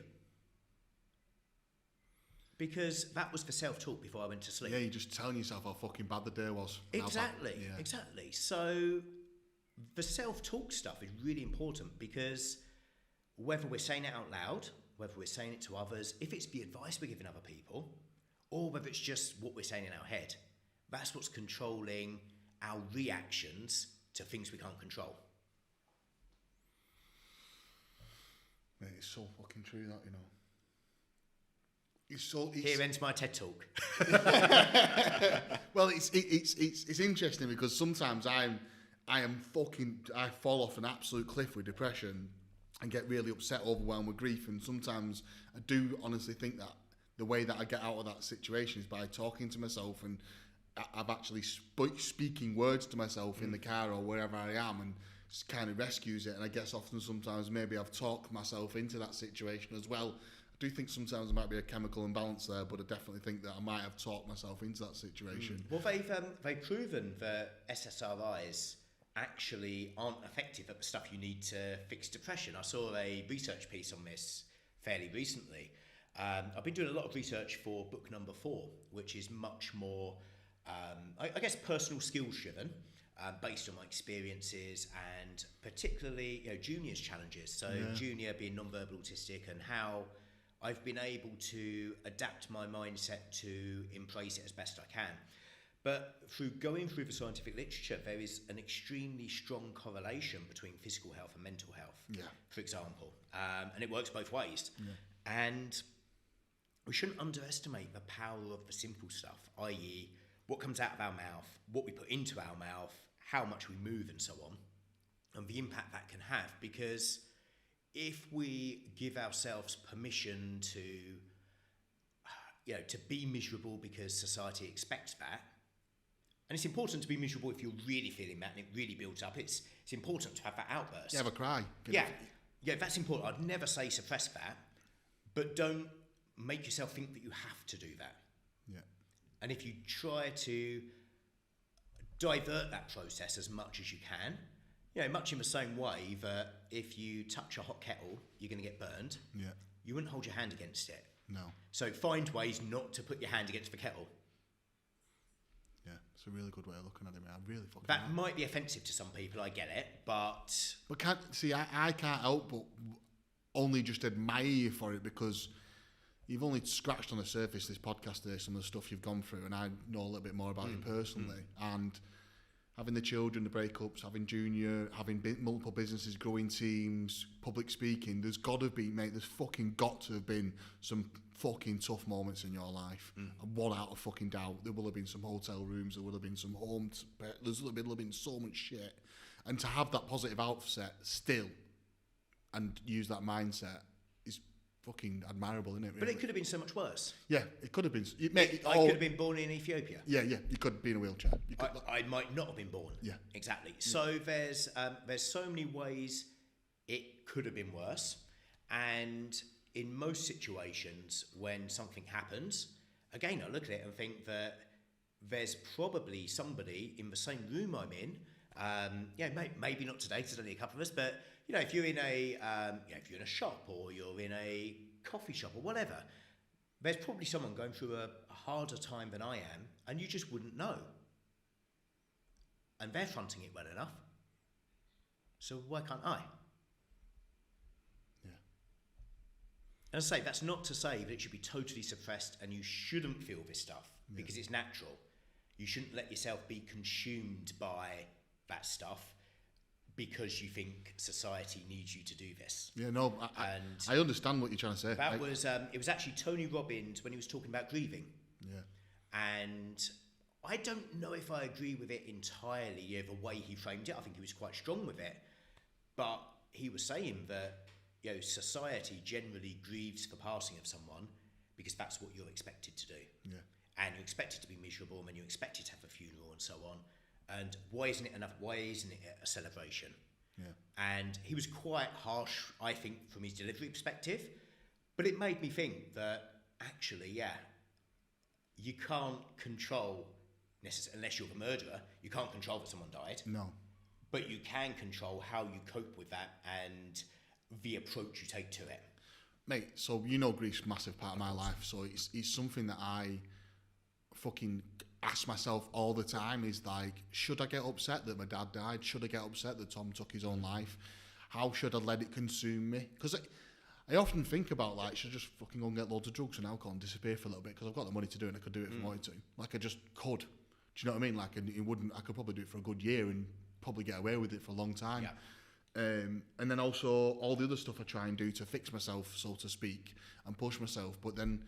Because that was the self-talk before I went to sleep. Yeah, you're just telling yourself how fucking bad the day was. Exactly. So the self-talk stuff is really important because whether we're saying it out loud, whether we're saying it to others, if it's the advice we're giving other people, or whether it's just what we're saying in our head, that's what's controlling our reactions to things we can't control. Mate, it's so fucking true that, Here ends my TED talk. Well, it's interesting because sometimes I fall off an absolute cliff with depression and get really upset, overwhelmed with grief, and sometimes I do honestly think that the way that I get out of that situation is by talking to myself, and I've actually speaking words to myself in the car or wherever I am, and it kind of rescues it. And I guess often sometimes maybe I've talked myself into that situation as well. I do think sometimes there might be a chemical imbalance there, but I definitely think that I might have talked myself into that situation. Well, they've proven that SSRIs actually aren't effective at the stuff you need to fix depression. I saw a research piece on this fairly recently. I've been doing a lot of research for book number 4, which is much more, I guess, personal skills driven, based on my experiences and particularly Junior's challenges. So Junior being non-verbal autistic and how I've been able to adapt my mindset to embrace it as best I can. But through going through the scientific literature, there is an extremely strong correlation between physical health and mental health, for example. And it works both ways. Yeah. And we shouldn't underestimate the power of the simple stuff, i.e. what comes out of our mouth, what we put into our mouth, how much we move and so on, and the impact that can have. Because if we give ourselves permission to be miserable because society expects that, and it's important to be miserable if you're really feeling that and it really builds up. It's important to have that outburst. You have a cry. Yeah, that's important. I'd never say suppress that, but don't make yourself think that you have to do that. Yeah. And if you try to divert that process as much as you can, much in the same way that if you touch a hot kettle, you're going to get burned. Yeah. You wouldn't hold your hand against it. No. So find ways not to put your hand against the kettle. Yeah, it's a really good way of looking at it, man. I really fucking that might be offensive to some people, I get it, but I can't help but only just admire you for it, because you've only scratched on the surface this podcast today, some of the stuff you've gone through, and I know a little bit more about you personally. And having the children, the breakups, having Junior, having multiple businesses, growing teams, public speaking, there's fucking got to have been some fucking tough moments in your life. One out of fucking doubt. There will have been some hotel rooms, there will have been some homes, there's will have been so much shit. And to have that positive outset still and use that mindset is fucking admirable, isn't it? Really? But it could have been so much worse. Yeah, it could have been. I could have been born in Ethiopia. Yeah, you could be in a wheelchair. I might not have been born. Yeah, exactly. So there's so many ways it could have been worse, and in most situations when something happens, again I look at it and think that there's probably somebody in the same room I'm in. Maybe not today, because there's only a couple of us, but if you're in a if you're in a shop or you're in a coffee shop or whatever, there's probably someone going through a harder time than I am, and you just wouldn't know. And they're fronting it well enough. So why can't I? Yeah. As I say, that's not to say that it should be totally suppressed and you shouldn't feel this stuff. because it's natural. You shouldn't let yourself be consumed by that stuff because you think society needs you to do this. Yeah, no, I understand what you're trying to say. That was it was actually Tony Robbins when he was talking about grieving. Yeah. And I don't know if I agree with it entirely, the way he framed it. I think he was quite strong with it. But he was saying that, society generally grieves the passing of someone because that's what you're expected to do. Yeah. And you're expected to be miserable, and you're expected to have a funeral and so on. And why isn't it enough? Why isn't it a celebration? Yeah. And he was quite harsh, I think, from his delivery perspective. But it made me think that actually, you can't control, unless you're the murderer, you can't control that someone died. No. But you can control how you cope with that and the approach you take to it. Mate, so grief's a massive part of my life, so it's something that I fucking ask myself all the time, is like, should I get upset that my dad died? Should I get upset that Tom took his own life? How should I let it consume me? Because I often think about, like, should I just fucking go and get loads of drugs and alcohol and disappear for a little bit because I've got the money to do it and I could do it if I wanted to. Like, I just could. Do you know what I mean? Like, I could probably do it for a good year and probably get away with it for a long time. Yeah. And then also all the other stuff I try and do to fix myself, so to speak, and push myself. But then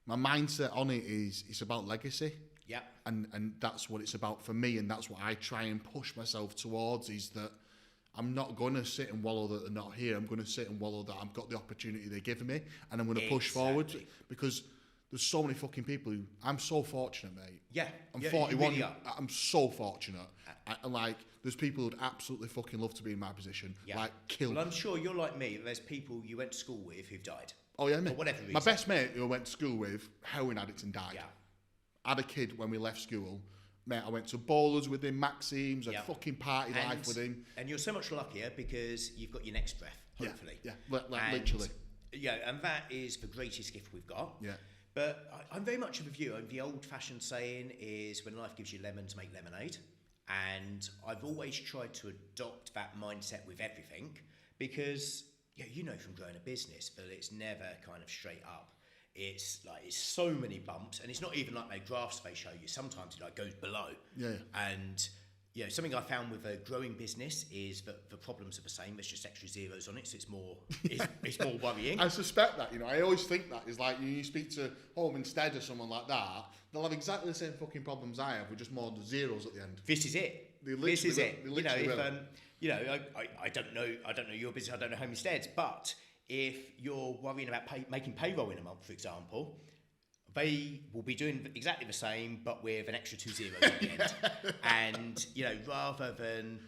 my mindset on it is it's about legacy. Yeah. And that's what it's about for me, and that's what I try and push myself towards, is that I'm not going to sit and wallow that they're not here. I'm going to sit and wallow that I've got the opportunity they're giving me, and I'm going to push forward, because there's so many fucking people who... I'm so fortunate, mate. Yeah. I'm 41. Really, I'm so fortunate. And like, there's people who'd absolutely fucking love to be in my position. Yeah. Like, kill. Well, I'm sure you're like me. There's people you went to school with who've died. Oh, yeah, mate. For whatever reason. My best mate who I went to school with, heroin addict, and died. Yeah. I had a kid when we left school. Mate, I went to bowlers with him, Maxime's, a fucking party life with him. And you're so much luckier because you've got your next breath, hopefully. Yeah, literally. Yeah, and that is the greatest gift we've got. Yeah. But I'm very much of a view, the old-fashioned saying is, when life gives you lemons, make lemonade. And I've always tried to adopt that mindset with everything, because from growing a business, but it's never kind of straight up. It's so many bumps, and it's not even like they graphs they show you. Sometimes it goes below. Yeah. And something I found with a growing business is that the problems are the same. There's just extra zeros on it, so it's more worrying. I suspect that. I always think that is like, you speak to Home Instead or someone like that, they'll have exactly the same fucking problems I have, with just more zeros at the end. This is it. This is it. I don't know your business. I don't know Home Instead's, but if you're worrying about making payroll in a month, for example, they will be doing exactly the same, but with an extra 2 zeros at the end. And, rather than,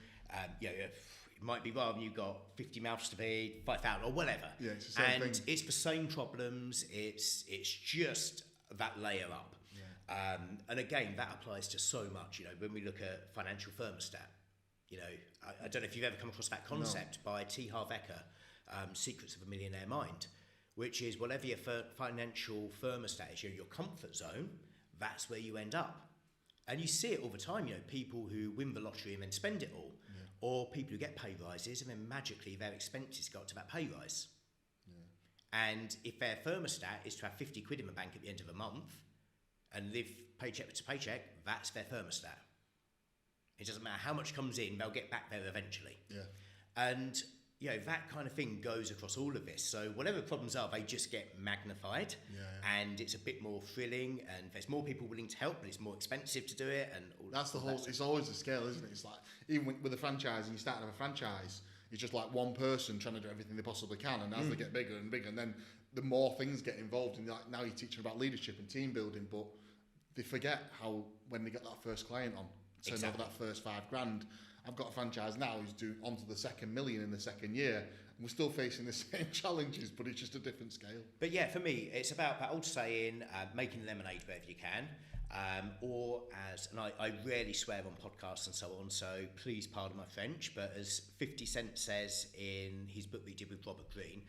it might be rather than you've got 50 mouths to feed, 5,000 or whatever. Yeah, it's the same thing. It's the same problems. It's just that layer up. Yeah. And again, that applies to so much. When we look at financial thermostat, I don't know if you've ever come across that concept by T. Harv Eker, Secrets of a Millionaire Mind, which is whatever your financial thermostat is, your comfort zone, that's where you end up. And you see it all the time, people who win the lottery and then spend it all, or people who get pay rises and then magically their expenses go up to that pay rise. Yeah. And if their thermostat is to have 50 quid in the bank at the end of the month and live paycheck to paycheck, that's their thermostat. It doesn't matter how much comes in, they'll get back there eventually. Yeah. And that kind of thing goes across all of this. So whatever the problems are, they just get magnified, and it's a bit more thrilling, and there's more people willing to help, but it's more expensive to do it. And that's the whole. It's always a scale, isn't it? It's like, even with a franchise, and you start with a franchise, it's just like one person trying to do everything they possibly can, and as they get bigger and bigger, and then the more things get involved, and now you're teaching about leadership and team building, but they forget how when they get that first client on, turn over that first $5,000. I've got a franchise now who's doing onto the second million in the second year, and we're still facing the same challenges, but it's just a different scale. But yeah, for me, it's about that old saying, making lemonade wherever you can, and I rarely swear on podcasts and so on, so please pardon my French, but as 50 Cent says in his book that he did with Robert Greene,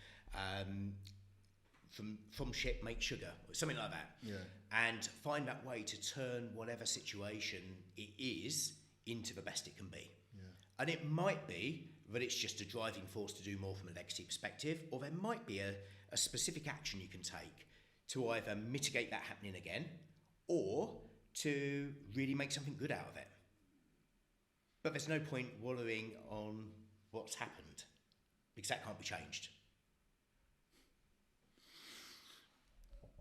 from shit make sugar, or something like that. Yeah. And find that way to turn whatever situation it is into the best it can be. Yeah. And it might be that it's just a driving force to do more from a legacy perspective, or there might be a specific action you can take to either mitigate that happening again, or to really make something good out of it. But there's no point wallowing on what's happened, because that can't be changed.